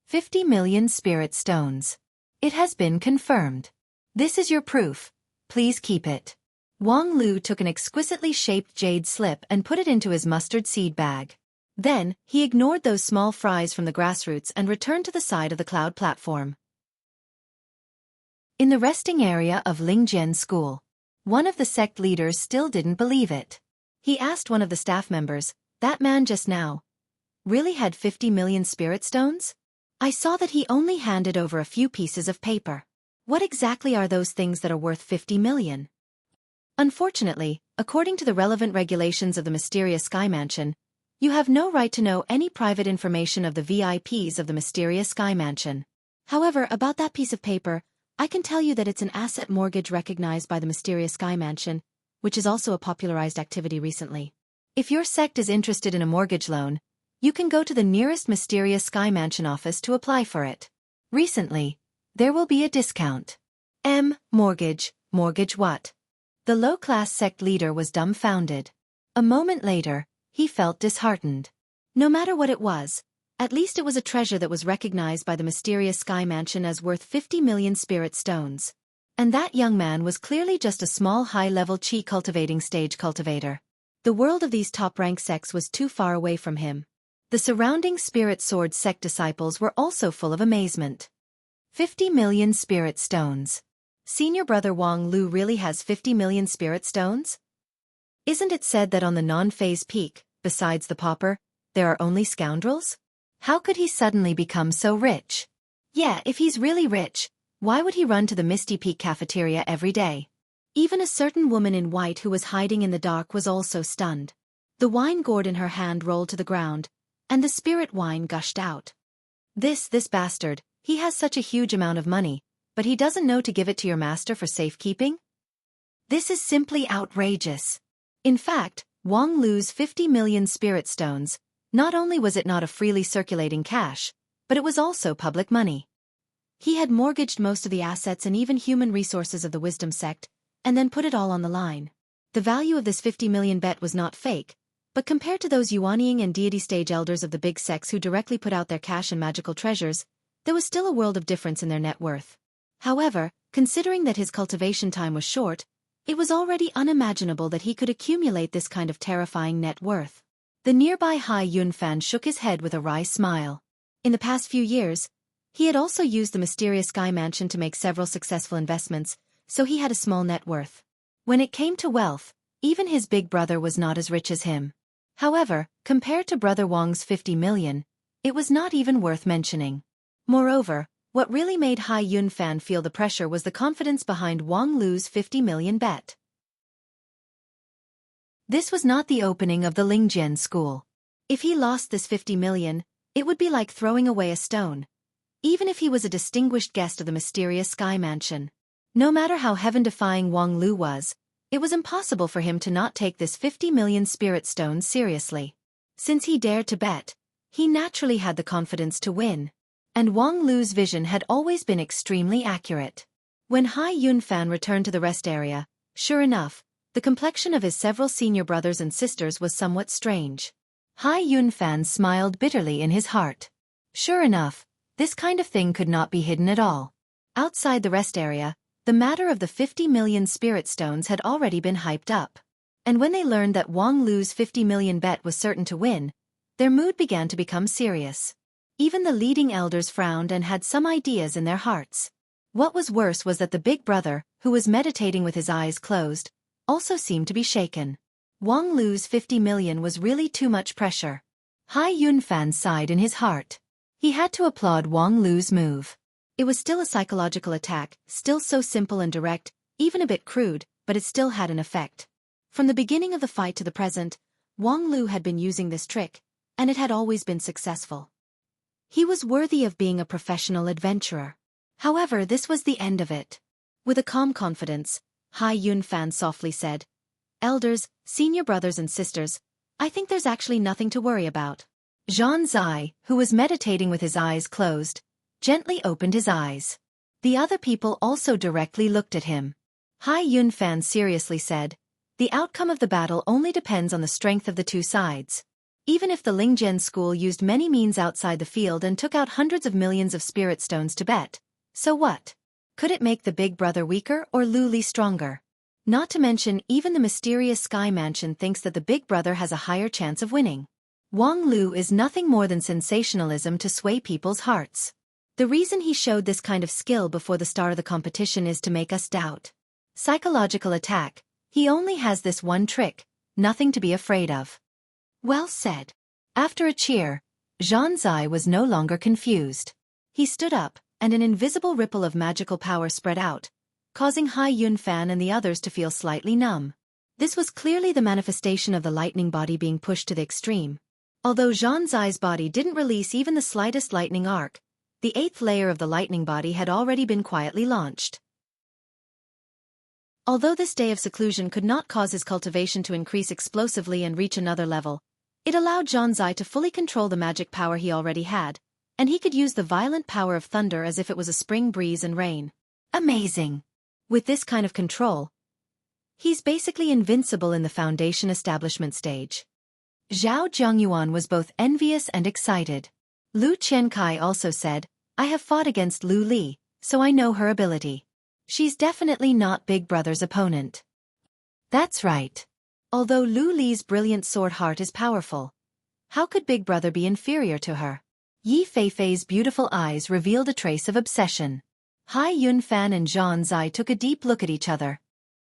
50 million spirit stones. It has been confirmed. This is your proof. Please keep it. Wang Lu took an exquisitely shaped jade slip and put it into his mustard seed bag. Then, he ignored those small fries from the grassroots and returned to the side of the cloud platform. In the resting area of Lingjian School, one of the sect leaders still didn't believe it. He asked one of the staff members, that man just now really had 50 million spirit stones? I saw that he only handed over a few pieces of paper. What exactly are those things that are worth 50 million? Unfortunately, according to the relevant regulations of the mysterious Sky Mansion, you have no right to know any private information of the VIPs of the mysterious Sky Mansion. However, about that piece of paper, I can tell you that it's an asset mortgage recognized by the mysterious Sky Mansion, which is also a popularized activity recently. If your sect is interested in a mortgage loan, you can go to the nearest mysterious Sky Mansion office to apply for it. Recently, there will be a discount. Mortgage what? The low-class sect leader was dumbfounded. A moment later, he felt disheartened. No matter what it was, at least it was a treasure that was recognized by the mysterious Sky Mansion as worth 50 million spirit stones. And that young man was clearly just a small high-level chi cultivating stage cultivator. The world of these top-rank sects was too far away from him. The surrounding spirit sword sect disciples were also full of amazement. 50 million spirit stones. Senior brother Wang Lu really has 50 million spirit stones? Isn't it said that on the non-phase peak, besides the pauper, there are only scoundrels? How could he suddenly become so rich? Yeah, if he's really rich, why would he run to the Misty Peak cafeteria every day? Even a certain woman in white who was hiding in the dark was also stunned. The wine gourd in her hand rolled to the ground, and the spirit wine gushed out. This bastard, he has such a huge amount of money, but he doesn't know to give it to your master for safekeeping? This is simply outrageous. In fact, Wang Lu's 50 million spirit stones, not only was it not a freely circulating cash, but it was also public money. He had mortgaged most of the assets and even human resources of the Wisdom sect, and then put it all on the line. The value of this 50 million bet was not fake, but compared to those Yuanying and deity stage elders of the big sects who directly put out their cash and magical treasures, there was still a world of difference in their net worth. However, considering that his cultivation time was short, it was already unimaginable that he could accumulate this kind of terrifying net worth. The nearby Hai Yunfan shook his head with a wry smile. In the past few years, he had also used the mysterious Sky Mansion to make several successful investments, so he had a small net worth. When it came to wealth, even his big brother was not as rich as him. However, compared to brother Wang's 50 million, it was not even worth mentioning. Moreover, what really made Hai Yunfan feel the pressure was the confidence behind Wang Lu's 50 million bet. This was not the opening of the Lingjian school. If he lost this 50 million, it would be like throwing away a stone. Even if he was a distinguished guest of the mysterious Sky Mansion. No matter how heaven-defying Wang Lu was, it was impossible for him to not take this 50 million spirit stones seriously. Since he dared to bet, he naturally had the confidence to win. And Wang Lu's vision had always been extremely accurate. When Hai Yunfan returned to the rest area, sure enough, the complexion of his several senior brothers and sisters was somewhat strange. Hai Yunfan smiled bitterly in his heart. Sure enough, this kind of thing could not be hidden at all. Outside the rest area, the matter of the 50 million spirit stones had already been hyped up. And when they learned that Wang Lu's 50 million bet was certain to win, their mood began to become serious. Even the leading elders frowned and had some ideas in their hearts. What was worse was that the big brother, who was meditating with his eyes closed, also seemed to be shaken. Wang Lu's 50 million was really too much pressure. Hai Yunfan sighed in his heart. He had to applaud Wang Lu's move. It was still a psychological attack, still so simple and direct, even a bit crude, but it still had an effect. From the beginning of the fight to the present, Wang Lu had been using this trick, and it had always been successful. He was worthy of being a professional adventurer. However, this was the end of it. With a calm confidence, Hai Yunfan softly said, "Elders, senior brothers and sisters, I think there's actually nothing to worry about." Zhan Zai, who was meditating with his eyes closed, gently opened his eyes. The other people also directly looked at him. Hai Yunfan seriously said, "The outcome of the battle only depends on the strength of the two sides. Even if the Lingzhen school used many means outside the field and took out hundreds of millions of spirit stones to bet, so what? Could it make the big brother weaker or Lu Li stronger? Not to mention, even the mysterious Sky Mansion thinks that the big brother has a higher chance of winning. Wang Lu is nothing more than sensationalism to sway people's hearts. The reason he showed this kind of skill before the start of the competition is to make us doubt. Psychological attack. He only has this one trick, nothing to be afraid of." Well said. After a cheer, Zhan Zai was no longer confused. He stood up, and an invisible ripple of magical power spread out, causing Hai Yunfan and the others to feel slightly numb. This was clearly the manifestation of the lightning body being pushed to the extreme. Although Zhan Zai's body didn't release even the slightest lightning arc, the 8th layer of the lightning body had already been quietly launched. Although this day of seclusion could not cause his cultivation to increase explosively and reach another level, it allowed Zhan Zai to fully control the magic power he already had, and he could use the violent power of thunder as if it was a spring breeze and rain. Amazing! With this kind of control, he's basically invincible in the foundation establishment stage. Zhao Zhongyuan was both envious and excited. Lu Qiankai also said, "I have fought against Lu Li, so I know her ability. She's definitely not Big Brother's opponent." That's right. Although Lu Li's brilliant sword heart is powerful, how could Big Brother be inferior to her? Yi Feifei's beautiful eyes revealed a trace of obsession. Hai Yunfan and Zhan Zai took a deep look at each other.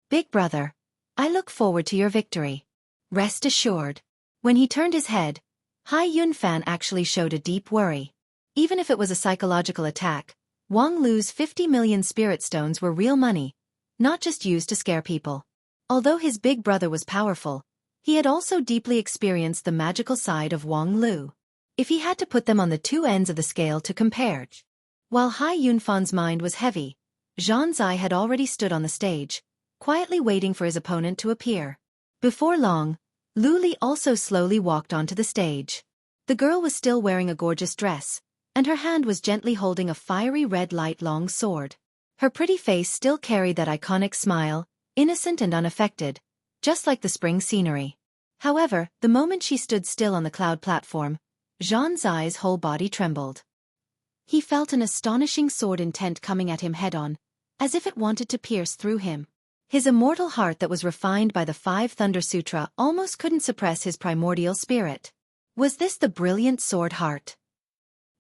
"Big Brother, I look forward to your victory. Rest assured." When he turned his head, Hai Yunfan actually showed a deep worry. Even if it was a psychological attack, Wang Lu's 50 million spirit stones were real money, not just used to scare people. Although his big brother was powerful, he had also deeply experienced the magical side of Wang Lu. If he had to put them on the two ends of the scale to compare. While Hai Yunfan's mind was heavy, Zhan Zai had already stood on the stage, quietly waiting for his opponent to appear. Before long, Lu Li also slowly walked onto the stage. The girl was still wearing a gorgeous dress, and her hand was gently holding a fiery red light-long sword. Her pretty face still carried that iconic smile, innocent and unaffected, just like the spring scenery. However, the moment she stood still on the cloud platform, Zhan Zai's whole body trembled. He felt an astonishing sword intent coming at him head-on, as if it wanted to pierce through him. His immortal heart that was refined by the 5 Thunder Sutra almost couldn't suppress his primordial spirit. Was this the brilliant sword heart?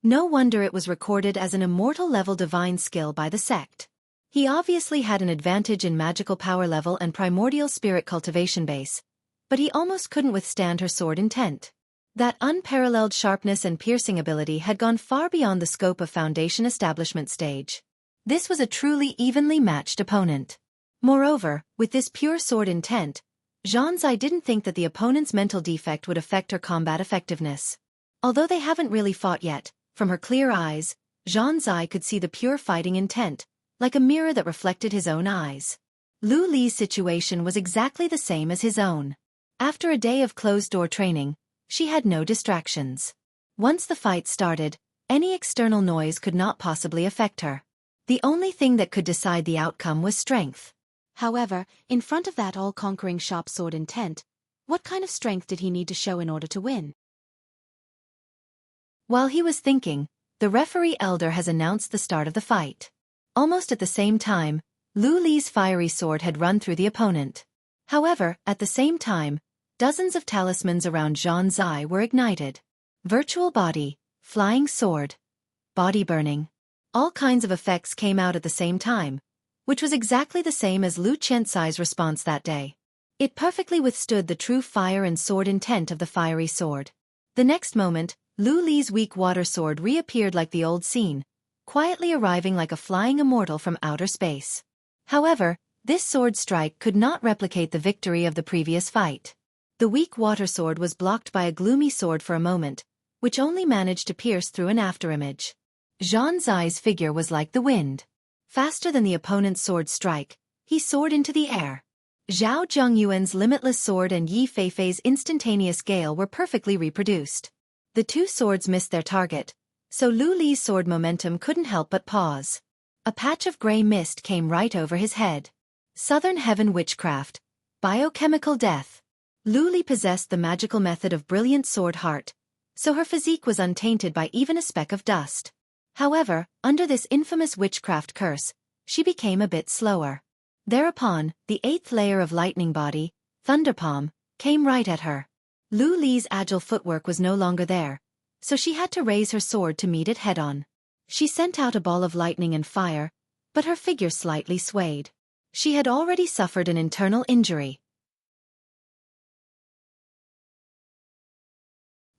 No wonder it was recorded as an immortal-level divine skill by the sect. He obviously had an advantage in magical power level and primordial spirit cultivation base, but he almost couldn't withstand her sword intent. That unparalleled sharpness and piercing ability had gone far beyond the scope of foundation establishment stage. This was a truly evenly matched opponent. Moreover, with this pure sword intent, Zhan Zai didn't think that the opponent's mental defect would affect her combat effectiveness. Although they haven't really fought yet, from her clear eyes, Zhan Zai could see the pure fighting intent, like a mirror that reflected his own eyes. Lu Li's situation was exactly the same as his own. After a day of closed-door training, she had no distractions. Once the fight started, any external noise could not possibly affect her. The only thing that could decide the outcome was strength. However, in front of that all-conquering sharp sword intent, what kind of strength did he need to show in order to win? While he was thinking, the referee elder has announced the start of the fight. Almost at the same time, Lu Li's fiery sword had run through the opponent. However, at the same time, dozens of talismans around Zhan Zai were ignited. Virtual body, flying sword, body burning. All kinds of effects came out at the same time, which was exactly the same as Lu Qianzai's response that day. It perfectly withstood the true fire and sword intent of the fiery sword. The next moment, Lu Li's weak water sword reappeared like the old scene, quietly arriving like a flying immortal from outer space. However, this sword strike could not replicate the victory of the previous fight. The weak water sword was blocked by a gloomy sword for a moment, which only managed to pierce through an afterimage. Zhang Zai's figure was like the wind. Faster than the opponent's sword strike, he soared into the air. Zhao Zhongyuan's limitless sword and Yi Feifei's instantaneous gale were perfectly reproduced. The two swords missed their target, so Lu Li's sword momentum couldn't help but pause. A patch of gray mist came right over his head. Southern Heaven Witchcraft. Biochemical Death. Lu Li possessed the magical method of brilliant sword heart, so her physique was untainted by even a speck of dust. However, under this infamous witchcraft curse, she became a bit slower. Thereupon, the eighth layer of lightning body, Thunderpalm, came right at her. Lu Li's agile footwork was no longer there, so she had to raise her sword to meet it head-on. She sent out a ball of lightning and fire, but her figure slightly swayed. She had already suffered an internal injury.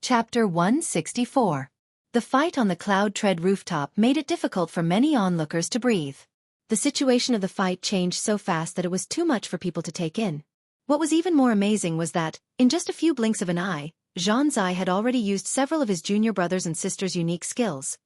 Chapter 164. The fight on the Cloud Tread rooftop made it difficult for many onlookers to breathe. The situation of the fight changed so fast that it was too much for people to take in. What was even more amazing was that, in just a few blinks of an eye, Zhang Zai had already used several of his junior brothers and sisters' unique skills.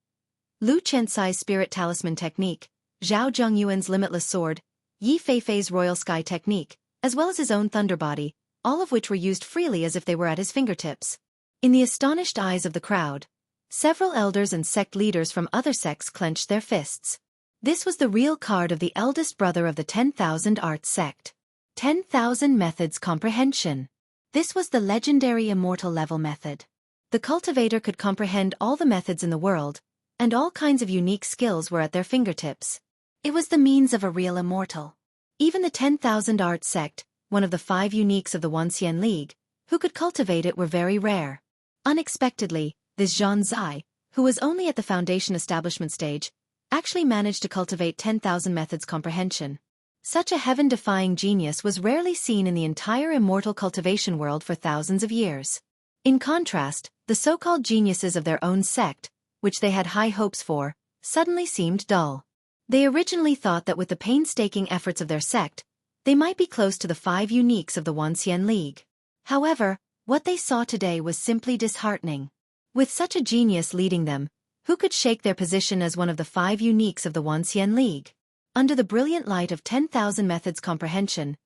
Lu Chensai's Spirit Talisman technique, Zhao Zhongyuan's Limitless Sword, Yi Feifei's Royal Sky technique, as well as his own Thunder Body, all of which were used freely as if they were at his fingertips. In the astonished eyes of the crowd, several elders and sect leaders from other sects clenched their fists. This was the real card of the eldest brother of the 10,000 Arts sect. 10,000 Methods Comprehension. This was the legendary immortal level method. The cultivator could comprehend all the methods in the world, and all kinds of unique skills were at their fingertips. It was the means of a real immortal. Even the 10,000 Arts sect, one of the 5 uniques of the Wanxian League, who could cultivate it were very rare. Unexpectedly, this Zhang Zai, who was only at the foundation establishment stage, actually managed to cultivate 10,000 methods comprehension. Such a heaven-defying genius was rarely seen in the entire immortal cultivation world for thousands of years. In contrast, the so-called geniuses of their own sect, which they had high hopes for, suddenly seemed dull. They originally thought that with the painstaking efforts of their sect, they might be close to the 5 uniques of the Wanxian League. However, what they saw today was simply disheartening. With such a genius leading them, who could shake their position as one of the 5 uniques of the Wanxian League? Under the brilliant light of 10,000 methods comprehension,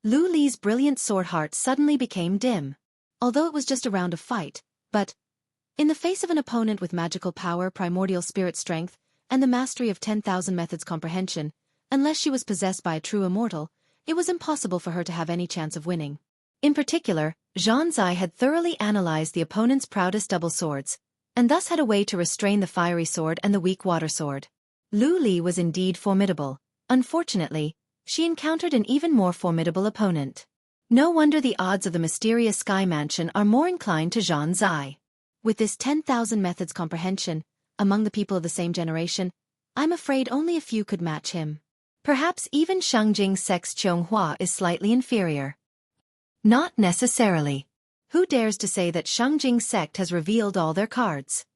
Lu Li's brilliant sword heart suddenly became dim. Although it was just a round of fight, but in the face of an opponent with magical power, primordial spirit strength, and the mastery of 10,000 methods comprehension, unless she was possessed by a true immortal, it was impossible for her to have any chance of winning. In particular, Zhang Zai had thoroughly analyzed the opponent's proudest double swords, and thus had a way to restrain the fiery sword and the weak water sword. Lu Li was indeed formidable. Unfortunately, she encountered an even more formidable opponent. No wonder the odds of the mysterious Sky Mansion are more inclined to Zhang Zai. With this 10,000 methods comprehension, among the people of the same generation, I'm afraid only a few could match him. Perhaps even Shangjing Sect's Qianghua is slightly inferior. Not necessarily. Who dares to say that Shangjing Sect has revealed all their cards?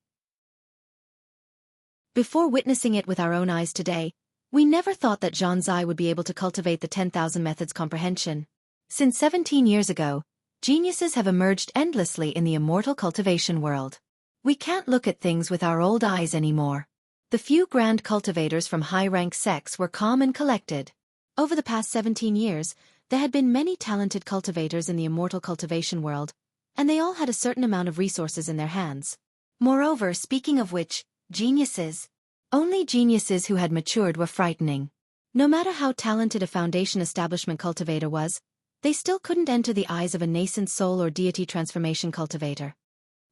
Before witnessing it with our own eyes today, we never thought that Zhang Zai would be able to cultivate the 10,000 methods comprehension. Since 17 years ago, geniuses have emerged endlessly in the immortal cultivation world. We can't look at things with our old eyes anymore. The few grand cultivators from high-rank sects were calm and collected. Over the past 17 years, there had been many talented cultivators in the immortal cultivation world, and they all had a certain amount of resources in their hands. Moreover, speaking of which, geniuses. Only geniuses who had matured were frightening. No matter how talented a foundation establishment cultivator was, they still couldn't enter the eyes of a nascent soul or deity transformation cultivator.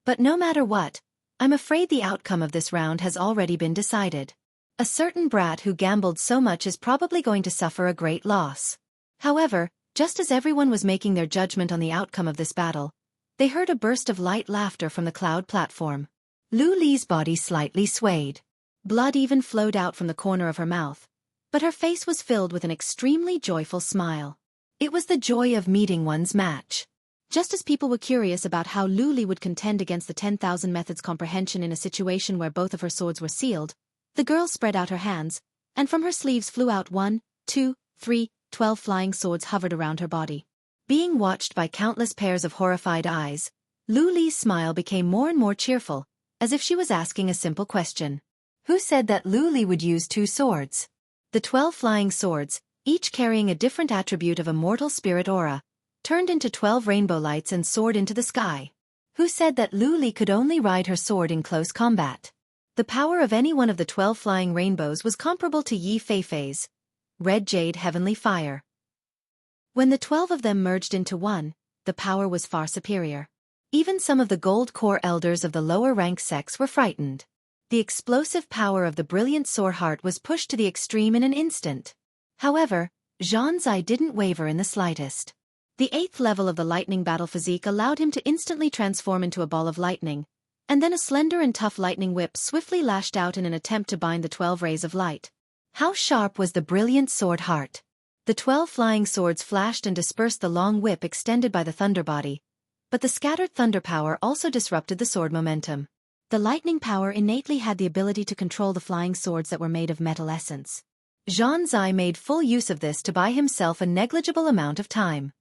But no matter what, I'm afraid the outcome of this round has already been decided. A certain brat who gambled so much is probably going to suffer a great loss. However, just as everyone was making their judgment on the outcome of this battle, they heard a burst of light laughter from the cloud platform. Lu Li's body slightly swayed. Blood even flowed out from the corner of her mouth, but her face was filled with an extremely joyful smile. It was the joy of meeting one's match. Just as people were curious about how Lu Li would contend against the 10,000 methods comprehension in a situation where both of her swords were sealed, the girl spread out her hands, and from her sleeves flew out 1, 2, 3, 12 flying swords hovered around her body. Being watched by countless pairs of horrified eyes, Lu Li's smile became more and more cheerful, as if she was asking a simple question. Who said that Lu Li would use 2 swords? The 12 flying swords, each carrying a different attribute of immortal spirit aura, turned into 12 rainbow lights and soared into the sky. Who said that Lu Li could only ride her sword in close combat? The power of any one of the 12 flying rainbows was comparable to Yi Feifei's red jade heavenly fire. When the 12 of them merged into one, the power was far superior. Even some of the gold core elders of the lower rank sects were frightened. The explosive power of the brilliant sword heart was pushed to the extreme in an instant. However, Zhanzai didn't waver in the slightest. The 8th level of the lightning battle physique allowed him to instantly transform into a ball of lightning, and then a slender and tough lightning whip swiftly lashed out in an attempt to bind the 12 rays of light. How sharp was the brilliant sword heart! The 12 flying swords flashed and dispersed the long whip extended by the thunder body, but the scattered thunder power also disrupted the sword momentum. The lightning power innately had the ability to control the flying swords that were made of metal essence. Zhanzai made full use of this to buy himself a negligible amount of time.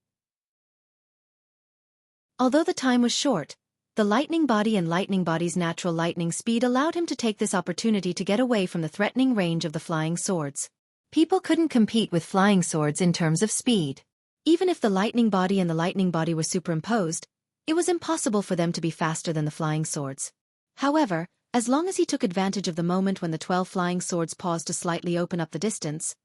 Although the time was short, the lightning body and lightning body's natural lightning speed allowed him to take this opportunity to get away from the threatening range of the flying swords. People couldn't compete with flying swords in terms of speed. Even if the lightning body and the lightning body were superimposed, it was impossible for them to be faster than the flying swords. However, as long as he took advantage of the moment when the 12 flying swords paused to slightly open up the distance,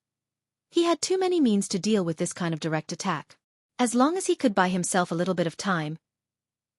he had too many means to deal with this kind of direct attack. As long as he could buy himself a little bit of time,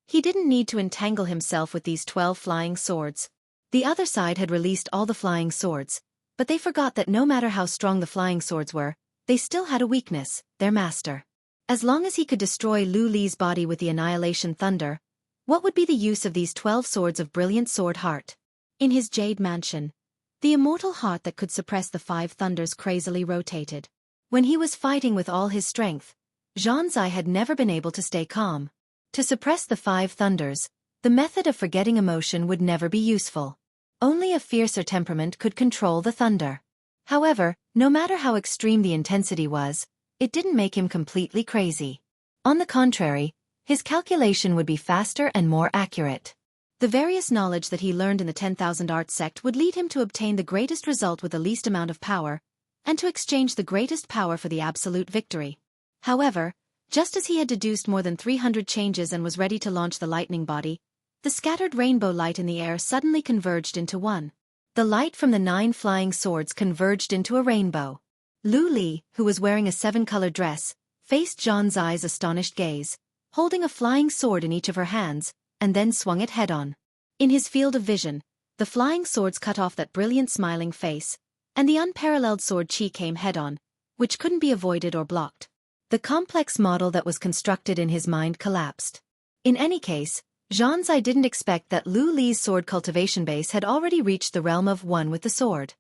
he didn't need to entangle himself with these 12 flying swords. The other side had released all the flying swords, but they forgot that no matter how strong the flying swords were, they still had a weakness, their master. As long as he could destroy Lu Li's body with the annihilation thunder, what would be the use of these 12 swords of brilliant sword heart? In his jade mansion, the immortal heart that could suppress the 5 thunders crazily rotated. When he was fighting with all his strength, Zhanzai had never been able to stay calm. To suppress the 5 thunders, the method of forgetting emotion would never be useful. Only a fiercer temperament could control the thunder. However, no matter how extreme the intensity was, it didn't make him completely crazy. On the contrary, his calculation would be faster and more accurate. The various knowledge that he learned in the 10,000 Art sect would lead him to obtain the greatest result with the least amount of power, and to exchange the greatest power for the absolute victory. However, just as he had deduced more than 300 changes and was ready to launch the lightning body, the scattered rainbow light in the air suddenly converged into one. The light from the 9 flying swords converged into a rainbow. Lu Li, who was wearing a 7-color dress, faced Zhanzai's astonished gaze, holding a flying sword in each of her hands, and then swung it head-on. In his field of vision, the flying swords cut off that brilliant smiling face, and the unparalleled sword Qi came head-on, which couldn't be avoided or blocked. The complex model that was constructed in his mind collapsed. In any case, Zhanzai didn't expect that Lu Li's sword cultivation base had already reached the realm of one with the sword.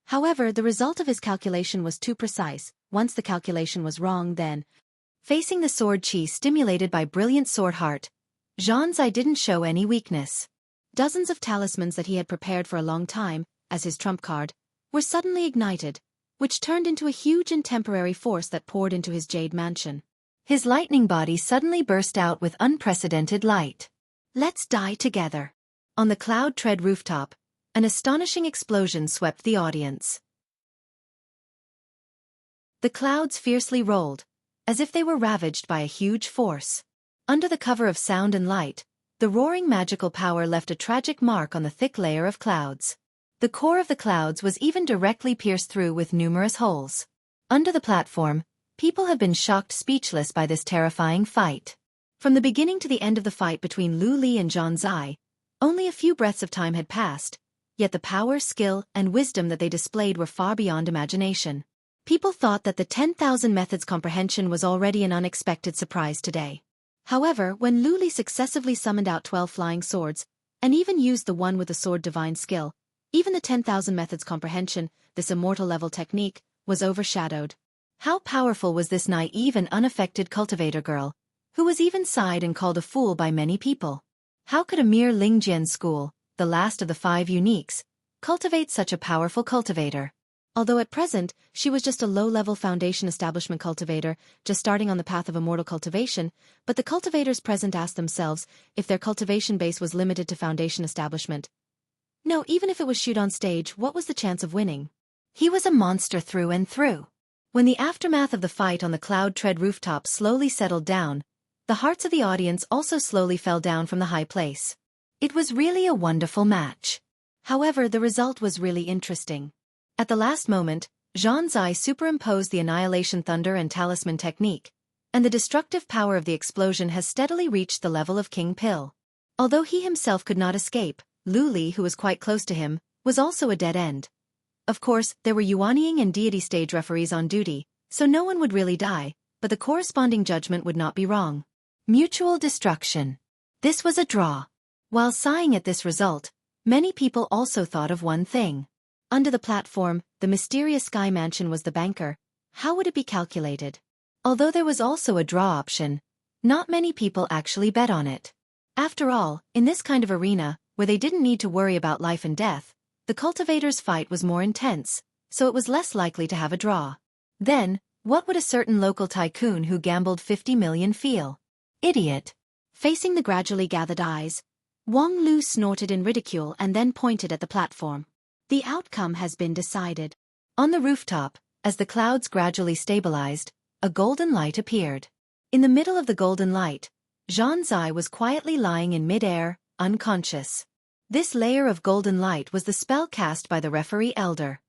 However, the result of his calculation was too precise. Once the calculation was wrong, then, facing the sword Qi stimulated by brilliant sword heart, Zhanzai didn't show any weakness. Dozens of talismans that he had prepared for a long time, as his trump card, were suddenly ignited, which turned into a huge and temporary force that poured into his jade mansion. His lightning body suddenly burst out with unprecedented light. Let's die together. On the Cloud Tread rooftop, an astonishing explosion swept the audience. The clouds fiercely rolled, as if they were ravaged by a huge force. Under the cover of sound and light, the roaring magical power left a tragic mark on the thick layer of clouds. The core of the clouds was even directly pierced through with numerous holes. Under the platform, people have been shocked speechless by this terrifying fight. From the beginning to the end of the fight between Lu Li and Zhanzai, only a few breaths of time had passed, yet the power, skill, and wisdom that they displayed were far beyond imagination. People thought that the 10,000 methods comprehension was already an unexpected surprise today. However, when Lu Li successively summoned out 12 flying swords, and even used the one with the sword divine skill, even the 10,000 methods comprehension, this immortal level technique, was overshadowed. How powerful was this naive and unaffected cultivator girl, who was even sighed and called a fool by many people? How could a mere Lingjian school, the last of the 5 uniques, cultivate such a powerful cultivator? Although at present, she was just a low-level foundation establishment cultivator, just starting on the path of immortal cultivation, but the cultivators present asked themselves if their cultivation base was limited to foundation establishment. No, even if it was shoot on stage, what was the chance of winning? He was a monster through and through. When the aftermath of the fight on the Cloud Tread rooftop slowly settled down, the hearts of the audience also slowly fell down from the high place. It was really a wonderful match. However, the result was really interesting. At the last moment, Zhang Zai superimposed the Annihilation Thunder and Talisman technique, and the destructive power of the explosion has steadily reached the level of King Pill. Although he himself could not escape, Lu Li, who was quite close to him, was also a dead end. Of course, there were Yuanying and deity stage referees on duty, so no one would really die, but the corresponding judgment would not be wrong. Mutual destruction. This was a draw. While sighing at this result, many people also thought of one thing. Under the platform, the mysterious sky mansion was the banker. How would it be calculated? Although there was also a draw option, not many people actually bet on it. After all, in this kind of arena, where they didn't need to worry about life and death, the cultivators' fight was more intense, so it was less likely to have a draw. Then, what would a certain local tycoon who gambled 50 million feel? Idiot. Facing the gradually gathered eyes, Wang Lu snorted in ridicule and then pointed at the platform. The outcome has been decided. On the rooftop, as the clouds gradually stabilized, a golden light appeared. In the middle of the golden light, Zhang Zai was quietly lying in mid-air, unconscious. This layer of golden light was the spell cast by the referee elder.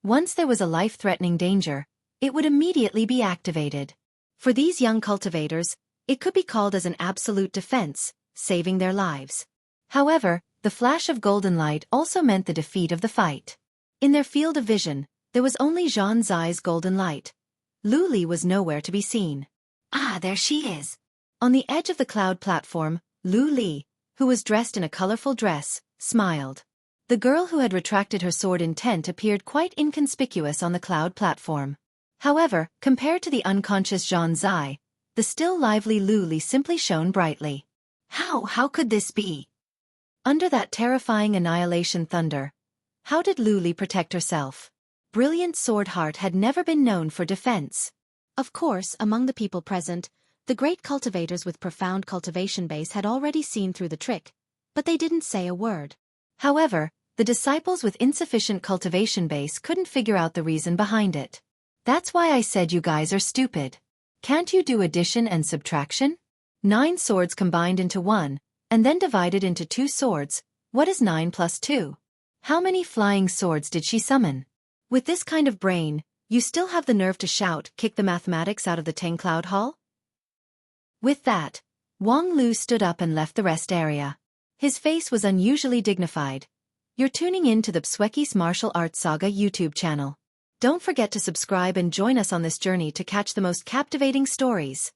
Once there was a life-threatening danger, it would immediately be activated. For these young cultivators, it could be called as an absolute defense, saving their lives. However, the flash of golden light also meant the defeat of the fight. In their field of vision, there was only Zhang Zai's golden light. Lu Li was nowhere to be seen. Ah, there she is. On the edge of the cloud platform, Lu Li, who was dressed in a colorful dress, smiled. The girl who had retracted her sword intent appeared quite inconspicuous on the cloud platform. However, compared to the unconscious Zhang Zai, the still lively Lu Li simply shone brightly. How could this be? Under that terrifying annihilation thunder, how did Lu Li protect herself? Brilliant Sword Heart had never been known for defense. Of course, among the people present, the great cultivators with profound cultivation base had already seen through the trick, but they didn't say a word. However, the disciples with insufficient cultivation base couldn't figure out the reason behind it. That's why I said you guys are stupid. Can't you do addition and subtraction? 9 swords combined into 1, and then divided into 2 swords, what is 9 plus 2? How many flying swords did she summon? With this kind of brain, you still have the nerve to shout, kick the mathematics out of the Tang Cloud Hall? With that, Wang Lu stood up and left the rest area. His face was unusually dignified. You're tuning in to the Xueqi's Martial Arts Saga YouTube channel. Don't forget to subscribe and join us on this journey to catch the most captivating stories.